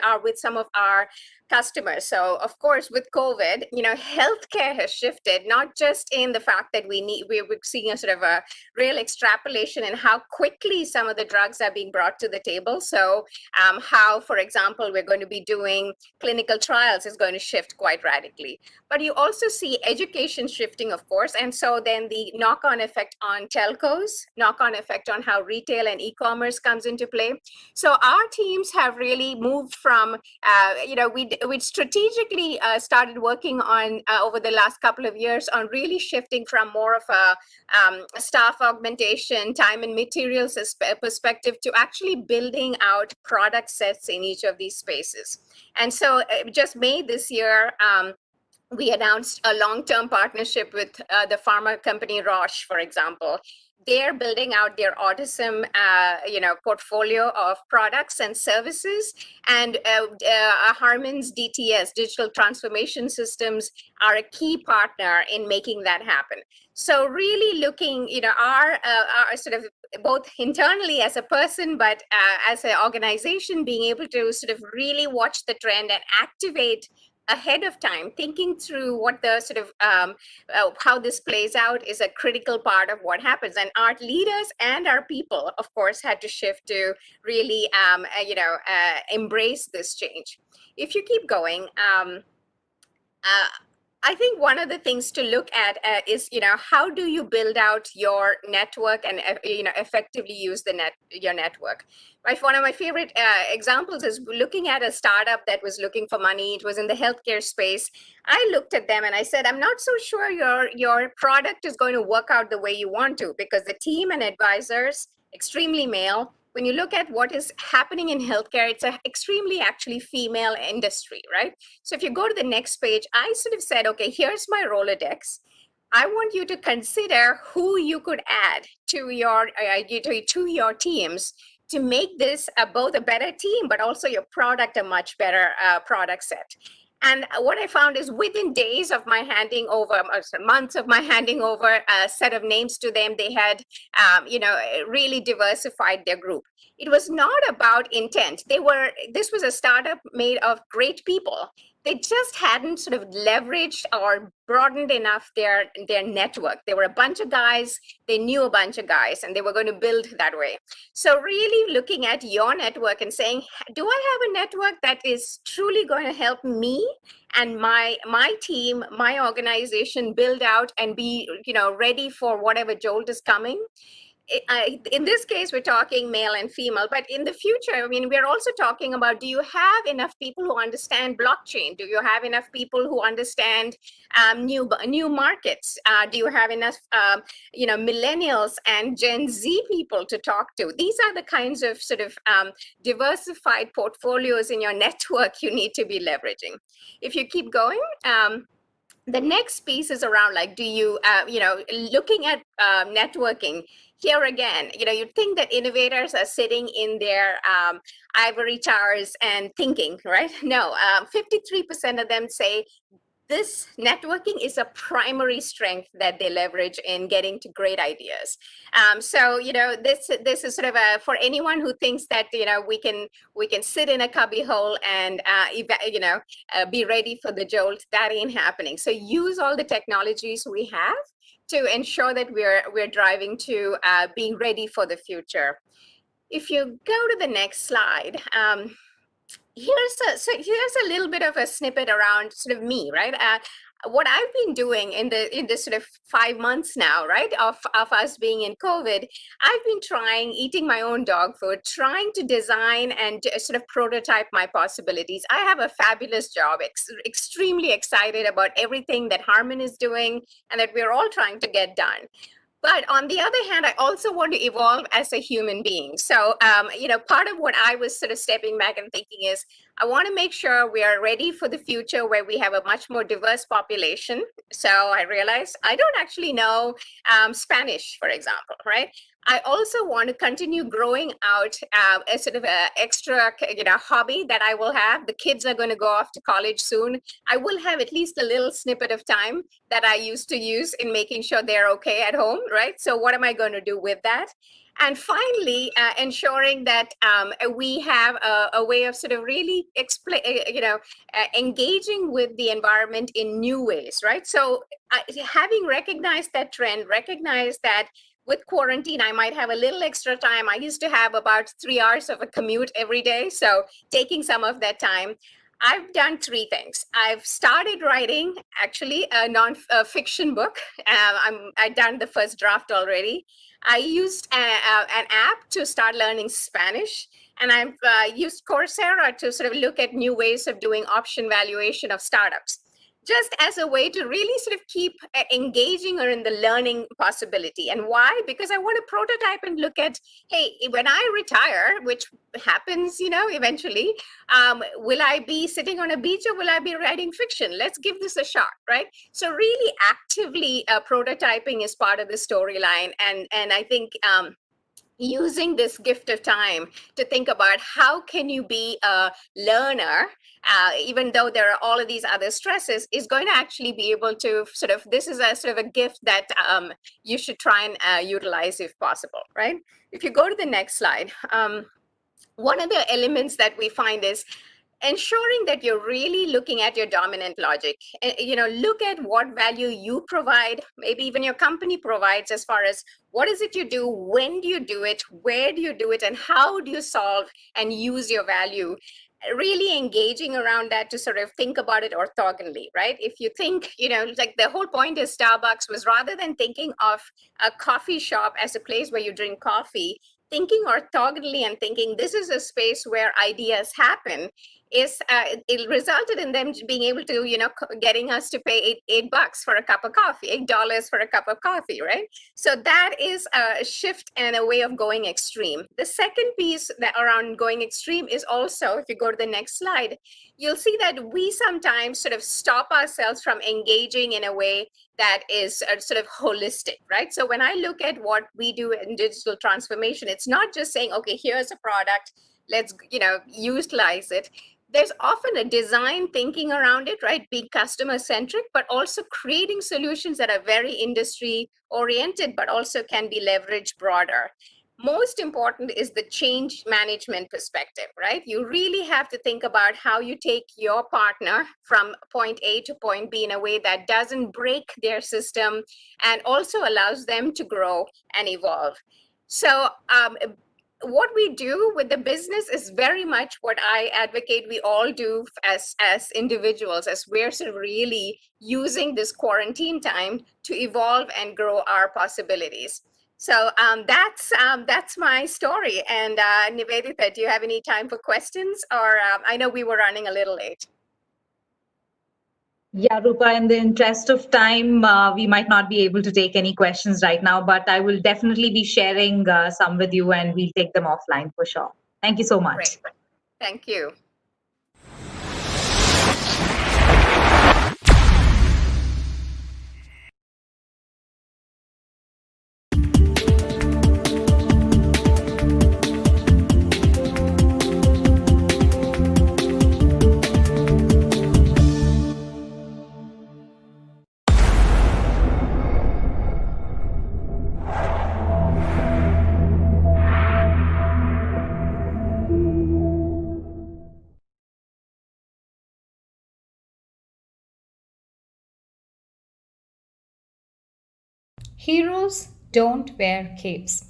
are with some of our customers. So of course, with COVID, healthcare has shifted, not just in the fact that we're seeing a sort of a real extrapolation in how quickly some of the drugs are being brought to the table. So how, for example, we're going to be doing clinical trials is going to shift quite radically. But you also see education shifting, of course. And so then the knock-on effect on telcos, knock-on effect on how retail and e-commerce comes into play. So our teams have really moved from, we strategically started working on over the last couple of years on really shifting from more of a staff augmentation, time and materials perspective to actually building out product sets in each of these spaces. And so just May this year, we announced a long-term partnership with the pharma company Roche, for example. They're building out their autism, portfolio of products and services, and Harman's DTS, Digital Transformation Systems, are a key partner in making that happen. So really looking, our sort of both internally as a person, but as an organization, being able to sort of really watch the trend and activate ahead of time, thinking through what the sort of how this plays out is a critical part of what happens. And our leaders and our people, of course, had to shift to really, embrace this change. If you keep going, I think one of the things to look at is, how do you build out your network and, effectively use your network? Right. One of my favorite examples is looking at a startup that was looking for money. It was in the healthcare space. I looked at them and I said, I'm not so sure your product is going to work out the way you want to, because the team and advisors, extremely male. When you look at what is happening in healthcare, it's an extremely actually female industry, right? So if you go to the next page, I sort of said, okay, here's my Rolodex. I want you to consider who you could add to your teams to make this both a better team, but also your product a much better product set. And what I found is within days of my handing over, months of my handing over a set of names to them, they had, really diversified their group. It was not about intent. This was a startup made of great people. They just hadn't sort of leveraged or broadened enough their network. There were a bunch of guys, they knew a bunch of guys, and they were going to build that way. So really looking at your network and saying, do I have a network that is truly going to help me and my team, my organization build out and be, ready for whatever jolt is coming? In this case, we're talking male and female, but in the future, I mean, we're also talking about, do you have enough people who understand blockchain? Do you have enough people who understand new markets? Do you have enough, millennials and Gen Z people to talk to? These are the kinds of sort of diversified portfolios in your network you need to be leveraging. If you keep going, the next piece is around, like, do you, looking at networking. Here again, you'd think that innovators are sitting in their ivory towers and thinking, right? No, 53% of them say this networking is a primary strength that they leverage in getting to great ideas. So, this is sort of for anyone who thinks that, we can sit in a cubby hole and, be ready for the jolt. That ain't happening. So use all the technologies we have to ensure that we're driving to being ready for the future. If you go to the next slide, here's a little bit of a snippet around sort of me, right? What I've been doing in this sort of 5 months now, right, of us being in COVID, I've been eating my own dog food, trying to design and sort of prototype my possibilities. I have a fabulous job, extremely excited about everything that Harman is doing and that we're all trying to get done. But on the other hand, I also want to evolve as a human being. So, part of what I was sort of stepping back and thinking is, I want to make sure we are ready for the future where we have a much more diverse population. So I realized I don't actually know Spanish, for example, right? I also want to continue growing out a sort of a extra, hobby that I will have. The kids are going to go off to college soon. I will have at least a little snippet of time that I used to use in making sure they're okay at home, right? So what am I going to do with that? And finally, ensuring that we have a way of sort of really engaging with the environment in new ways, right? So having recognized that trend, recognize that with quarantine, I might have a little extra time. I used to have about 3 hours of a commute every day. So taking some of that time, I've done 3 things. I've started writing actually a non-fiction book. I've done the first draft already. I used an app to start learning Spanish. And I've used Coursera to sort of look at new ways of doing option valuation of startups, just as a way to really sort of keep engaging her in the learning possibility. And why? Because I want to prototype and look at, hey, when I retire, which happens, eventually, will I be sitting on a beach or will I be writing fiction? Let's give this a shot, right? So really actively prototyping is part of the storyline. And I think using this gift of time to think about how can you be a learner, even though there are all of these other stresses, is going to actually be able to sort of, this is a sort of a gift that you should try and utilize if possible, right? If you go to the next slide, one of the elements that we find is ensuring that you're really looking at your dominant logic. Look at what value you provide, maybe even your company provides, as far as what is it you do, when do you do it, where do you do it, and how do you solve and use your value. Really engaging around that to sort of think about it orthogonally, right? If you think, like the whole point is Starbucks was, rather than thinking of a coffee shop as a place where you drink coffee, thinking orthogonally and thinking this is a space where ideas happen, it resulted in them being able to, getting us to pay $8 for a cup of coffee, $8 for a cup of coffee, right? So that is a shift and a way of going extreme. The second piece that around going extreme is also, if you go to the next slide, you'll see that we sometimes sort of stop ourselves from engaging in a way that is sort of holistic, right? So when I look at what we do in digital transformation, it's not just saying, okay, here's a product, let's, utilize it. There's often a design thinking around it, right? Being customer centric, but also creating solutions that are very industry oriented, but also can be leveraged broader. Most important is the change management perspective, right? You really have to think about how you take your partner from point A to point B in a way that doesn't break their system and also allows them to grow and evolve. So what we do with the business is very much what I advocate we all do as individuals, as we're sort of really using this quarantine time to evolve and grow our possibilities. So that's my story. And Nivedita, do you have any time for questions? Or I know we were running a little late. Yeah, Rupa, in the interest of time, we might not be able to take any questions right now, but I will definitely be sharing some with you and we'll take them offline for sure. Thank you so much. Great. Thank you. Heroes don't wear capes.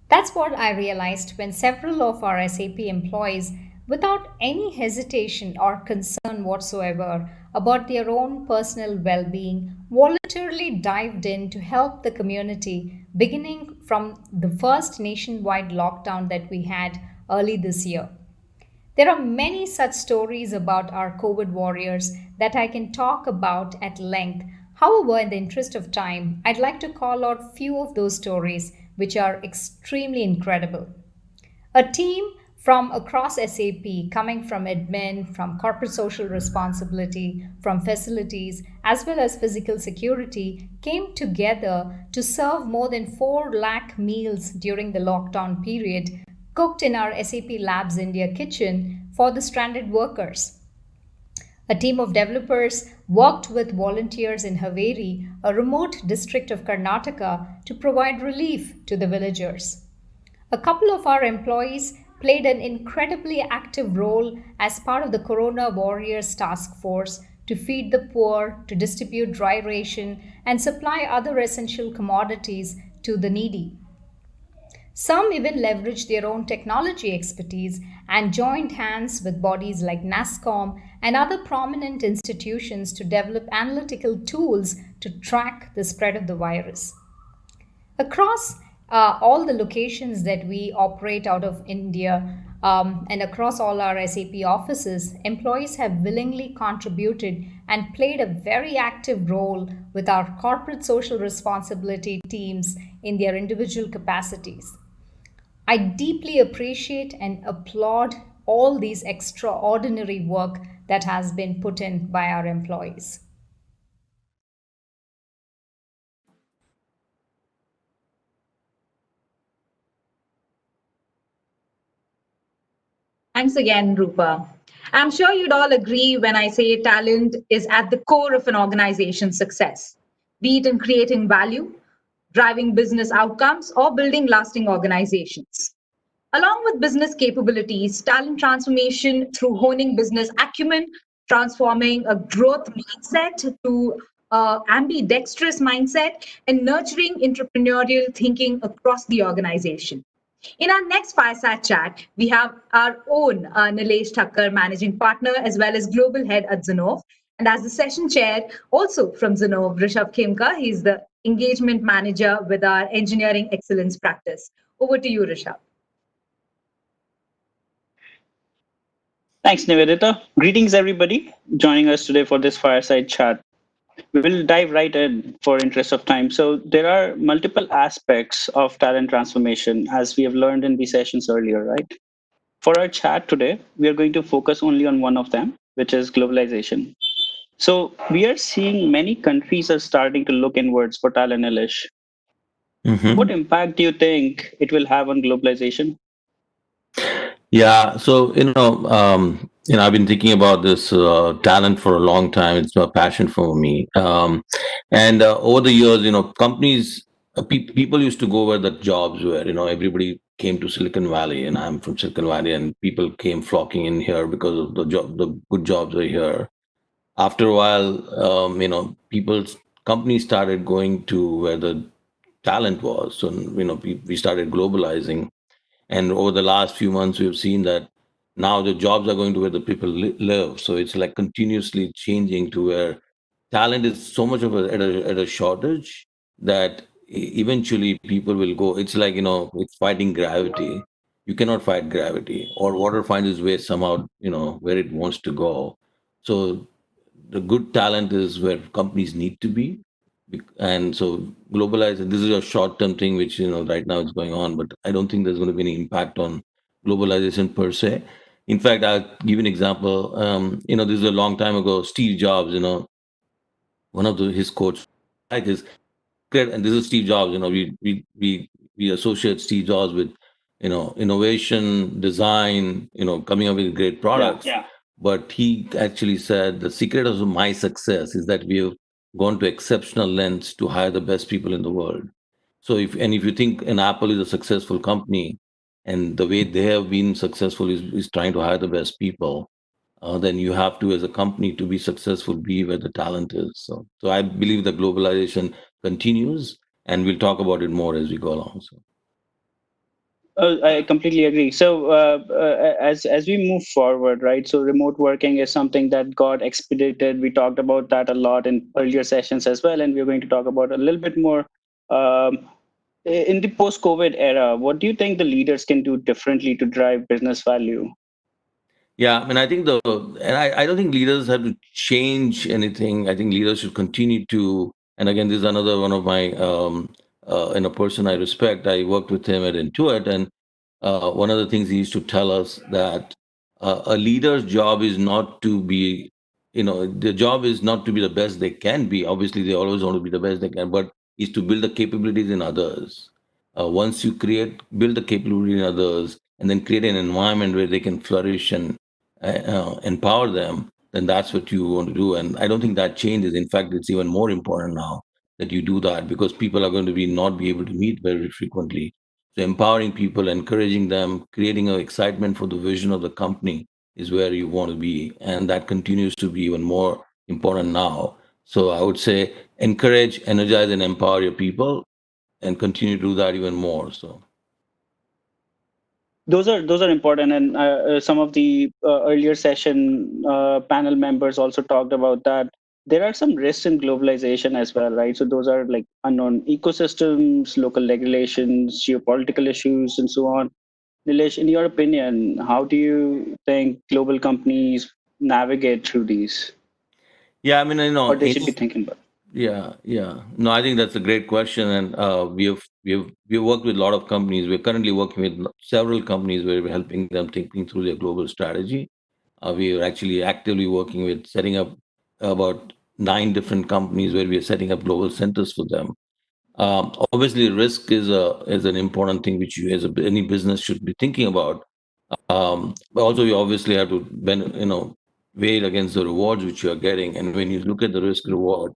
That's what I realized when several of our SAP employees, without any hesitation or concern whatsoever about their own personal well being, voluntarily dived in to help the community, beginning from the first nationwide lockdown that we had early this year. There are many such stories about our COVID warriors that I can talk about at length. However, in the interest of time, I'd like to call out few of those stories which are extremely incredible. A team from across SAP, coming from admin, from corporate social responsibility, from facilities, as well as physical security, came together to serve more than 4 lakh meals during the lockdown period, cooked in our SAP Labs India kitchen for the stranded workers. A team of developers worked with volunteers in Haveri, a remote district of Karnataka, to provide relief to the villagers. A couple of our employees played an incredibly active role as part of the Corona Warriors Task Force to feed the poor, to distribute dry ration, and supply other essential commodities to the needy. Some even leveraged their own technology expertise and joined hands with bodies like NASSCOM and other prominent institutions to develop analytical tools to track the spread of the virus. Across all the locations that we operate out of India and across all our SAP offices, employees have willingly contributed and played a very active role with our corporate social responsibility teams in their individual capacities. I deeply appreciate and applaud all these extraordinary work that has been put in by our employees. Thanks again, Rupa. I'm sure you'd all agree when I say talent is at the core of an organization's success, be it in creating value, driving business outcomes, or building lasting organizations. Along with business capabilities, talent transformation through honing business acumen, transforming a growth mindset to ambidextrous mindset, and nurturing entrepreneurial thinking across the organization. In our next fireside chat, we have our own Nilesh Thakkar, managing partner as well as global head at Zinnov. And as the session chair, also from Zinnov, Rishabh Khemka, he's the engagement manager with our engineering excellence practice. Over to you, Rishabh. Thanks, Nivedita. Greetings, everybody, joining us today for this fireside chat. We will dive right in for interest of time. So there are multiple aspects of talent transformation, as we have learned in the sessions earlier, right? For our chat today, we are going to focus only on one of them, which is globalization. So we are seeing many countries are starting to look inwards for talent, Nilesh. What impact do you think it will have on globalization? Yeah, so I've been thinking about this talent for a long time. It's a passion for me, and over the years, companies, people used to go where the jobs were. Everybody came to Silicon Valley, and I'm from Silicon Valley, and people came flocking in here because of the good jobs are here. After a while, companies started going to where the talent was. So we started globalizing. And over the last few months, we've seen that now the jobs are going to where the people live. So it's like continuously changing to where talent is so much of at a shortage that eventually people will go. It's like, it's fighting gravity. You cannot fight gravity, or water finds its way somehow, where it wants to go. So the good talent is where companies need to be. And so globalization, this is a short-term thing, which, right now is going on, but I don't think there's going to be any impact on globalization per se. In fact, I'll give you an example. This is a long time ago, Steve Jobs, one of his quotes, like is, and this is Steve Jobs, we associate Steve Jobs with, innovation, design, coming up with great products. Yeah. But he actually said the secret of my success is that we have gone to exceptional lengths to hire the best people in the world. So if you think an Apple is a successful company, and the way they have been successful is trying to hire the best people, then you have to, as a company, to be successful, be where the talent is. So I believe that globalization continues, and we'll talk about it more as we go along. So. I completely agree. So as we move forward, right? So remote working is something that got expedited. We talked about that a lot in earlier sessions as well, and we're going to talk about a little bit more in the post-COVID era. What do you think the leaders can do differently to drive business value? Yeah, I mean, I think I don't think leaders have to change anything. I think leaders should continue to. And again, this is another one of my a person I respect. I worked with him at Intuit, and one of the things he used to tell us that a leader's job is not to be, the job is not to be the best they can be. Obviously, they always want to be the best they can, but is to build the capabilities in others. Once you build the capability in others, and then create an environment where they can flourish and empower them, then that's what you want to do. And I don't think that changes. In fact, it's even more important now that you do that, because people are going to not be able to meet very frequently. So empowering people, encouraging them, creating an excitement for the vision of the company is where you want to be. And that continues to be even more important now. So I would say encourage, energize, and empower your people, and continue to do that even more. So. Those are important, and some of the earlier session panel members also talked about that. There are some risks in globalization as well, right? So those are like unknown ecosystems, local regulations, geopolitical issues, and so on. Nilesh, in your opinion, how do you think global companies navigate through these? Yeah, I mean, what they should be thinking about. Yeah. No, I think that's a great question, and we have worked with a lot of companies. We're currently working with several companies where we're helping them thinking through their global strategy. We are actually actively working with setting up about 9 different companies where we are setting up global centers for them. Obviously, risk is an important thing which you, as any business, should be thinking about. But also, you obviously have to weigh it against the rewards which you are getting. And when you look at the risk reward,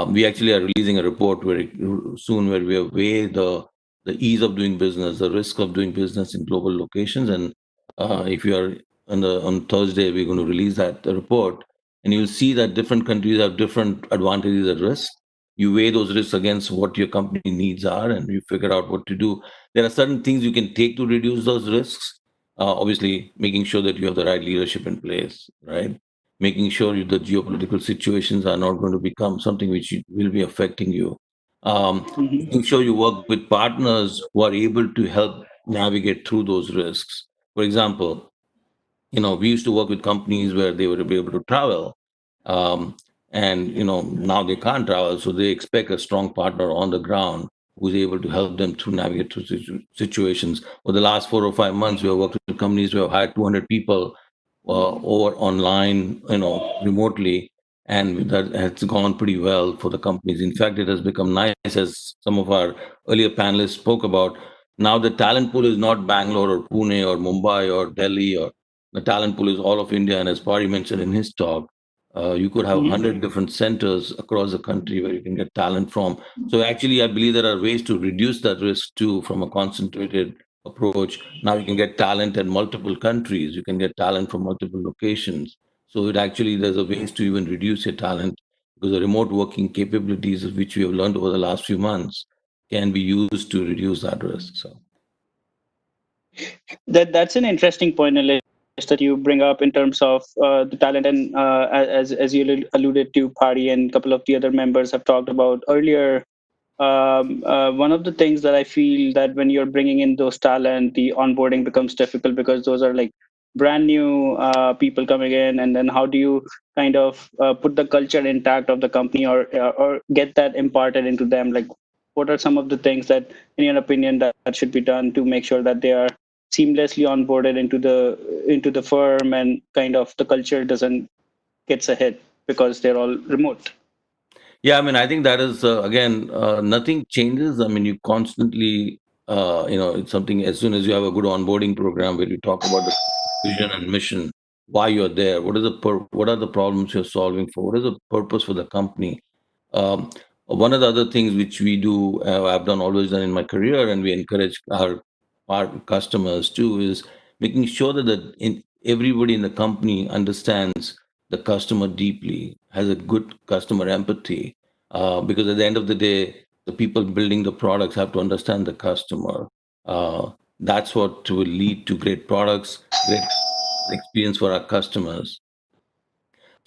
we actually are releasing a report very soon where we have weighed the the ease of doing business, the risk of doing business in global locations. And if you are on Thursday, we're going to release that report, and you'll see that different countries have different advantages and risks. You weigh those risks against what your company needs are, and you figure out what to do. There are certain things you can take to reduce those risks. Obviously, making sure that you have the right leadership in place, right? Making sure the geopolitical situations are not going to become something which will be affecting you. Making sure you work with partners who are able to help navigate through those risks. For example, we used to work with companies where they would be able to travel, and now they can't travel, so they expect a strong partner on the ground who's able to help them through navigate through situations. For the last 4 or 5 months, we have worked with companies who have hired 200 people over online, remotely, and that has gone pretty well for the companies. In fact, it has become nice, as some of our earlier panelists spoke about. Now the talent pool is not Bangalore or Pune or Mumbai or Delhi, or the talent pool is all of India. And as Pari mentioned in his talk, you could have 100 different centers across the country where you can get talent from. So actually, I believe there are ways to reduce that risk too, from a concentrated approach. Now you can get talent in multiple countries. You can get talent from multiple locations. So there's a ways to even reduce your talent, because the remote working capabilities, which we have learned over the last few months, can be used to reduce that risk. So That's an interesting point, Nilesh, that you bring up in terms of the talent, and as you alluded to, Pari and a couple of the other members have talked about earlier. One of the things that I feel that when you're bringing in those talent, the onboarding becomes difficult, because those are like brand new people coming in, and then how do you kind of put the culture intact of the company, or get that imparted into them? Like, what are some of the things that, in your opinion, that should be done to make sure that they are seamlessly onboarded into the firm, and kind of the culture doesn't gets a hit because they're all remote? yeah, I mean, I think that is again, nothing changes. I mean, you constantly, it's something. As soon as you have a good onboarding program where you talk about the vision and mission, why you're there, what are the problems you're solving for, what is the purpose for the company. One of the other things which we do, I've always done in my career, and we encourage our customers too, is making sure that everybody in the company understands the customer deeply, has a good customer empathy, because at the end of the day, the people building the products have to understand the customer. That's what will lead to great products, great experience for our customers.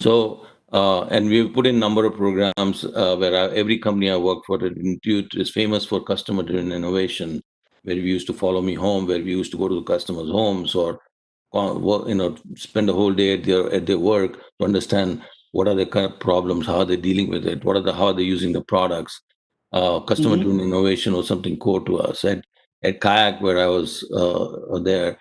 So, and we've put in a number of programs where every company I work for at Intuit is famous for customer-driven innovation, where we used to follow me home, where we used to go to the customers' homes, or spend a whole day at their work to understand what are their kind of problems, how are they dealing with it, how are they using the products. Customer-driven innovation was something core to us. At Kayak, where I was there,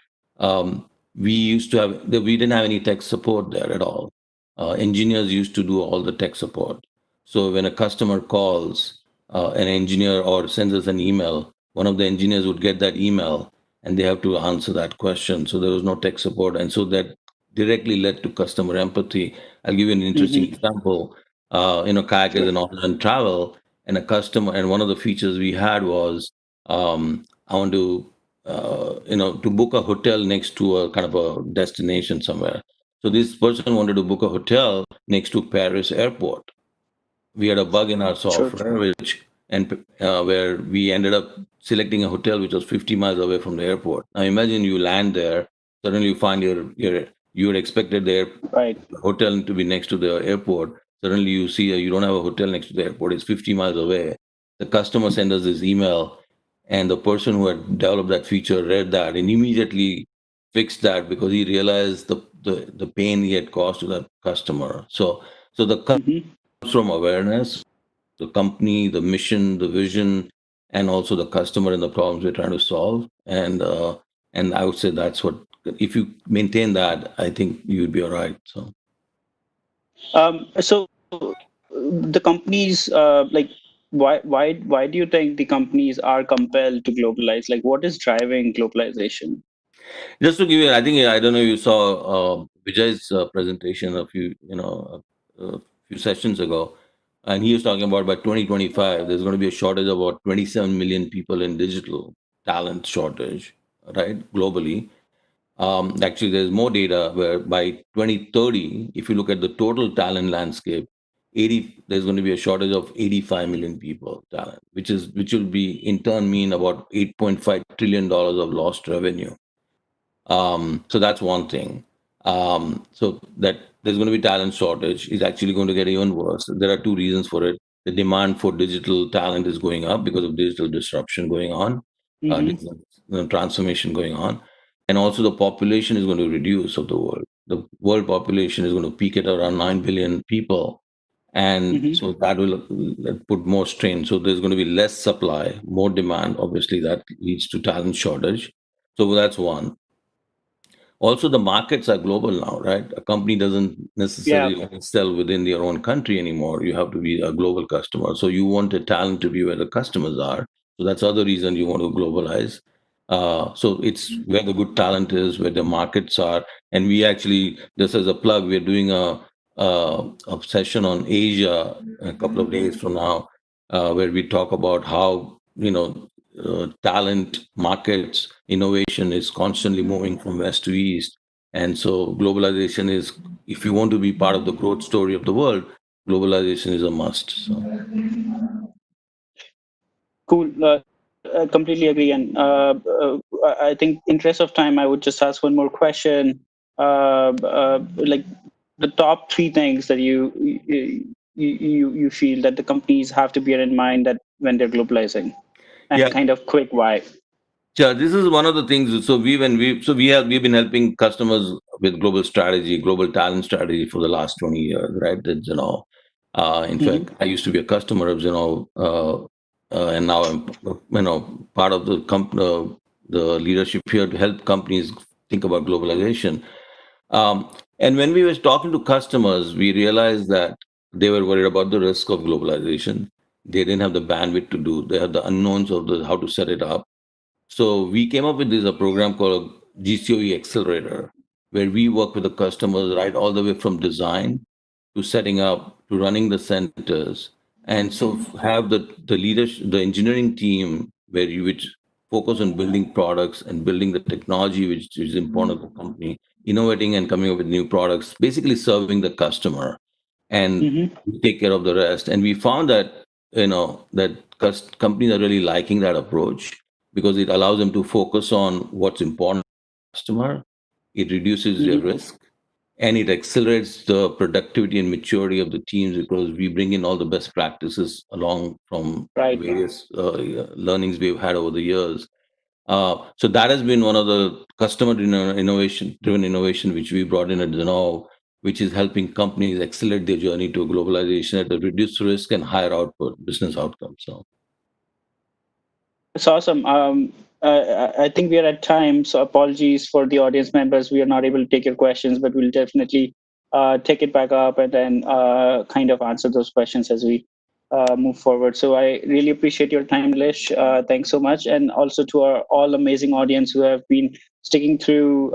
we didn't have any tech support there at all. Engineers used to do all the tech support. So when a customer calls an engineer or sends us an email, one of the engineers would get that email, and they have to answer that question. So there was no tech support. And so that directly led to customer empathy. I'll give you an interesting example. Kayak is an online travel, and one of the features we had was, I want to, to book a hotel next to a kind of a destination somewhere. So this person wanted to book a hotel next to Paris airport. We had a bug in our software, where we ended up selecting a hotel which was 50 miles away from the airport. Now imagine you land there, suddenly you find you had expected the hotel to be next to the airport. Suddenly you see you don't have a hotel next to the airport. It's 50 miles away. The customer sent us this email, and the person who had developed that feature read that and immediately fixed that, because he realized the pain he had caused to that customer. So the comes from awareness, the company, the mission, the vision, and also the customer and the problems we're trying to solve. And I would say that's what, if you maintain that, I think you would be all right. So the companies, why do you think the companies are compelled to globalize? Like, what is driving globalization? Just to give you, I don't know if you saw Vijay's presentation a few sessions ago. and he was talking about by 2025, there's going to be a shortage of about 27 million people in digital talent shortage, right, globally. Actually, there's more data where by 2030, if you look at the total talent landscape, there's going to be a shortage of 85 million people talent, which will be in turn mean about $8.5 trillion of lost revenue. So that's one thing. So that there's going to be talent shortage is actually going to get even worse. There are two reasons for it. The demand for digital talent is going up because of digital disruption going on, digital transformation going on. And also the population is going to reduce of the world. The world population is going to peak at around 9 billion people. And so that will put more strain. So there's going to be less supply, more demand. Obviously, that leads to talent shortage. So that's one. Also, the markets are global now, right? A company doesn't necessarily sell within their own country anymore. You have to be a global customer. So you want a talent to be where the customers are. So that's the other reason you want to globalize. So it's where the good talent is, where the markets are. And we actually, just as a plug, we're doing a session on Asia a couple of days from now, where we talk about how, talent markets, innovation is constantly moving from west to east. And so globalization is, if you want to be part of the growth story of the world, globalization is a must. So. Cool. I completely agree. And I think, interest of time, I would just ask one more question. Like the top three things that you feel that the companies have to bear in mind that when they're globalizing, and kind of quick why. Yeah, this is one of the things. So we've been helping customers with global strategy, global talent strategy for the last 20 years, right? That in fact, I used to be a customer of and now I'm part of the company, the leadership here to help companies think about globalization. And when we were talking to customers, we realized that they were worried about the risk of globalization. They didn't have the bandwidth to do. They had the unknowns of how to set it up. So we came up with a program called GCOE Accelerator, where we work with the customers right all the way from design to setting up to running the centers. And so have the leadership, the engineering team, which focus on building products and building the technology, which is important to the company, innovating and coming up with new products, basically serving the customer, and take care of the rest. And we found that companies are really liking that approach, because it allows them to focus on what's important to the customer. It reduces their risk, and it accelerates the productivity and maturity of the teams, because we bring in all the best practices along from various learnings we've had over the years. So that has been one of the customer-driven innovation which we brought in at Zinnov, which is helping companies accelerate their journey to globalization at a reduced risk and higher output business outcomes. So. It's awesome. I think we are at time, so apologies for the audience members. We are not able to take your questions, but we'll definitely take it back up and then kind of answer those questions as we move forward. So I really appreciate your time, Lish. Thanks so much. And also to our all amazing audience who have been sticking through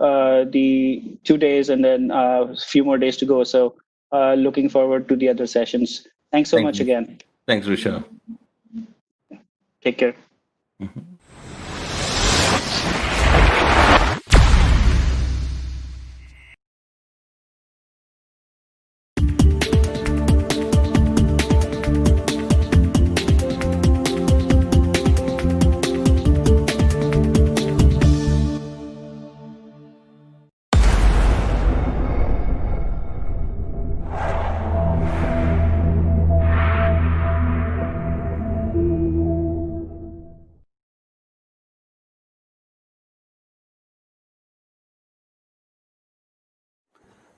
the 2 days and then a few more days to go. So looking forward to the other sessions. Thanks so much again. Thanks, Risha. Take care.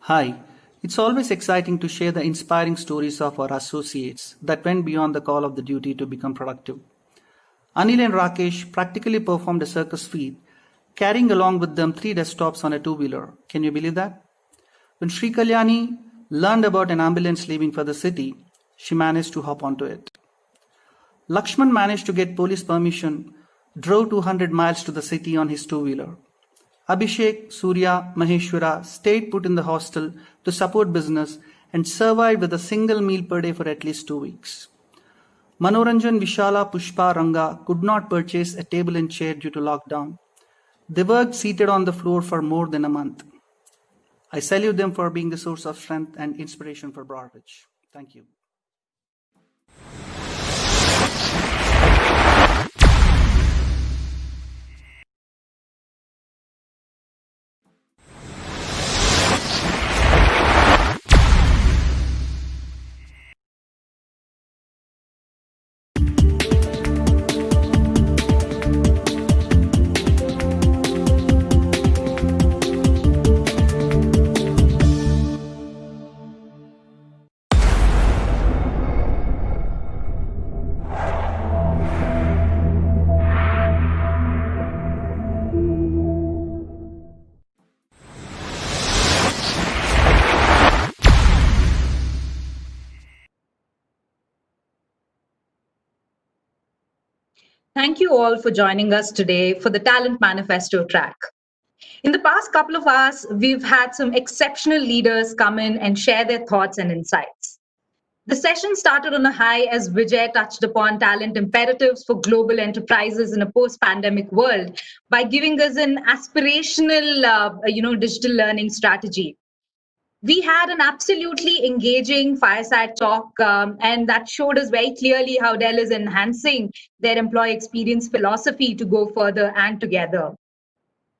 Hi, it's always exciting to share the inspiring stories of our associates that went beyond the call of the duty to become productive. Anil and Rakesh practically performed a circus feat, carrying along with them 3 desktops on a two-wheeler. Can you believe that? When Sri Kalyani learned about an ambulance leaving for the city, she managed to hop onto it. Lakshman managed to get police permission, drove 200 miles to the city on his two-wheeler. Abhishek, Surya, Maheshwara stayed put in the hostel to support business and survived with a single meal per day for at least 2 weeks. Manoranjan, Vishala, Pushpa, Ranga could not purchase a table and chair due to lockdown. They worked seated on the floor for more than a month. I salute them for being the source of strength and inspiration for Broadridge. Thank you. Thank you all for joining us today for the Talent Manifesto track. In the past couple of hours, we've had some exceptional leaders come in and share their thoughts and insights. The session started on a high as Vijay touched upon talent imperatives for global enterprises in a post-pandemic world by giving us an aspirational, digital learning strategy. We had an absolutely engaging fireside talk, and that showed us very clearly how Dell is enhancing their employee experience philosophy to go further and together.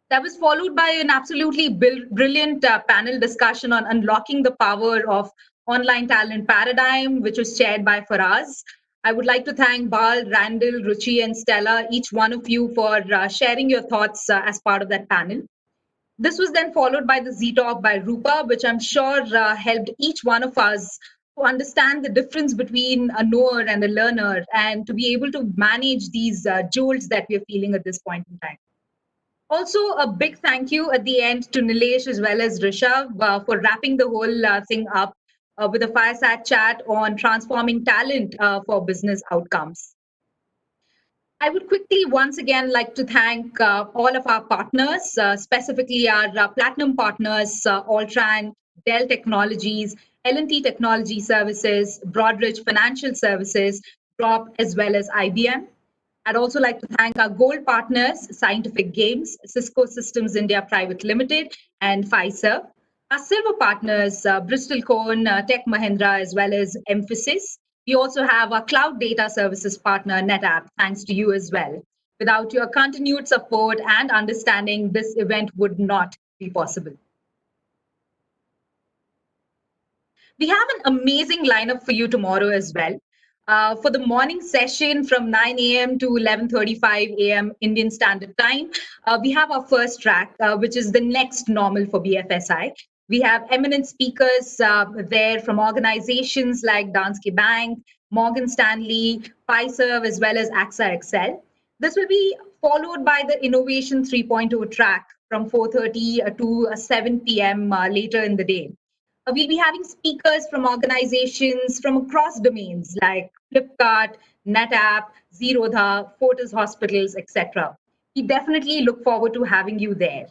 That was followed by an absolutely brilliant panel discussion on unlocking the power of online talent paradigm, which was chaired by Faraz. I would like to thank Bal, Randall, Ruchi, and Stella, each one of you, for sharing your thoughts as part of that panel. This was then followed by the Z-Talk by Rupa, which I'm sure helped each one of us to understand the difference between a knower and a learner and to be able to manage these jolts that we're feeling at this point in time. Also, a big thank you at the end to Nilesh as well as Rishabh for wrapping the whole thing up with a fireside chat on transforming talent for business outcomes. I would quickly once again like to thank all of our partners, specifically our platinum partners, Altran, Dell Technologies, L&T Technology Services, Broadridge Financial Services, Draup, as well as IBM. I'd also like to thank our gold partners, Scientific Games, Cisco Systems India Private Limited, and Fiserv. Our silver partners, Bristlecone, Tech Mahindra, as well as Mphasis. We also have our cloud data services partner, NetApp, thanks to you as well. Without your continued support and understanding, this event would not be possible. We have an amazing lineup for you tomorrow as well. For the morning session from 9 a.m. to 11:35 a.m. Indian Standard Time, we have our first track, which is the next normal for BFSI. We have eminent speakers there from organizations like Danske Bank, Morgan Stanley, Fiserv, as well as AXA XL. This will be followed by the Innovation 3.0 track from 4:30 to 7 p.m. Later in the day. We'll be having speakers from organizations from across domains like Flipkart, NetApp, Zerodha, Fortis Hospitals, etc. We definitely look forward to having you there.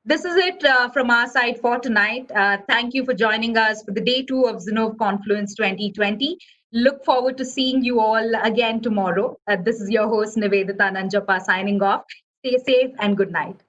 This is it from our side for tonight. Thank you for joining us for the day 2 of Zinnov Confluence 2020. Look forward to seeing you all again tomorrow. This is your host, Nivedita Nanjappa, signing off. Stay safe and good night.